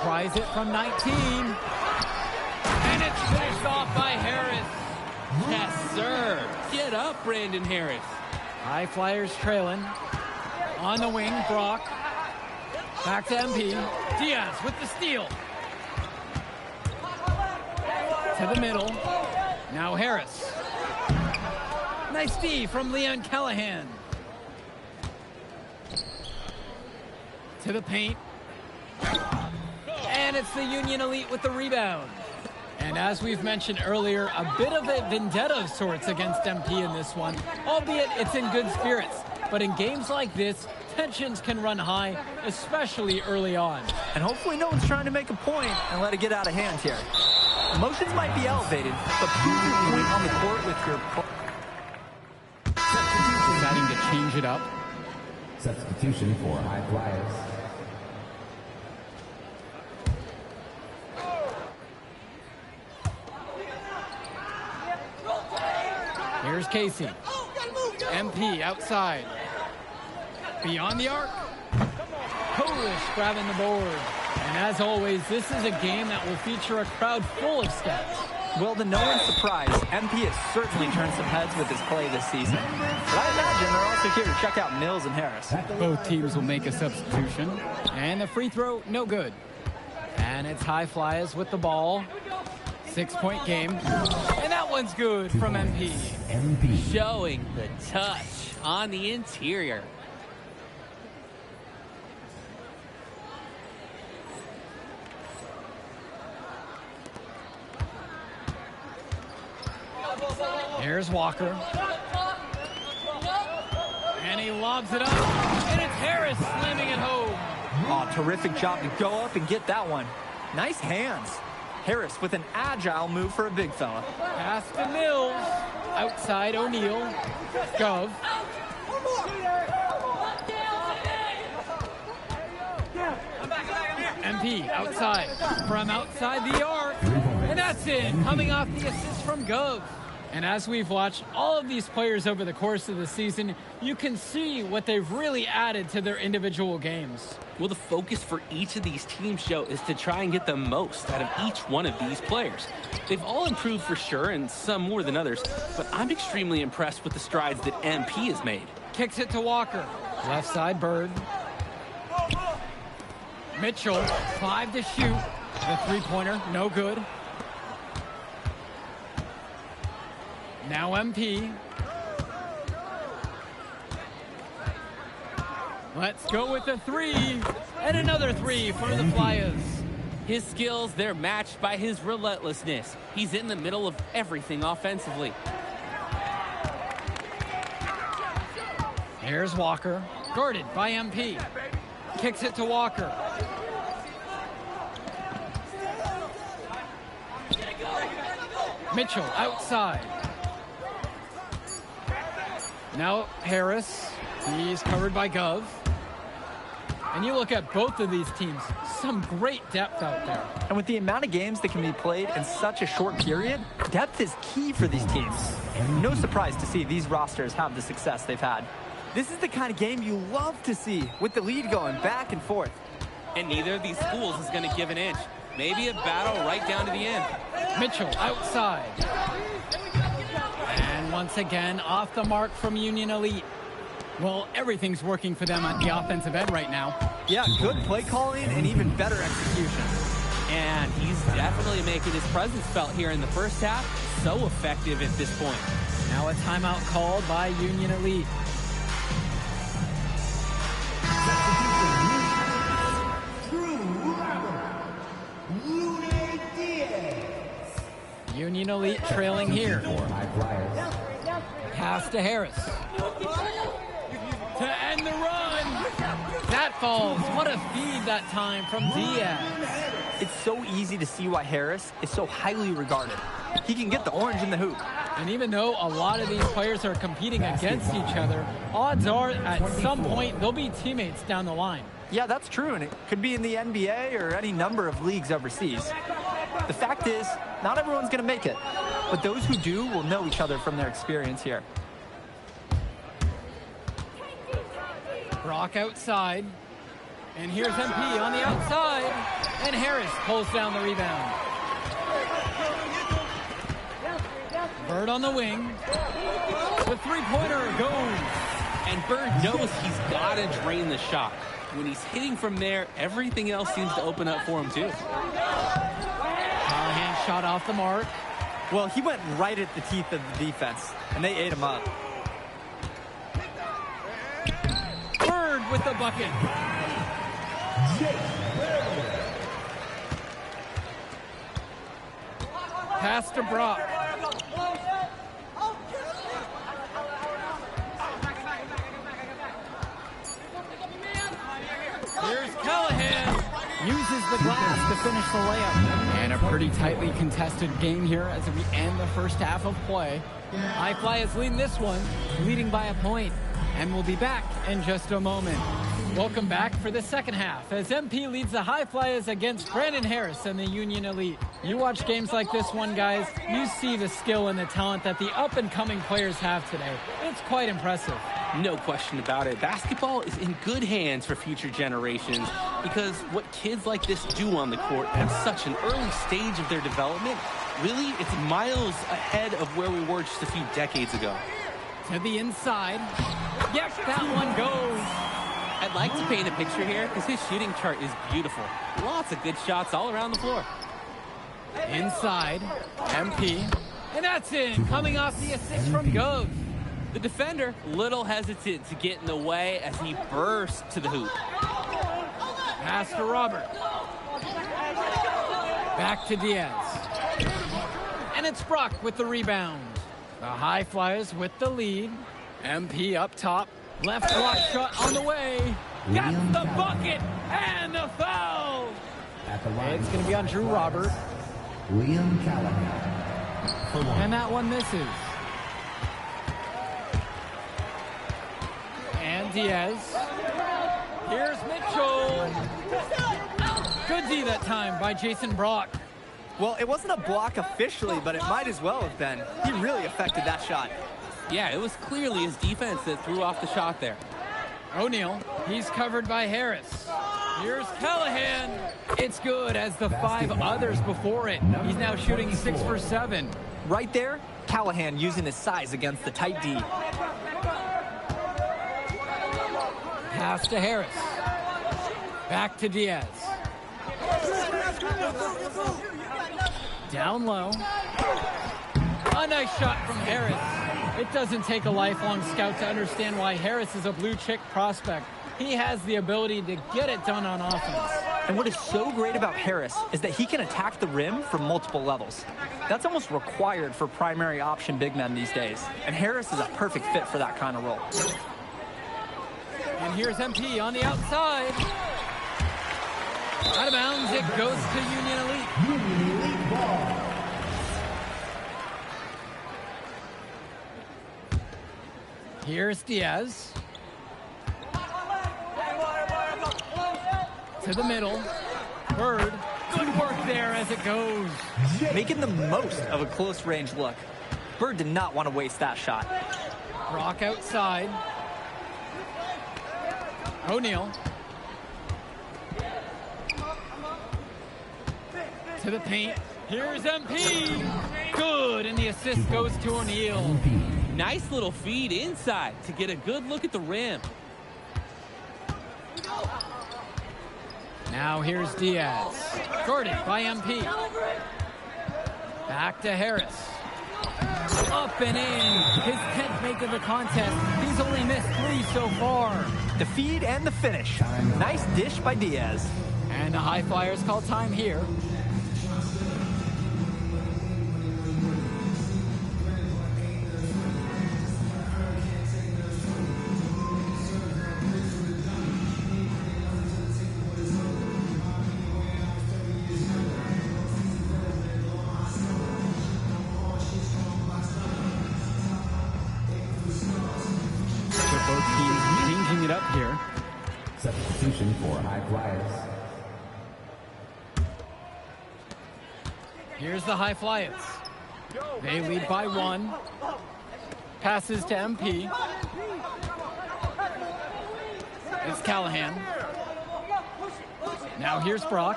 Tries it from 19. And it's finished off by Harris. Yes, sir. Get up, Brandon Harris. High Flyers trailing. On the wing, Brock. Back to MP. Diaz with the steal. To the middle. Now Harris. Nice D from Leon Callahan. To the paint. And it's the Union Elite with the rebound. And as we've mentioned earlier, a bit of a vendetta of sorts against MP in this one, albeit it's in good spirits. But in games like this, tensions can run high, especially early on. And hopefully no one's trying to make a point and let it get out of hand here. Emotions might be elevated, but prove your point on the court with your... Deciding to change it up. Substitution for High Flyers. Here's Casey. MP outside. Beyond the arc. Polish grabbing the board. And as always, this is a game that will feature a crowd full of scouts. Well, to no one's surprise, MP has certainly turned some heads with his play this season. But I imagine they're also here to check out Mills and Harris. Both teams will make a substitution. And the free throw, no good. And it's High Flyers with the ball. 6-point game. And that one's good from MP. Showing the touch on the interior. Here's Walker. And he lobs it up. And it's Harris slamming it home. Oh, terrific job to go up and get that one. Nice hands. Harris with an agile move for a big fella. Pass to Mills. Outside O'Neal. Gov. MP outside. From outside the arc. And that's in. Coming off the assist from Gov. And as we've watched all of these players over the course of the season, you can see what they've really added to their individual games. Well, the focus for each of these teams show is to try and get the most out of each one of these players. They've all improved for sure, and some more than others, but I'm extremely impressed with the strides that MP has made. Kicks it to Walker. Left side, Bird. Mitchell, 5 to shoot. The three-pointer, no good. Now MP. Let's go with the three. And another three for the Flyers. His skills, they're matched by his relentlessness. He's in the middle of everything offensively. Here's Walker, guarded by MP. Kicks it to Walker. Mitchell outside. Now Harris, he's covered by Gov. And you look at both of these teams, some great depth out there. And with the amount of games that can be played in such a short period, depth is key for these teams. No surprise to see these rosters have the success they've had. This is the kind of game you love to see, with the lead going back and forth. And neither of these schools is going to give an inch. Maybe a battle right down to the end. Mitchell outside. And once again, off the mark from Union Elite. Well, everything's working for them at the offensive end right now. Yeah, good play calling and even better execution. And he's definitely making his presence felt here in the first half. So effective at this point. Now a timeout called by Union Elite. Union Elite trailing here. Pass to Harris. To end the run. That falls. What a feed that time from Diaz. It's so easy to see why Harris is so highly regarded. He can get the orange in the hoop. And even though a lot of these players are competing against each other, odds are at some point they'll be teammates down the line. Yeah, that's true, and it could be in the NBA or any number of leagues overseas. The fact is, not everyone's going to make it, but those who do will know each other from their experience here. Brock outside, and here's MP on the outside, and Harris pulls down the rebound. Bird on the wing. The three-pointer goes. And Bird knows he's got to drain the shot. When he's hitting from there, everything else seems to open up for him too. Callahan shot off the mark. Well, he went right at the teeth of the defense, and they ate him up. Bird with the bucket. Pass to Brock. Here's Callahan. Uses the glass to finish the layup. And a pretty tightly contested game here as we end the first half of play. High Flyers leading this one, leading by a point. And we'll be back in just a moment. Welcome back for the second half as MP leads the High Flyers against Brandon Harris and the Union Elite. You watch games like this one, guys, you see the skill and the talent that the up-and-coming players have today. It's quite impressive. No question about it. Basketball is in good hands for future generations because what kids like this do on the court at such an early stage of their development, really, it's miles ahead of where we were just a few decades ago. To the inside. Yes, that one goes. I'd like to paint a picture here because his shooting chart is beautiful. Lots of good shots all around the floor. Inside, MP. And that's in, coming off the assist from Gov. The defender, little hesitant to get in the way as he bursts to the hoop. Pass to Robert. Back to Diaz. And it's Brock with the rebound. The High Flyers with the lead. MP up top. Left block shot on the way. That's the bucket and the foul. It's going to be on Drew Robert. Liam Callahan. And that one misses. And Diaz. Here's Mitchell. Good D that time by Jason Brock. Well, it wasn't a block officially, but it might as well have been. He really affected that shot. Yeah, it was clearly his defense that threw off the shot there. O'Neal, he's covered by Harris. Here's Callahan. It's good as the 5 others before it. He's now shooting 6 for 7. Right there, Callahan using his size against the tight D. Pass to Harris. Back to Diaz. Down low. A nice shot from Harris. It doesn't take a lifelong scout to understand why Harris is a blue chip prospect. He has the ability to get it done on offense. And what is so great about Harris is that he can attack the rim from multiple levels. That's almost required for primary option big men these days. And Harris is a perfect fit for that kind of role. And here's MP on the outside. Out of bounds, it goes to Union Elite. Union Elite ball. Here's Diaz. To the middle. Bird. Good work there as it goes. Making the most of a close range look. Bird did not want to waste that shot. Brock outside. O'Neal. To the paint. Here's MP. Good, and the assist goes to O'Neal. Nice little feed inside to get a good look at the rim. Now here's Diaz. Guarded by MP. Back to Harris. Up and in. His 10th make of the contest. He's only missed 3 so far. The feed and the finish. Nice dish by Diaz. And the High Flyers call time here. Here. Substitution for High Flyers. Here's the High Flyers. They lead by 1. Passes to MP. It's Callahan. Now here's Brock.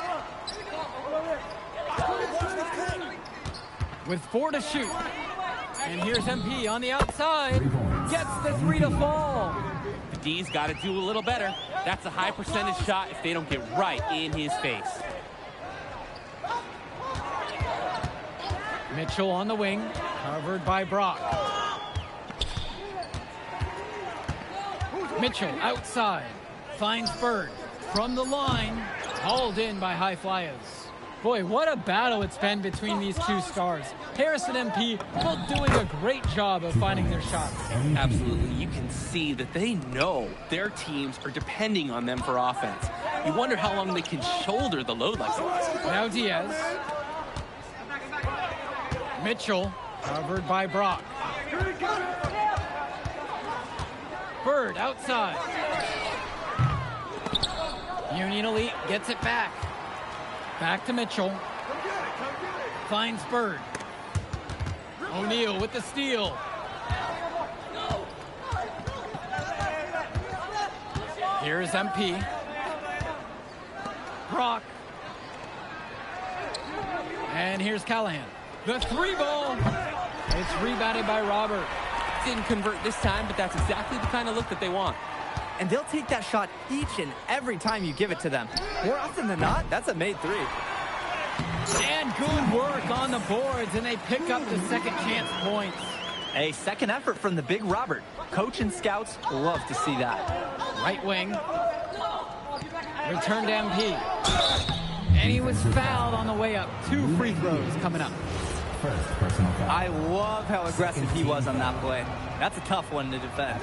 With 4 to shoot. And here's MP on the outside. Gets the 3 to fall. D's got to do a little better. That's a high percentage shot if they don't get right in his face. Mitchell on the wing, covered by Brock. Mitchell outside, finds Bird from the line, hauled in by High Flyers. Boy, what a battle it's been between these 2 stars. Harris and MP both doing a great job of finding their shots. Absolutely. You can see that they know their teams are depending on them for offense. You wonder how long they can shoulder the load like this. Now Diaz. Mitchell, covered by Brock. Bird outside. Union Elite gets it back. Back to Mitchell. Finds Bird. O'Neal with the steal. Here's MP. Brock. And here's Callahan. The 3 ball. It's rebounded by Robert. Didn't convert this time, but that's exactly the kind of look that they want. And they'll take that shot each and every time you give it to them. More often than not, that's a made 3. And good work on the boards, and they pick up the second chance points. A second effort from the big Robert. Coach and scouts love to see that. Right wing. Return to MP. And he was fouled on the way up. 2 free throws coming up. First personal foul. I love how aggressive he was on that play. That's a tough one to defend.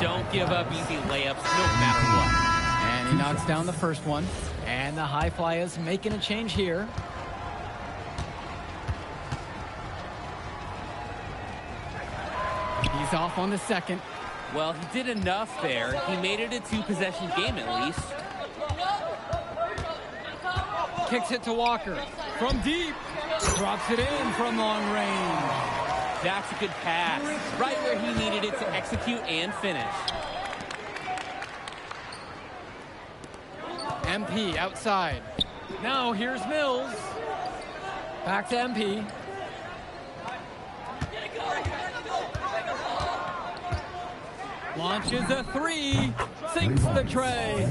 Don't give up easy layups no matter what. And he knocks down the first one. And the high flyers making a change here. He's off on the second. Well, he did enough there. He made it a two-possession game at least. Kicks it to Walker. From deep. Drops it in from long range. That's a good pass. Right where he needed it to execute and finish. MP outside. Now here's Mills. Back to MP. Launches a three. Sinks the tray.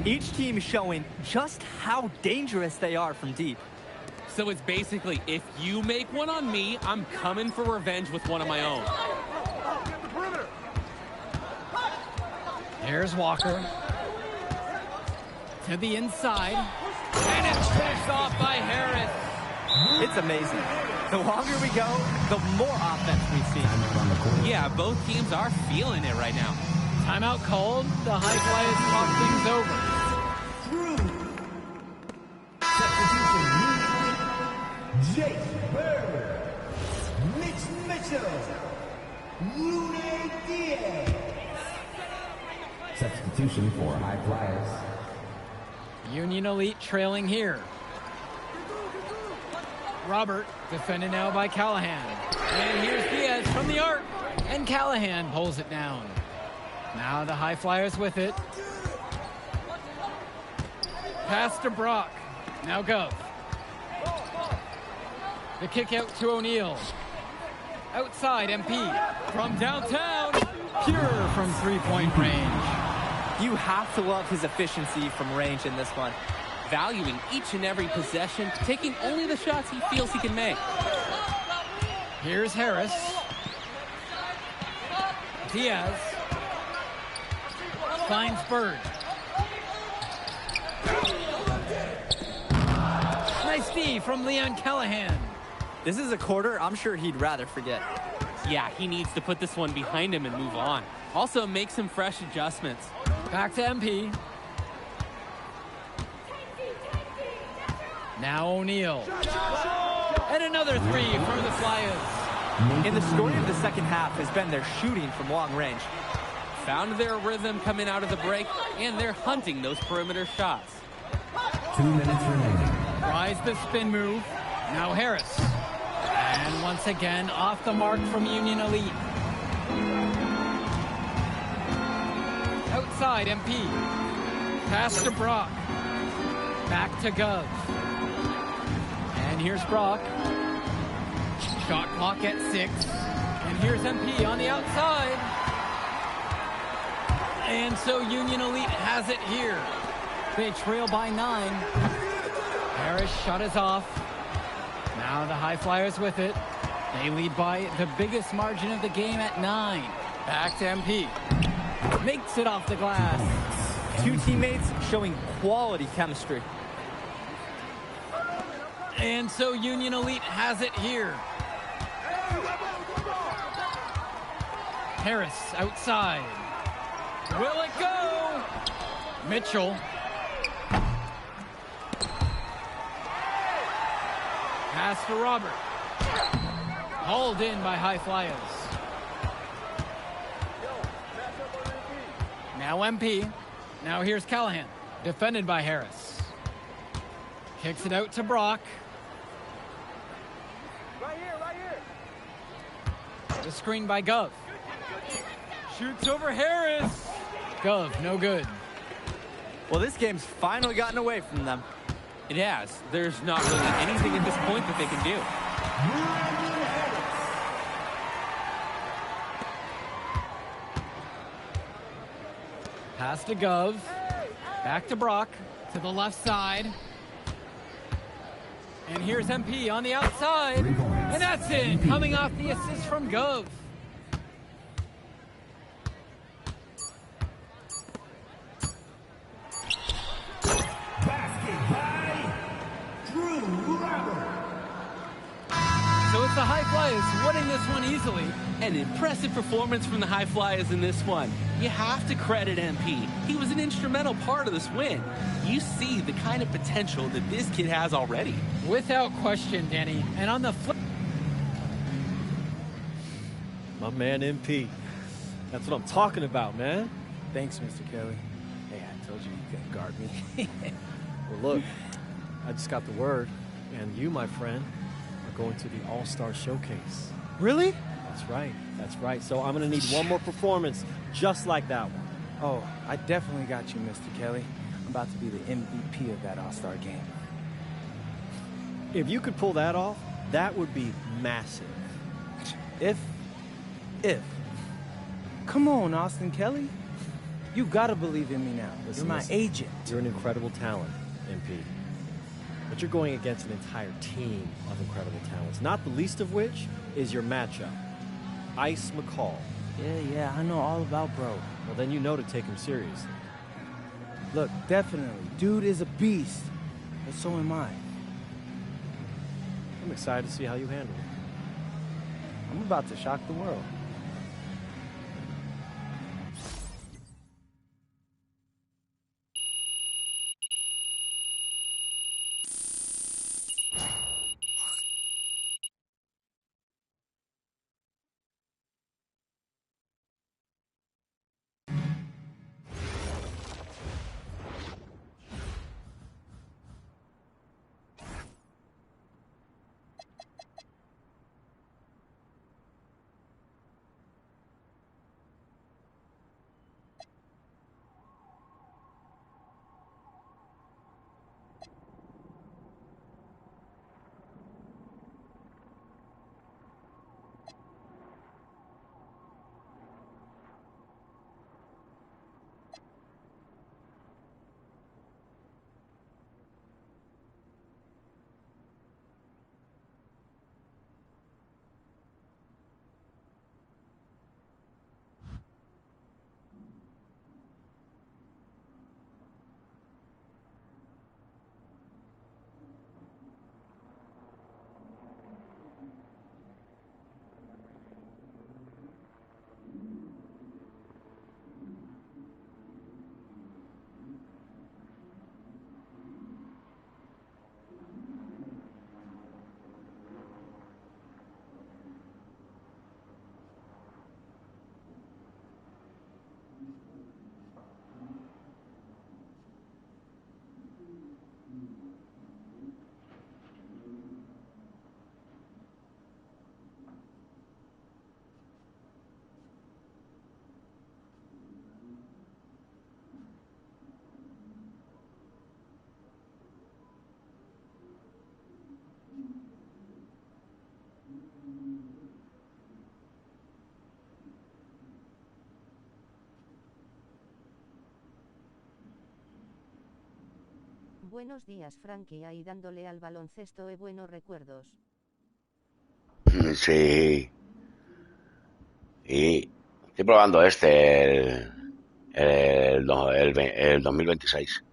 Each team showing just how dangerous they are from deep. So it's basically, if you make one on me, I'm coming for revenge with one of my own. Here's Walker. To the inside. And it's finished off by Harris. It's amazing. The longer we go, the more offense we see. Yeah, both teams are feeling it right now. Timeout called. The high flyers talk things over. Substitution. Jake Bird. Mitch Mitchell. Lune Diaz. Substitution for high flyers. Union Elite trailing here. Robert, defended now by Callahan. And here's Diaz from the arc. And Callahan pulls it down. Now the high flyers with it. Pass to Brock. Now Gov. The kick out to O'Neal. Outside MP. From downtown. Pure from three-point range. You have to love his efficiency from range in this one. Valuing each and every possession, taking only the shots he feels he can make. Here's Harris. Diaz. Finds Bird. Nice D from Leon Callahan. This is a quarter I'm sure he'd rather forget. Yeah, he needs to put this one behind him and move on. Also, make some fresh adjustments. Back to MP. Now O'Neal. And another three for the Flyers. And the story of the second half has been their shooting from long range. Found their rhythm coming out of the break, and they're hunting those perimeter shots. 2 minutes remaining. Tries the spin move. Now Harris. And once again, off the mark from Union Elite. Outside, MP. Pass to Brock. Back to Gov. And here's Brock. Shot clock at 6. And here's MP on the outside. And so Union Elite has it here. They trail by 9. Harris shot is off. Now the High Flyers with it. They lead by the biggest margin of the game at 9. Back to MP. Makes it off the glass. Two teammates showing quality chemistry. And so Union Elite has it here. Harris outside. Will it go? Mitchell. Pass to Robert. Hauled in by High Flyers. Now MP. Now here's Callahan. Defended by Harris. Kicks it out to Brock. Right here. The screen by Gov. Shoots over Harris. Gov, no good. Well, this game's finally gotten away from them. It has. There's not really anything at this point that they can do. Pass to Gov. Back to Brock. To the left side. And here's MP on the outside. And that's it. Coming off the assist from Gov. So it's the High Flyers winning this one easily. An impressive performance from the High Flyers in this one. You have to credit MP. He was an instrumental part of this win. You see the kind of potential that this kid has already. Without question, Danny. And on the flip... My man MP. That's what I'm talking about, man. Thanks, Mr. Kelly. Hey, I told you you couldn't guard me. Well, look, I just got the word, and you, my friend, are going to the All-Star Showcase. Really? That's right. That's right. So I'm going to need one more performance just like that one. Oh, I definitely got you, Mr. Kelly. I'm about to be the MVP of that All-Star game. If you could pull that off, that would be massive. If. Come on, Austin Kelly. You gotta believe in me now. You're my agent. You're an incredible talent, MP. But you're going against an entire team of incredible talents, not the least of which is your matchup, Ice McCall. Yeah, I know all about bro. Well, then you know to take him seriously. Look, definitely. Dude is a beast, but so am I. I'm excited to see how you handle it. I'm about to shock the world. Buenos días, Frankie, ahí dándole al baloncesto y buenos recuerdos. Sí. Y estoy probando el 2026.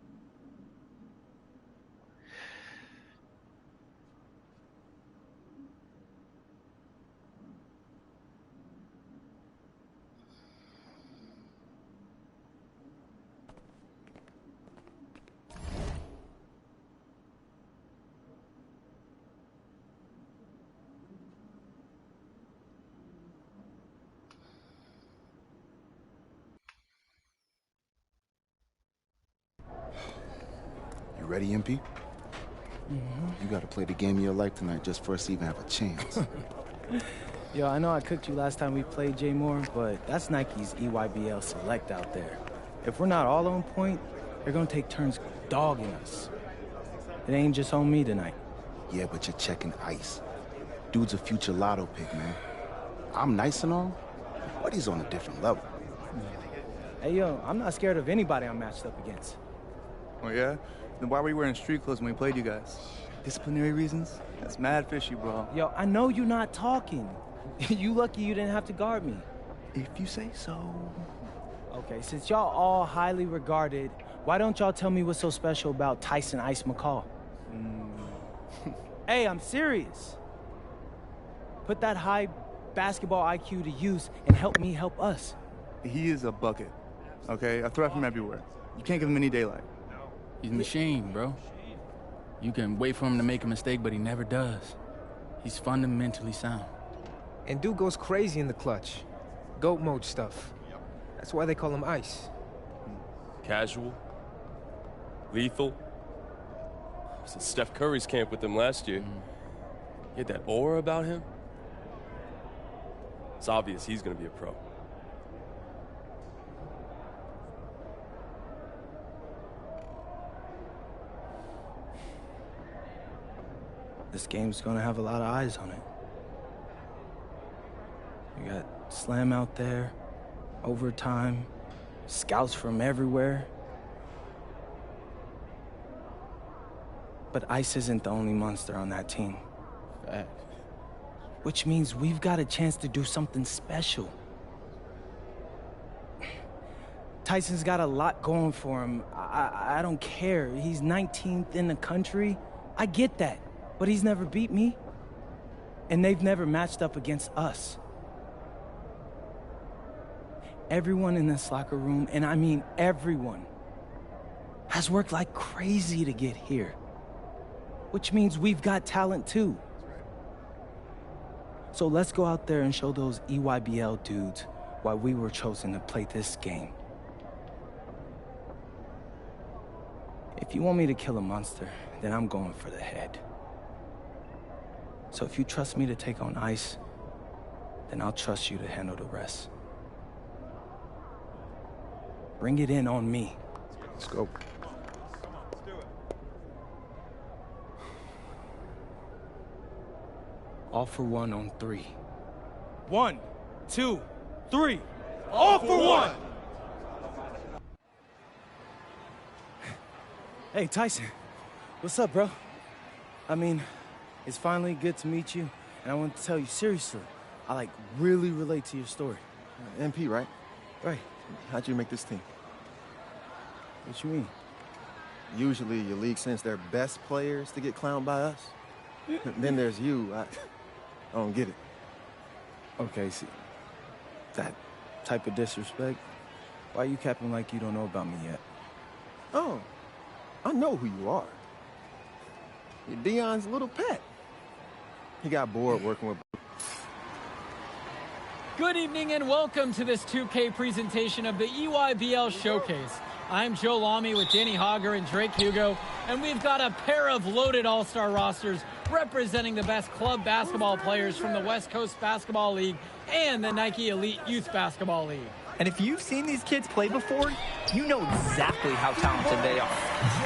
Ready, MP? You gotta play the game of your life tonight just for us to even have a chance. Yo, I know I cooked you last time we played J Moore, but that's Nike's EYBL Select out there. If we're not all on point, they're gonna take turns dogging us. It ain't just on me tonight. Yeah, but you're checking Ice. Dude's a future lotto pick, man. I'm nice and all, but he's on a different level. Hey, yo, I'm not scared of anybody I'm matched up against. Oh, yeah? Then why were you wearing street clothes when we played you guys? Disciplinary reasons? That's mad fishy, bro. Yo, I know you're not talking. You lucky you didn't have to guard me. If you say so. Okay, since y'all all highly regarded, why don't y'all tell me what's so special about Tyson Ice McCall? Hey, I'm serious. Put that high basketball IQ to use and help me help us. He is a bucket, okay? A threat from everywhere. You can't give him any daylight. He's a machine, bro. You can wait for him to make a mistake, but he never does. He's fundamentally sound. And dude goes crazy in the clutch. GOAT mode stuff. That's why they call him Ice. Casual. Lethal. I was at Steph Curry's camp with him last year. He had that aura about him. It's obvious he's gonna be a pro. This game's gonna have a lot of eyes on it. You got Slam out there, overtime, scouts from everywhere. But Ice isn't the only monster on that team. Fact. Which means we've got a chance to do something special. Tyson's got a lot going for him. I don't care. He's 19th in the country. I get that. But he's never beat me. And they've never matched up against us. Everyone in this locker room, and I mean everyone, has worked like crazy to get here. Which means we've got talent too. So let's go out there and show those EYBL dudes why we were chosen to play this game. If you want me to kill a monster, then I'm going for the head. So if you trust me to take on Ice, then I'll trust you to handle the rest. Bring it in on me. Let's go. All for one on 3. 1, 2, 3. All for one! Hey, Tyson. What's up, bro? I mean, it's finally good to meet you, and I want to tell you seriously, I really relate to your story. MP, right? Right. How'd you make this team? What you mean? Usually your league sends their best players to get clowned by us. Then there's you. I don't get it. Okay, see, that type of disrespect, why you capping like you don't know about me yet? Oh, I know who you are. You're Dion's little pet. He got bored working with... Good evening and welcome to this 2K presentation of the EYBL Showcase. I'm Joe Lamy with Danny Hogger and Drake Hugo, and we've got a pair of loaded all-star rosters representing the best club basketball players from the West Coast Basketball League and the Nike Elite Youth Basketball League. And if you've seen these kids play before, you know exactly how talented they are.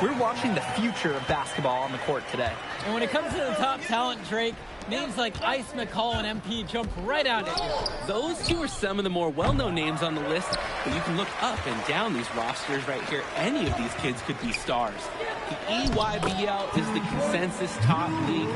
We're watching the future of basketball on the court today. And when it comes to the top talent, Drake, names like Ice McCall and MP jump right out at you. Those two are some of the more well-known names on the list, but you can look up and down these rosters right here. Any of these kids could be stars. The EYBL is the consensus top league.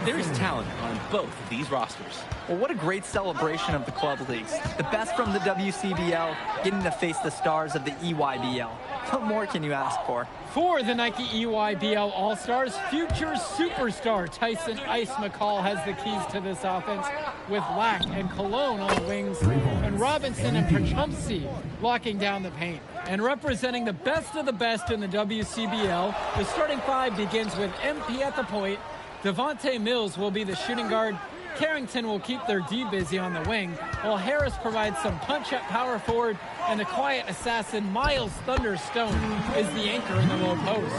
There's talent on both of these rosters. Well, what a great celebration of the club leagues. The best from the WCBL getting to face the stars of the EYBL. What more can you ask for? For the Nike EYBL All-Stars, future superstar Tyson Ice McCall has the keys to this offense with Lack and Cologne on the wings and Robinson and Pachumsi locking down the paint. And representing the best of the best in the WCBL, the starting five begins with MP at the point, Devontae Mills will be the shooting guard, Carrington will keep their D busy on the wing, while Harris provides some punch at power forward, and the quiet assassin Miles Thunderstone is the anchor in the low post.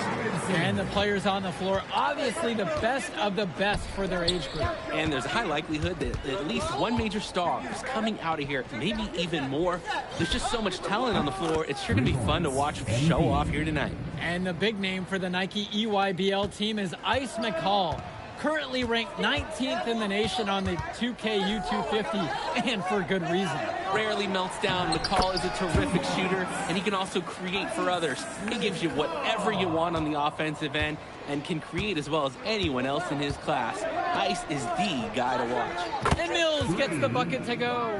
And the players on the floor, obviously the best of the best for their age group. And there's a high likelihood that at least one major star is coming out of here, maybe even more. There's just so much talent on the floor, it's sure going to be fun to watch show off here tonight. And the big name for the Nike EYBL team is Ice McCall, currently ranked 19th in the nation on the 2K U250, and for good reason. Rarely melts down. McCall is a terrific shooter, and he can also create for others. He gives you whatever you want on the offensive end and can create as well as anyone else in his class. Ice is the guy to watch. And Mills gets the bucket to go.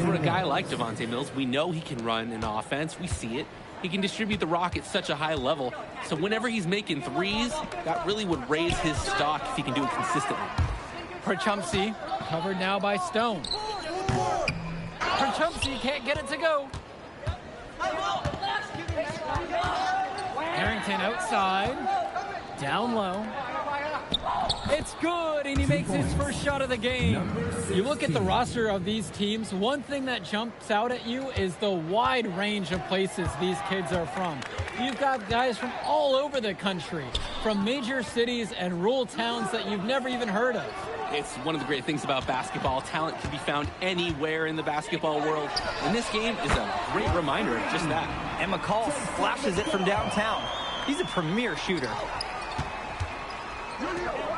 For a guy like Devontae Mills, we know he can run an offense. We see it. He can distribute the rock at such a high level. So whenever he's making threes, that really would raise his stock if he can do it consistently. Pachumsi Covered now by Stone. Chumsy can't get it to go. Harrington outside. Down low. It's good, and he makes his first shot of the game. You look at the roster of these teams, one thing that jumps out at you is the wide range of places these kids are from. You've got guys from all over the country, from major cities and rural towns that you've never even heard of. It's one of the great things about basketball. Talent can be found anywhere in the basketball world. And this game is a great reminder of just that. And McCall flashes it from downtown. He's a premier shooter.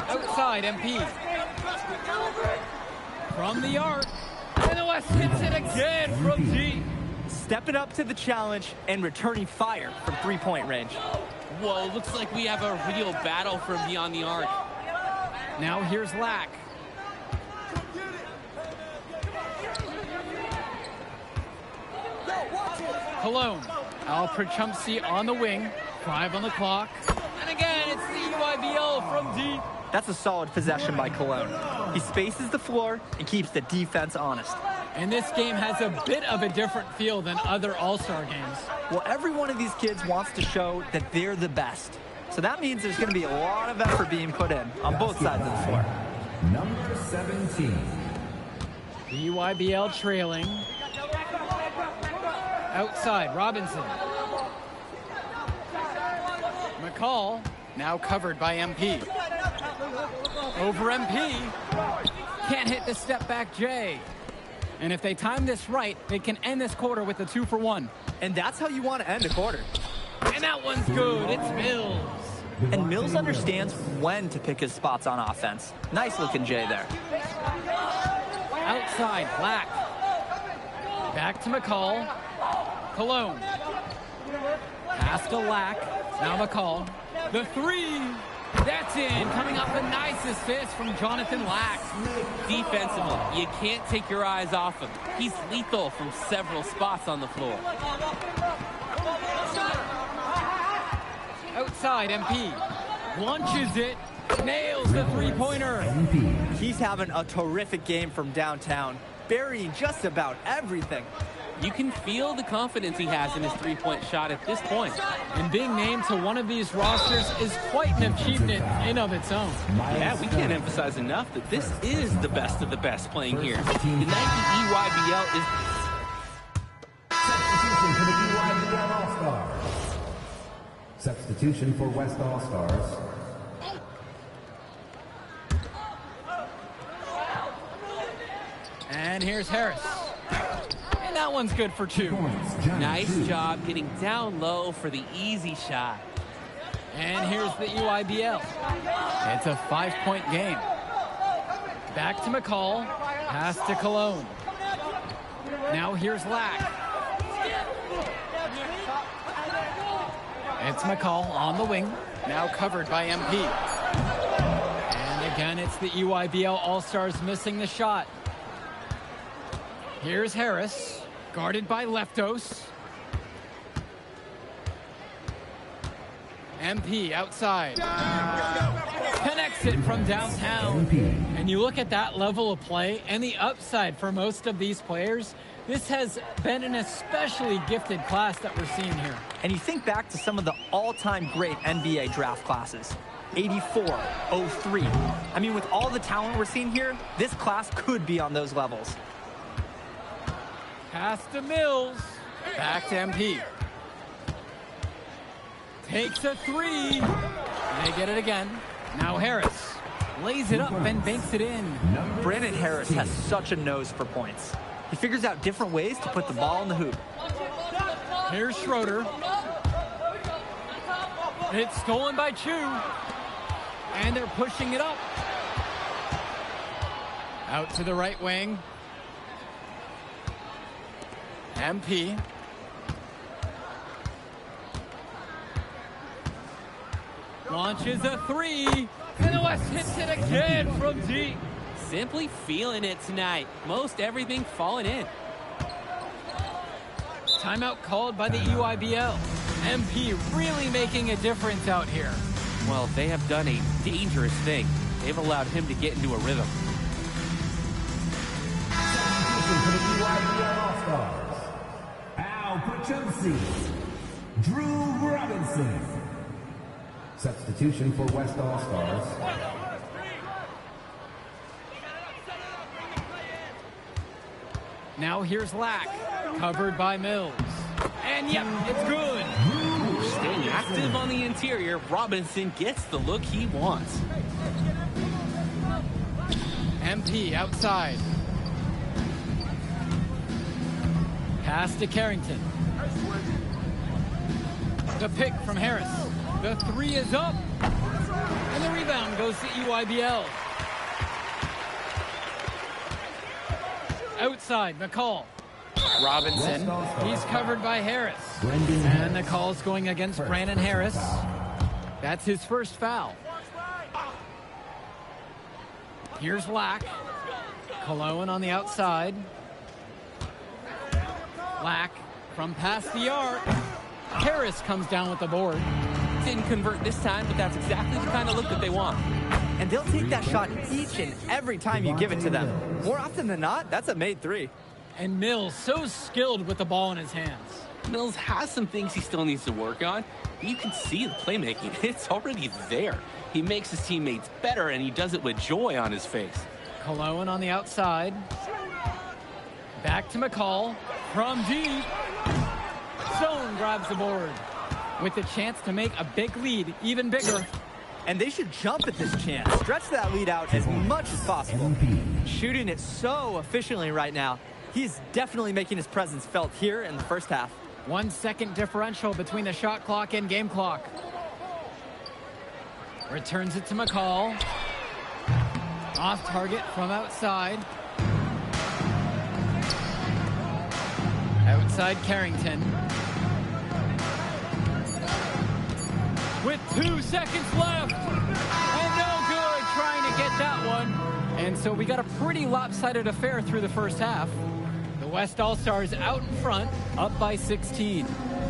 Outside, MP. From the arc. And the West hits it again from deep. Stepping up to the challenge and returning fire from three-point range. Whoa, looks like we have a real battle from beyond the arc. Now here's Lack. Cologne. Al Chumsy on the wing. 5 on the clock. And again, it's the EYBL from deep. That's a solid possession by Cologne. He spaces the floor and keeps the defense honest. And this game has a bit of a different feel than other All-Star games. Well, every one of these kids wants to show that they're the best. So that means there's going to be a lot of effort being put in on both sides of the floor. Number 17. The EYBL trailing. Outside, Robinson. McCall, now covered by MP. Over MP. Can't hit the step back J. And if they time this right, they can end this quarter with a 2-for-1. And that's how you want to end a quarter. And that one's good. It's Mills. And Mills understands when to pick his spots on offense. Nice looking J there. Outside, Black. Back to McCall. Cologne. Pass to Lack. Now McCall. The three. That's in. Coming off a nice assist from Jonathan Lack. Defensively, you can't take your eyes off him. He's lethal from several spots on the floor. Outside, MP. Launches it. Nails the three-pointer. He's having a terrific game from downtown, burying just about everything. You can feel the confidence he has in his three-point shot at this point. And being named to one of these rosters is quite an achievement in of its own. Yeah, we can't emphasize enough that this is the best of the best playing here. The Nike EYBL is... Substitution for the EYBL All-Stars. Substitution for West All-Stars. And here's Harris. And that one's good for 2. Nice job getting down low for the easy shot. And here's the EYBL. It's a 5-point game. Back to McCall. Pass to Cologne. Now here's Lack. It's McCall on the wing. Now covered by MP. And again, it's the EYBL All-Stars missing the shot. Here's Harris. Guarded by Leftos. MP outside. Connects it from downtown. And you look at that level of play and the upside for most of these players. This has been an especially gifted class that we're seeing here. And you think back to some of the all-time great NBA draft classes. 84, 03. I mean, with all the talent we're seeing here, this class could be on those levels. Pass to Mills. Back to MP. Takes a 3. They get it again. Now Harris lays it up and banks it in. Brandon Harris has such a nose for points. He figures out different ways to put the ball in the hoop. Here's Schroeder. It's stolen by Chu. And they're pushing it up. Out to the right wing. MP. Launches a 3. And the West hits it again from deep. Simply feeling it tonight. Most everything falling in. Timeout called by the EYBL. MP really making a difference out here. Well, they have done a dangerous thing. They've allowed him to get into a rhythm. Now put your seats. Drew Robinson. Substitution for West All-Stars. Now here's Lack, covered by Mills. And yep, it's good. Staying active on the interior, Robinson gets the look he wants. MP outside. Pass to Carrington. The pick from Harris. The three is up. And the rebound goes to EYBL. Outside, McCall. Robinson. He's covered by Harris. And the call's going against Brandon Harris. That's his first foul. Here's Lack. Cologne on the outside. Lack from past the arc. Harris comes down with the board. Didn't convert this time, but that's exactly the kind of look that they want. And they'll take that shot each and every time you give it to them. More often than not, that's a made three. And Mills, so skilled with the ball in his hands. Mills has some things he still needs to work on. You can see the playmaking. It's already there. He makes his teammates better, and he does it with joy on his face. Cologne on the outside. Back to McCall. From deep. Stone grabs the board. With the chance to make a big lead even bigger. And they should jump at this chance. Stretch that lead out as much as possible. Shooting it so efficiently right now. He's definitely making his presence felt here in the first half. 1 second differential between the shot clock and game clock. Returns it to McCall. Off target from outside. Outside Carrington. With 2 seconds left. And no good trying to get that one. And so we got a pretty lopsided affair through the first half. The West All-Stars out in front, up by 16.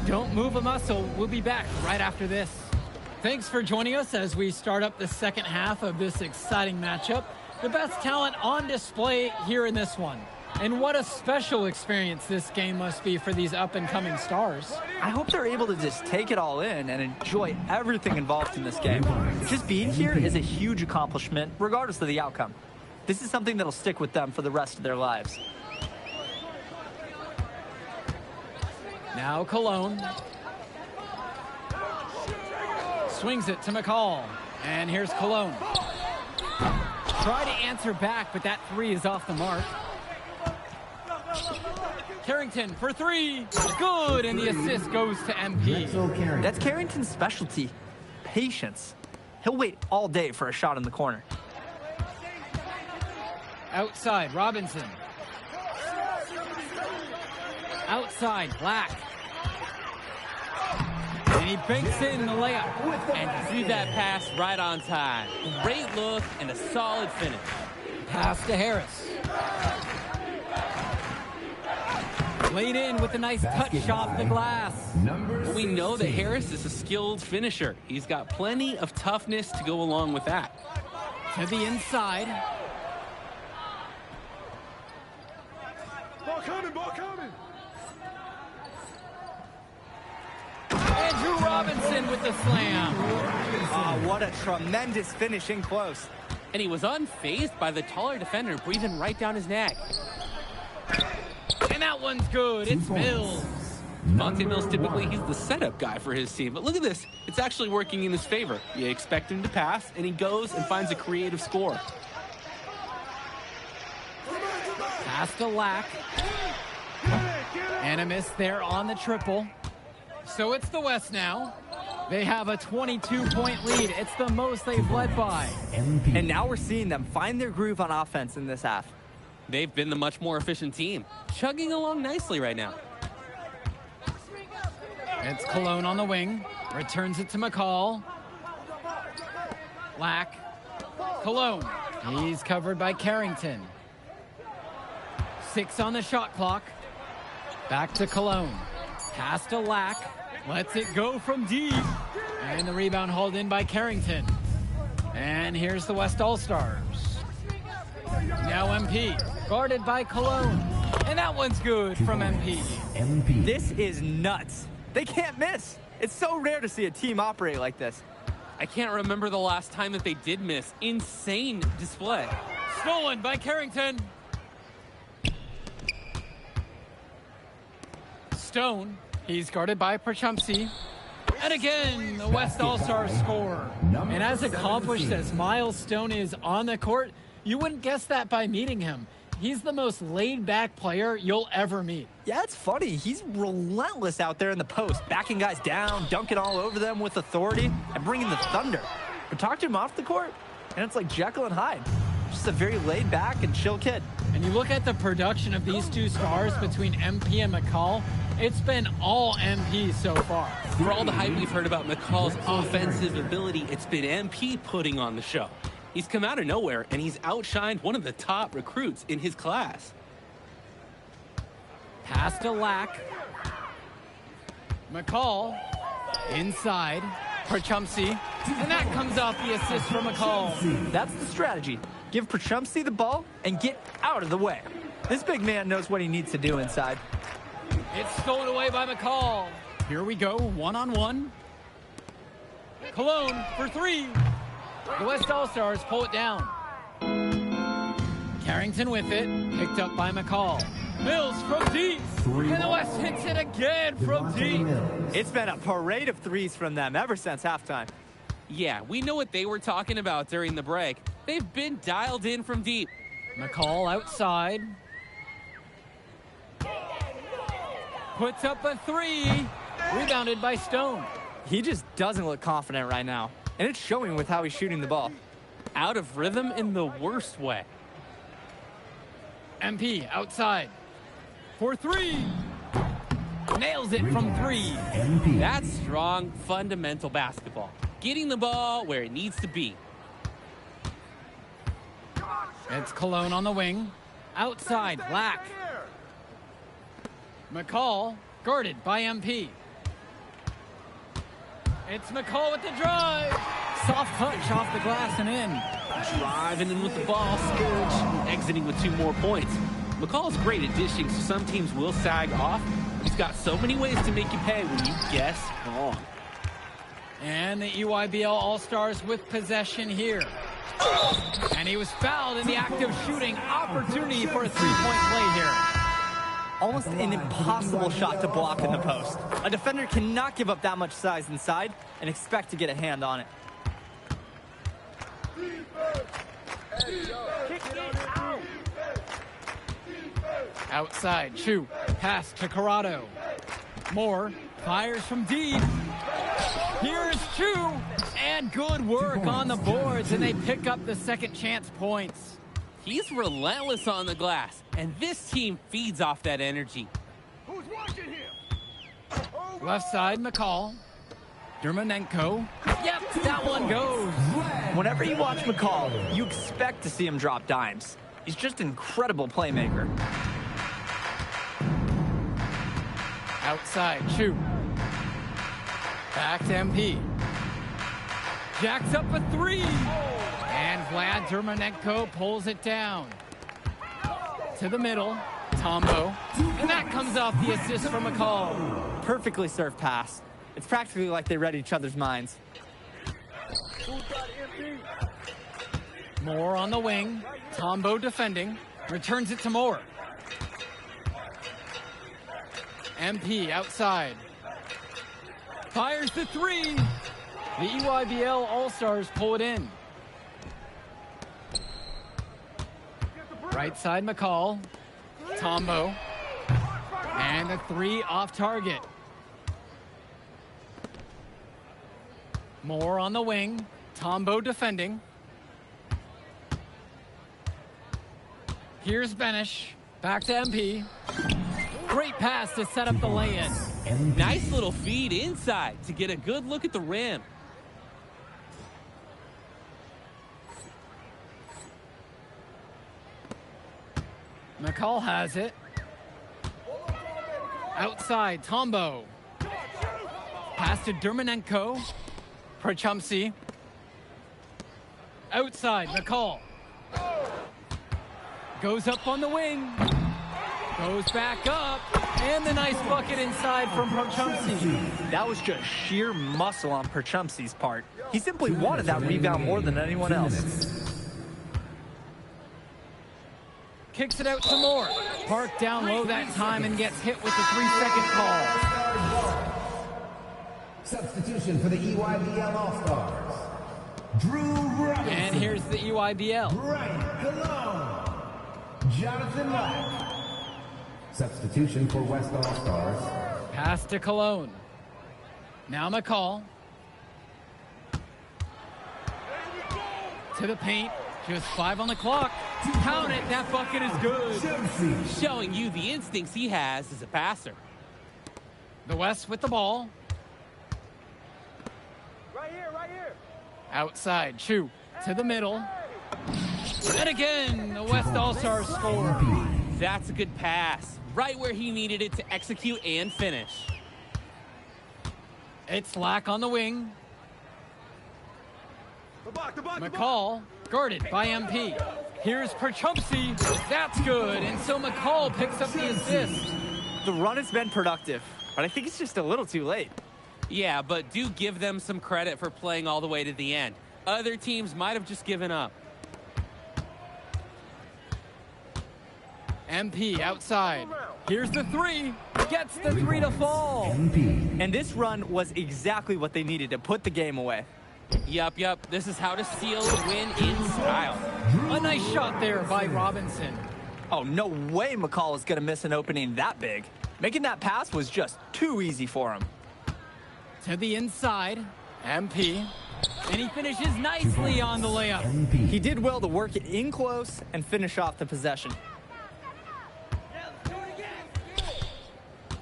Don't move a muscle. We'll be back right after this. Thanks for joining us as we start up the second half of this exciting matchup. The best talent on display here in this one. And what a special experience this game must be for these up-and-coming stars. I hope they're able to just take it all in and enjoy everything involved in this game. Just being here is a huge accomplishment, regardless of the outcome. This is something that'll stick with them for the rest of their lives. Now Cologne. Swings it to McCall. And here's Cologne. Try to answer back, but that three is off the mark. Carrington for three. Good, and the assist goes to MP. That's Carrington's specialty. Patience. He'll wait all day for a shot in the corner. Outside, Robinson. Outside, Black. And he banks in the layup. And see that pass right on time. Great look and a solid finish. Pass to Harris. Laid in with a nice touch off the glass. We know that Harris is a skilled finisher. He's got plenty of toughness to go along with that. To the inside. Ball coming, ball coming. Andrew Robinson with the slam. Oh, what a tremendous finish in close. And he was unfazed by the taller defender breathing right down his neck. And that one's good. It's Mills. Devontae Mills, typically, he's the setup guy for his team. But look at this. It's actually working in his favor. You expect him to pass, and he goes and finds a creative score. Pass to Lack. And a miss there on the triple. So it's the West now. They have a 22-point lead. It's the most they've led by. And now we're seeing them find their groove on offense in this half. They've been the much more efficient team, chugging along nicely right now. It's Cologne on the wing. Returns it to McCall. Lack. Cologne. He's covered by Carrington. 6 on the shot clock. Back to Cologne. Pass to Lack. Lets it go from deep. And the rebound hauled in by Carrington. And here's the West All-Stars. Now MP. Guarded by Cologne. And that one's good from MP. This is nuts. They can't miss. It's so rare to see a team operate like this. I can't remember the last time that they did miss. Insane display. Stolen by Carrington. Stone. He's guarded by Prachumsky. And again, the West All-Stars score. And as accomplished as Miles Stone is on the court, you wouldn't guess that by meeting him. He's the most laid-back player you'll ever meet. Yeah, it's funny. He's relentless out there in the post, backing guys down, dunking all over them with authority, and bringing the thunder. But talk to him off the court, and it's like Jekyll and Hyde. Just a very laid-back and chill kid. And you look at the production of these two stars between MP and McCall, it's been all MP so far. For all the hype we've heard about McCall's offensive ability, it's been MP putting on the show. He's come out of nowhere, and he's outshined one of the top recruits in his class. Pass to Lack. McCall inside. Prachumsky. And that comes off the assist from McCall. That's the strategy. Give Prachumsky the ball and get out of the way. This big man knows what he needs to do inside. It's stolen away by McCall. Here we go, one-on-one. Cologne for three. The West All-Stars pull it down. Carrington with it, picked up by McCall. Mills from deep, and the West hits it again from deep. It's been a parade of threes from them ever since halftime. Yeah, we know what they were talking about during the break. They've been dialed in from deep. McCall outside. Puts up a three. Rebounded by Stone. He just doesn't look confident right now. And it's showing with how he's shooting the ball. Out of rhythm in the worst way. MP outside. For three. Nails it from three. That's strong, fundamental basketball. Getting the ball where it needs to be. It's Cologne on the wing. Outside, Lack. McCall, guarded by MP. It's McCall with the drive. Soft touch off the glass and in. Driving in with the ball, skilled, exiting with 2 more points. McCall's great at dishing, so some teams will sag off. He's got so many ways to make you pay when you guess wrong. And the EYBL All-Stars with possession here. And he was fouled in the act of shooting. Opportunity for a three-point play here. Almost an impossible shot to block in the post. A defender cannot give up that much size inside and expect to get a hand on it. Outside, Chu. Pass to Corrado. Moore fires from deep. Here's Chu. And good work on the boards, and they pick up the second chance points. He's relentless on the glass, and this team feeds off that energy. Who's watching here? Left side, McCall. Dermanenko. Yep, that one goes. Whenever you watch McCall, you expect to see him drop dimes. He's just an incredible playmaker. Outside, Chu. Back to MP. Jacks up a three. And Vlad Dermanenko pulls it down. To the middle, Tombo. And that comes off the assist from McCall. Perfectly served pass. It's practically like they read each other's minds. Moore on the wing. Tombo defending. Returns it to Moore. MP outside. Fires the three. The EYBL All-Stars pull it in. Right side, McCall. Tombo. And the three off target. Moore on the wing. Tombo defending. Here's Benish. Back to MP. Great pass to set up the lay-in. Nice little feed inside to get a good look at the rim. McCall has it. Outside, Tombo. Pass to Dermanenko. Prachumsky. Outside, McCall. Goes up on the wing. Goes back up, and the nice bucket inside from Perchumsey. That was just sheer muscle on Perchumsey's part. He simply wanted that rebound more than anyone else. Kicks it out to Moore. Park down low that time and gets hit with the 3-second call. Substitution for the EYBL All-Stars. Drew Robinson. And here's the EYBL. Brian Cologne. Jonathan Black. Substitution for West All-Stars. Pass to Cologne. Now McCall. To the paint. Just 5 on the clock. Count it. That bucket is good. Showing you the instincts he has as a passer. The West with the ball. Right here. Outside. Chu to the middle. And again, the West All-Stars score. That's a good pass. Right where he needed it to execute and finish. It's Lack on the wing. McCall guarded by MP. Here's Perchumsey. That's good. And so McCall picks up the assist. The run has been productive, but I think it's just a little too late. Yeah, but do give them some credit for playing all the way to the end. Other teams might have just given up. MP outside. Here's the 3. Gets the 3 to fall. And this run was exactly what they needed to put the game away. Yup. This is how to seal a win in style. A nice shot there by Robinson. Oh, no way McCall is going to miss an opening that big. Making that pass was just too easy for him. To the inside. MP. And he finishes nicely on the layup. He did well to work it in close and finish off the possession.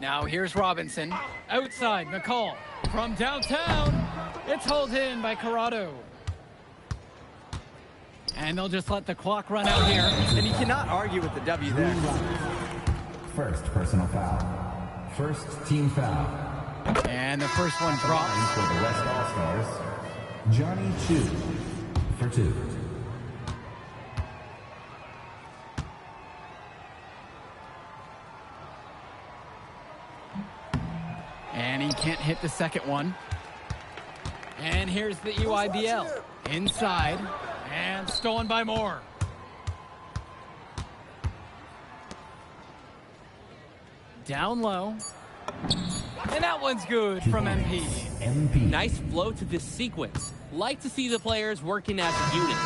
Now here's Robinson. Outside, McCall. From downtown, it's hauled in by Corrado. And they'll just let the clock run out here. And you cannot argue with the W there. First personal foul. First team foul. And the first one drops. For the West All-Stars, Johnny Chu for 2. And he can't hit the second one. And here's the EYBL. Inside. And stolen by Moore. Down low. And that one's good from MP. Nice flow to this sequence. Like to see the players working as a unit.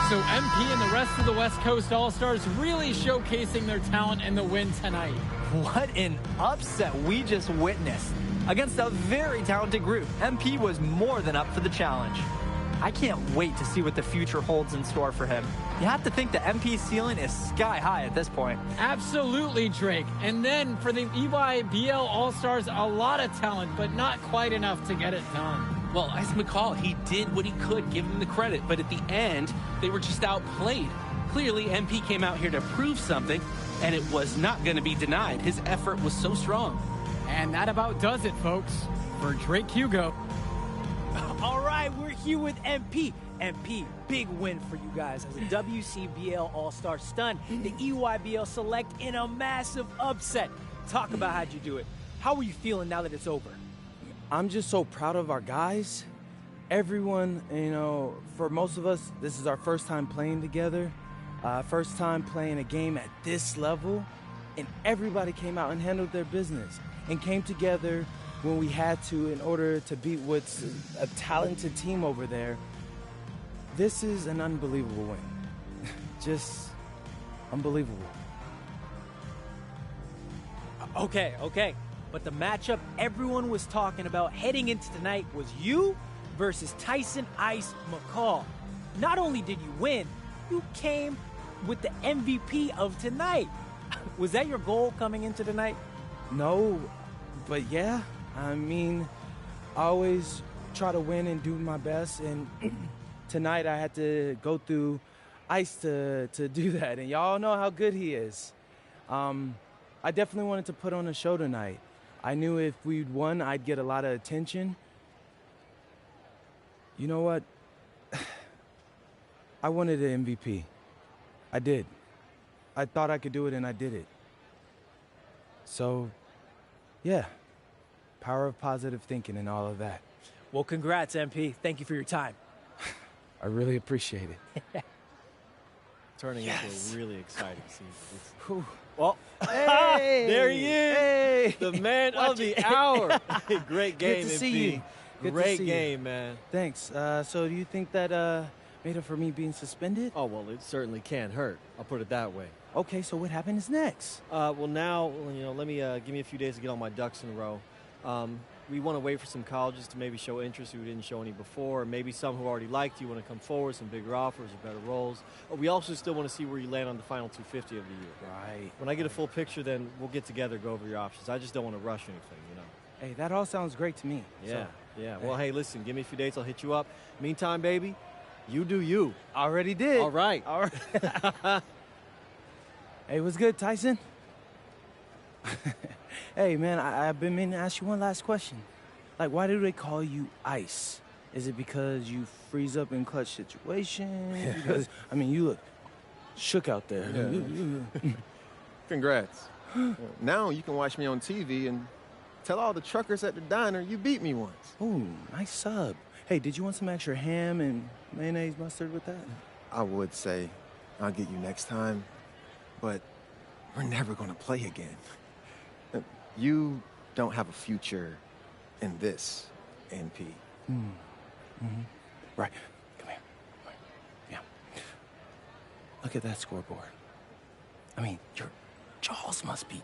So MP and the rest of the West Coast All-Stars really showcasing their talent in the win tonight. What an upset we just witnessed. Against a very talented group, MP was more than up for the challenge. I can't wait to see what the future holds in store for him. You have to think the MP's ceiling is sky high at this point. Absolutely, Drake. And then for the EYBL All-Stars, a lot of talent, but not quite enough to get it done. Well, as McCall, he did what he could, give him the credit, but at the end, they were just outplayed. Clearly, MP came out here to prove something, and it was not going to be denied. His effort was so strong. And that about does it, folks, for Drake Hugo. All right, we're here with MP. MP, big win for you guys as a WCBL All-Star stun. The EYBL Select in a massive upset. Talk about how'd you do it. How are you feeling now that it's over? I'm just so proud of our guys. Everyone, you know, for most of us, this is our first time playing together. First time playing a game at this level. And everybody came out and handled their business and came together when we had to in order to beat what's a talented team over there. This is an unbelievable win. Just unbelievable. Okay. But the matchup everyone was talking about heading into tonight was you versus Tyson Ice McCall. Not only did you win, you came with the MVP of tonight. Was that your goal coming into tonight? No, but yeah. I mean, I always try to win and do my best, and tonight I had to go through Ice to do that, and y'all know how good he is. I definitely wanted to put on a show tonight. I knew if we'd won, I'd get a lot of attention. You know what? I wanted an MVP. I did. I thought I could do it, and I did it. So, yeah, power of positive thinking and all of that. Well, congrats, MP. Thank you for your time. I really appreciate it. Turning into a really exciting season. Well, hey, there he is, hey, the man of the hour. Great game, Good to see MP. you. Good to Great see game, you. man. Thanks. So do you think that made up for me being suspended? Oh, well, it certainly can't hurt. I'll put it that way. Okay, so what happens next? Well, now, let me give me a few days to get all my ducks in a row. We want to wait for some colleges to maybe show interest who didn't show any before, or maybe some who already liked you want to come forward, some bigger offers or better roles. We also still want to see where you land on the final 250 of the year. Right. When I get a full picture, then we'll get together, go over your options. I just don't want to rush anything, Hey, that all sounds great to me. Yeah, yeah. Well, hey, listen, give me a few dates, I'll hit you up. Meantime, baby, you do you. Already did. All right. All right. Hey, what's good, Tyson? Hey, man, I've been meaning to ask you one last question. Like, why do they call you Ice? Is it because you freeze up in clutch situations? Because, I mean, you look shook out there. Yeah. Congrats. Now you can watch me on TV and tell all the truckers at the diner you beat me once. Ooh, nice sub. Hey, did you want some extra ham and mayonnaise mustard with that? I would say I'll get you next time, but we're never going to play again. You don't have a future in this, NP. Right. Come here. Yeah. Look at that scoreboard. I mean, your jaws must be,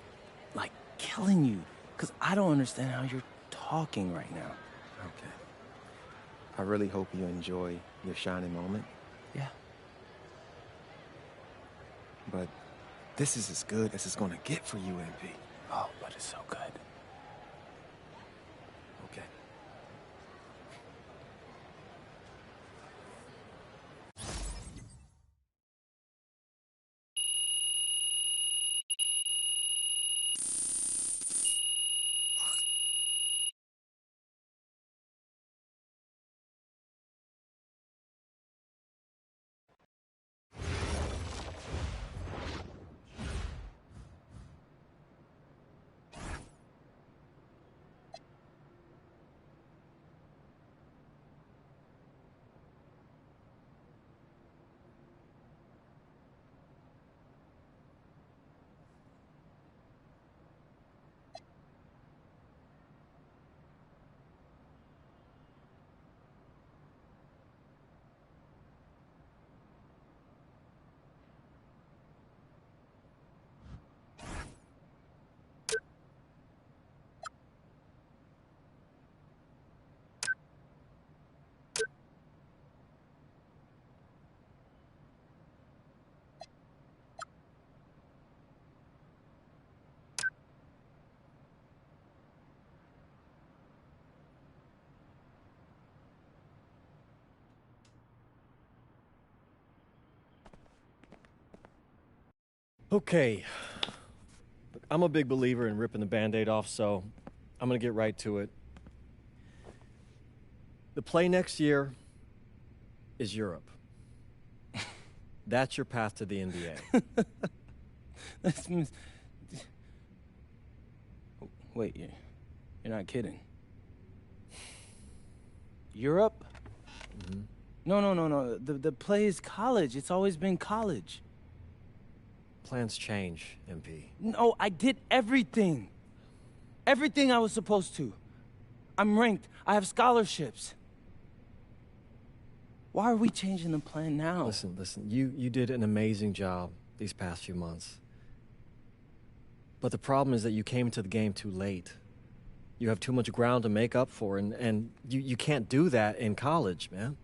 like, killing you. Because I don't understand how you're talking right now. Okay. I really hope you enjoy your shining moment. Yeah. But this is as good as it's going to get for you, NP. Oh, but it's so good. Okay. Okay. Look, I'm a big believer in ripping the Band-Aid off, so I'm going to get right to it. The play next year is Europe. That's your path to the NBA. Wait, you're not kidding. Europe? Mm-hmm. No. The play is college. It's always been college. Plans change, MP. No, I did everything. Everything I was supposed to. I'm ranked. I have scholarships. Why are we changing the plan now? Listen. You did an amazing job these past few months. But the problem is that you came into the game too late. You have too much ground to make up for, and you can't do that in college, man.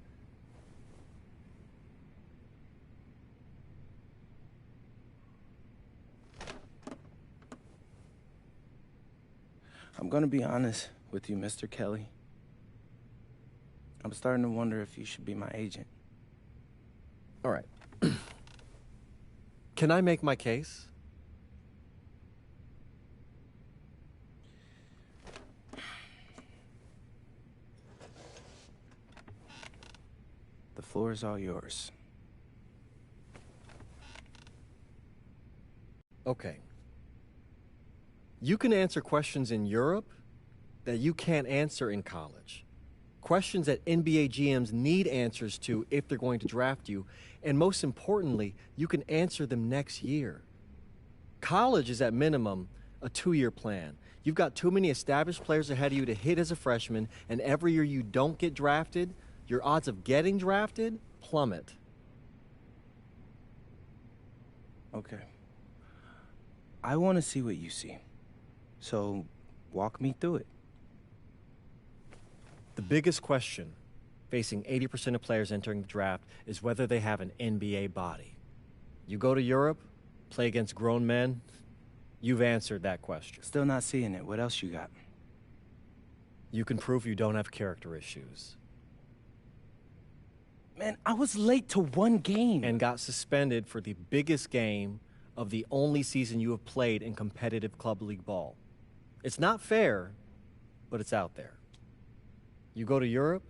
I'm gonna be honest with you, Mr. Kelly. I'm starting to wonder if you should be my agent. All right. Can I make my case? The floor is all yours. Okay. You can answer questions in Europe that you can't answer in college. Questions that NBA GMs need answers to if they're going to draft you. And most importantly, you can answer them next year. College is at minimum a 2-year plan. You've got too many established players ahead of you to hit as a freshman, and every year you don't get drafted, your odds of getting drafted plummet. Okay. I want to see what you see. So, walk me through it. The biggest question facing 80% of players entering the draft is whether they have an NBA body. You go to Europe, play against grown men, you've answered that question. Still not seeing it. What else you got? You can prove you don't have character issues. Man, I was late to one game. And got suspended for the biggest game of the only season you have played in competitive club league ball. It's not fair, but it's out there. You go to Europe,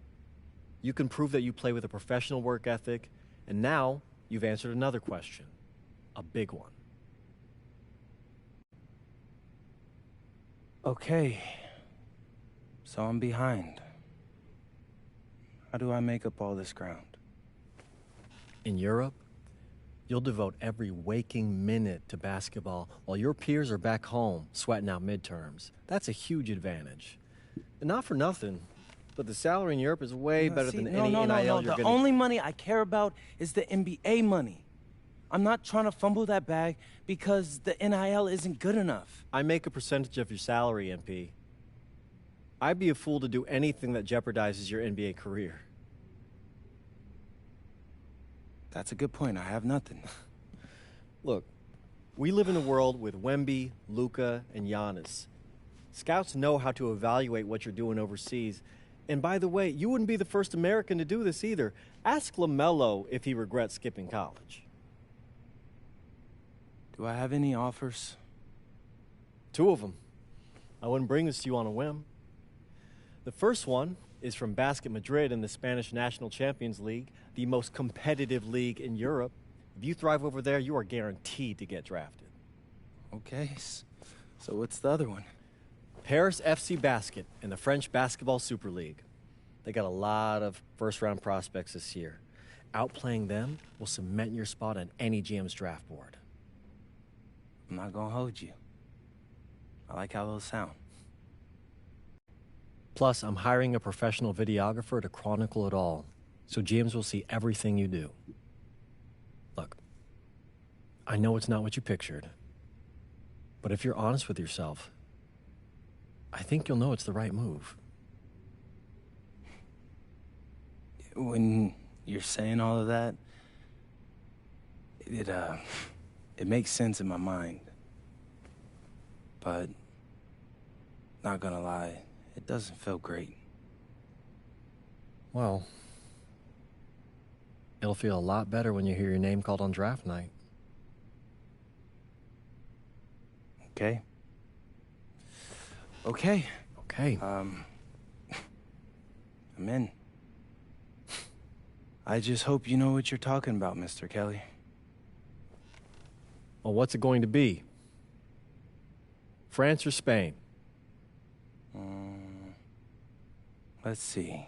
you can prove that you play with a professional work ethic, and now you've answered another question, a big one. Okay, so I'm behind. How do I make up all this ground? In Europe, you'll devote every waking minute to basketball while your peers are back home sweating out midterms. That's a huge advantage. And not for nothing, but the salary in Europe is way better than any NIL you're The getting. only money I care about is the NBA money. I'm not trying to fumble that bag because the NIL isn't good enough. I make a percentage of your salary, MP. I'd be a fool to do anything that jeopardizes your NBA career. That's a good point. I have nothing. Look, we live in a world with Wemby, Luka, and Giannis. Scouts know how to evaluate what you're doing overseas. And by the way, you wouldn't be the first American to do this either. Ask LaMelo if he regrets skipping college. Do I have any offers? 2 of them. I wouldn't bring this to you on a whim. The first one is from Basket Madrid in the Spanish National Champions League, the most competitive league in Europe. If you thrive over there, you are guaranteed to get drafted. Okay, so what's the other one? Paris FC Basket in the French Basketball Super League. They got a lot of first-round prospects this year. Outplaying them will cement your spot on any GM's draft board. I'm not gonna hold you. I like how those sound. Plus, I'm hiring a professional videographer to chronicle it all, so GMs will see everything you do. Look, I know it's not what you pictured, but if you're honest with yourself, I think you'll know it's the right move. When you're saying all of that, it makes sense in my mind. But, not gonna lie, it doesn't feel great. Well, it'll feel a lot better when you hear your name called on draft night. Okay. Okay. Okay. I'm in. I just hope you know what you're talking about, Mr. Kelly. Well, what's it going to be? France or Spain? Let's see.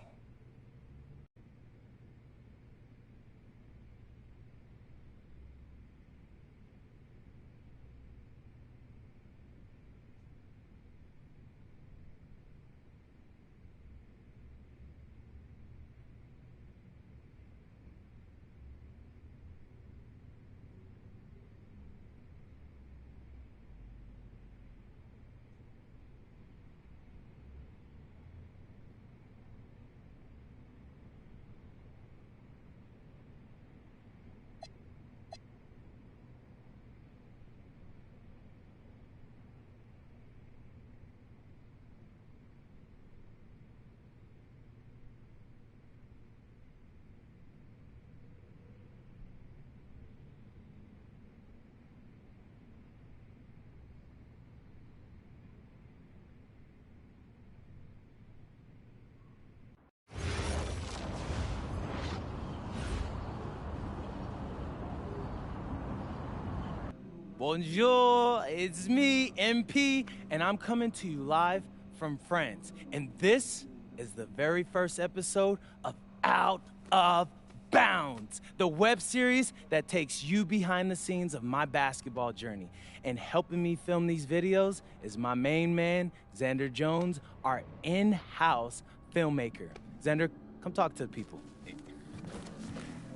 Bonjour, it's me, MP, and I'm coming to you live from France. And this is the very first episode of Out of Bounds, the web series that takes you behind the scenes of my basketball journey. And helping me film these videos is my main man, Xander Jones, our in-house filmmaker. Xander, come talk to the people.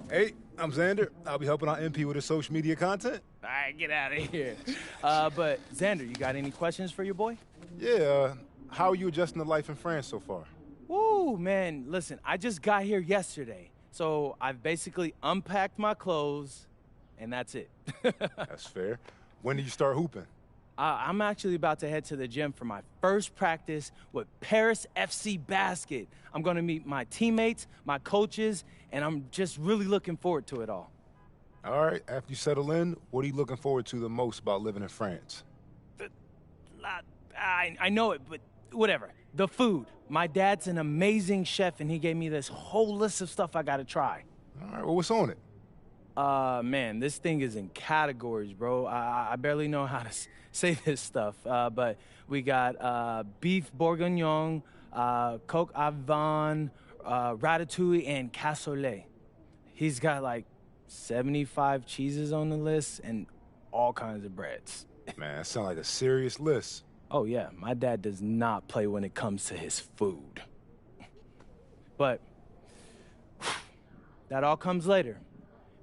Hey, I'm Xander. I'll be helping out MP with his social media content. All right, get out of here. But Xander, you got any questions for your boy? Yeah, how are you adjusting to life in France so far? Woo, man, listen, I just got here yesterday. So I've basically unpacked my clothes, and that's it. That's fair. When do you start hooping? I'm actually about to head to the gym for my first practice with Paris FC Basket. I'm going to meet my teammates, my coaches, and I'm just really looking forward to it all. All right, after you settle in, what are you looking forward to the most about living in France? I know it, but whatever. The food. My dad's an amazing chef, and he gave me this whole list of stuff I got to try. All right, well, what's on it? Man, this thing is in categories, bro. I barely know how to say this stuff, but we got beef bourguignon, coq au vin, ratatouille, and cassoulet. He's got like 75 cheeses on the list and all kinds of breads. Man, that sounds like a serious list. Oh, yeah, my dad does not play when it comes to his food. But that all comes later,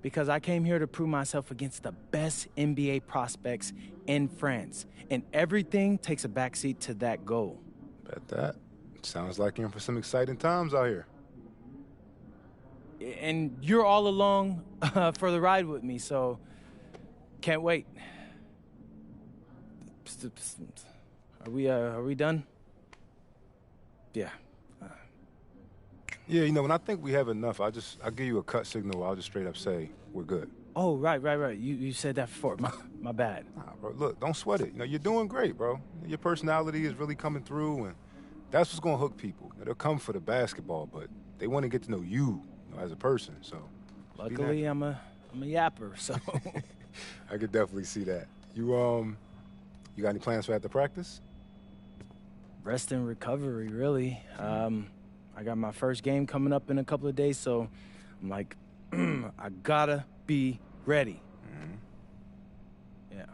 because I came here to prove myself against the best NBA prospects in France, and everything takes a backseat to that goal. Bet that. Sounds like you're in for some exciting times out here. And you're all along for the ride with me, so can't wait. Are we done? Yeah. Yeah, you know, when I think we have enough, I'll give you a cut signal. I'll just straight up say we're good. Oh, right. You said that before. My bad. Nah, bro, look, don't sweat it. You know, you're doing great, bro. Your personality is really coming through, and that's what's gonna hook people. They'll come for the basketball, but they want to get to know you, as a person. So, luckily, I'm a yapper, so. I could definitely see that. You got any plans for after practice? Rest and recovery, really. I got my first game coming up in a couple of days, so I'm like, I gotta be ready. Mm-hmm. Yeah.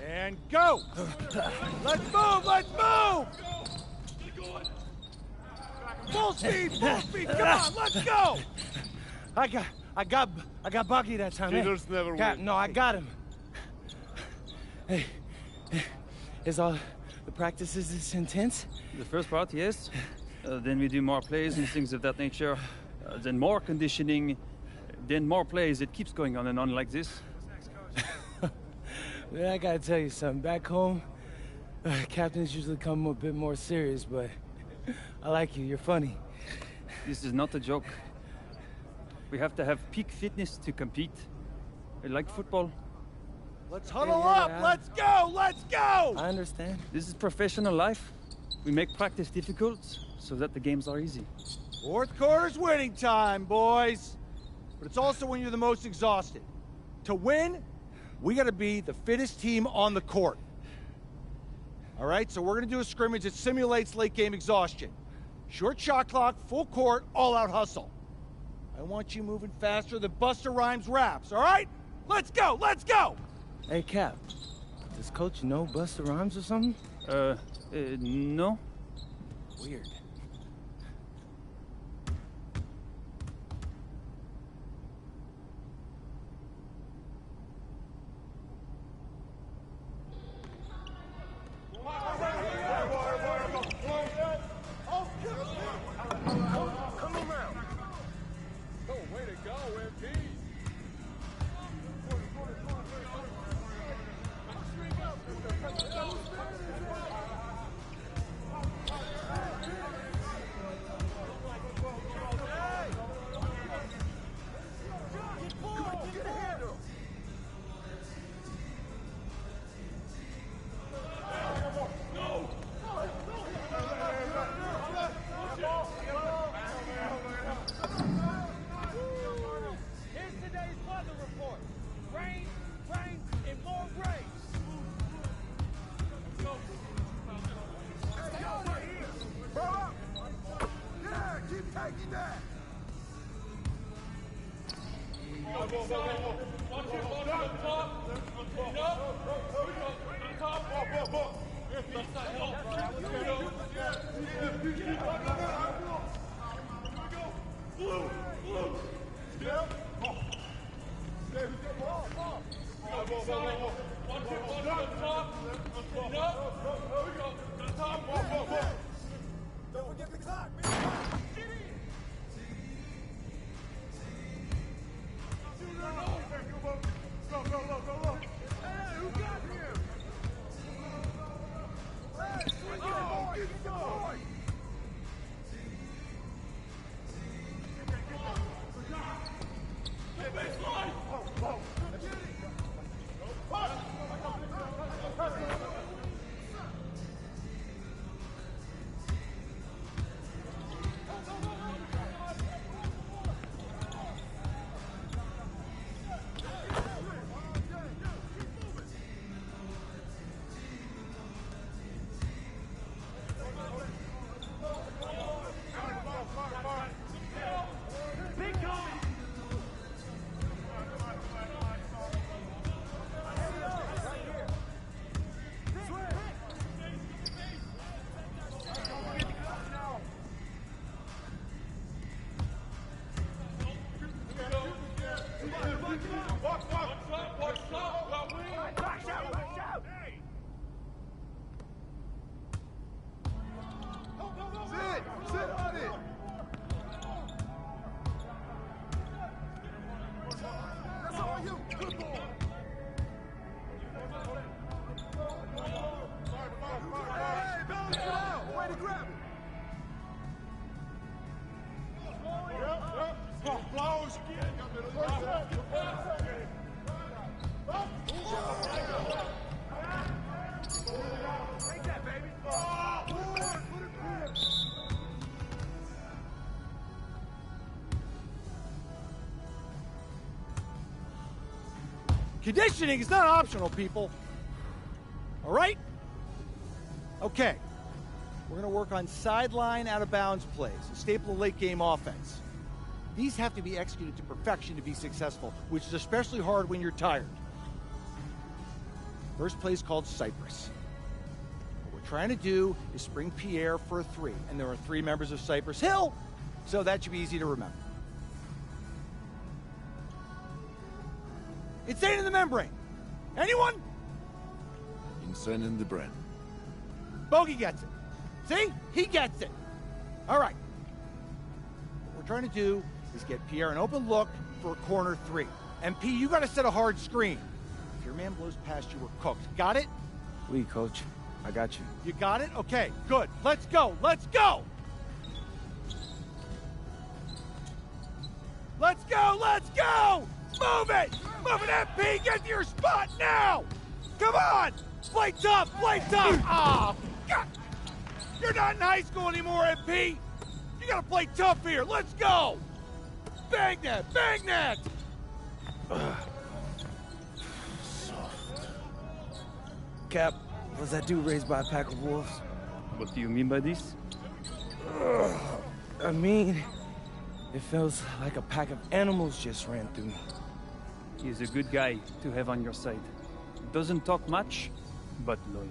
And go! Let's move! Full speed! Come on, let's go! I got Bucky that time. Cheaters never win. No, I got him. Hey, is all the practices this intense? The first part, yes. Then we do more plays and things of that nature. Then more conditioning. Then more plays. It keeps going on and on like this. Man, I gotta tell you something. Back home, captains usually come a bit more serious, but I like you. You're funny. This is not a joke. We have to have peak fitness to compete. Like football. Let's huddle up! Let's go! Let's go! I understand. This is professional life. We make practice difficult so that the games are easy. Fourth quarter's winning time, boys. But it's also when you're the most exhausted. To win, we gotta be the fittest team on the court. All right, so we're gonna do a scrimmage that simulates late game exhaustion. Short shot clock, full court, all out hustle. I want you moving faster than Busta Rhymes raps, all right? Let's go, let's go! Hey, Cap, does Coach know Busta Rhymes or something? No. Weird. Conditioning is not optional, people. All right? Okay. We're going to work on sideline out-of-bounds plays, a staple of late-game offense. These have to be executed to perfection to be successful, which is especially hard when you're tired. First play is called Cypress. What we're trying to do is spring Pierre for a three, and there are 3 members of Cypress Hill, so that should be easy to remember. Insane in the membrane. Anyone? Insane in the brain. Bogey gets it. See? He gets it. All right. What we're trying to do is get Pierre an open look for a corner 3. MP, you got to set a hard screen. If your man blows past you, we're cooked. Got it? Oui, Coach. I got you. You got it? Okay, good. Let's go. Let's go. Let's go. Let's go. Move it! Move it, MP! Get to your spot now! Come on! Play tough! Play tough! Oh, God! You're not in high school anymore, MP! You gotta play tough here! Let's go! Bang that! Bang that! Cap, was that dude raised by a pack of wolves? What do you mean by this? I mean, It feels like a pack of animals just ran through me. He's a good guy to have on your side. Doesn't talk much, but loyal.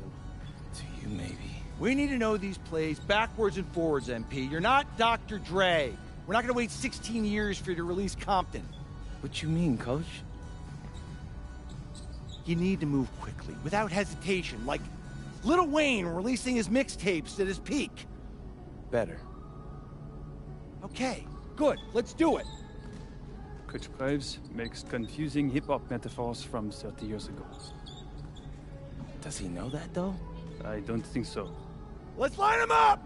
To you, maybe. We need to know these plays backwards and forwards, MP. You're not Dr. Dre. We're not going to wait 16 years for you to release Compton. What you mean, Coach? You need to move quickly, without hesitation, like Lil Wayne releasing his mixtapes at his peak. Better. Okay, good. Let's do it. Coach Graves makes confusing hip-hop metaphors from 30 years ago. Does he know that, though? I don't think so. Let's line them up!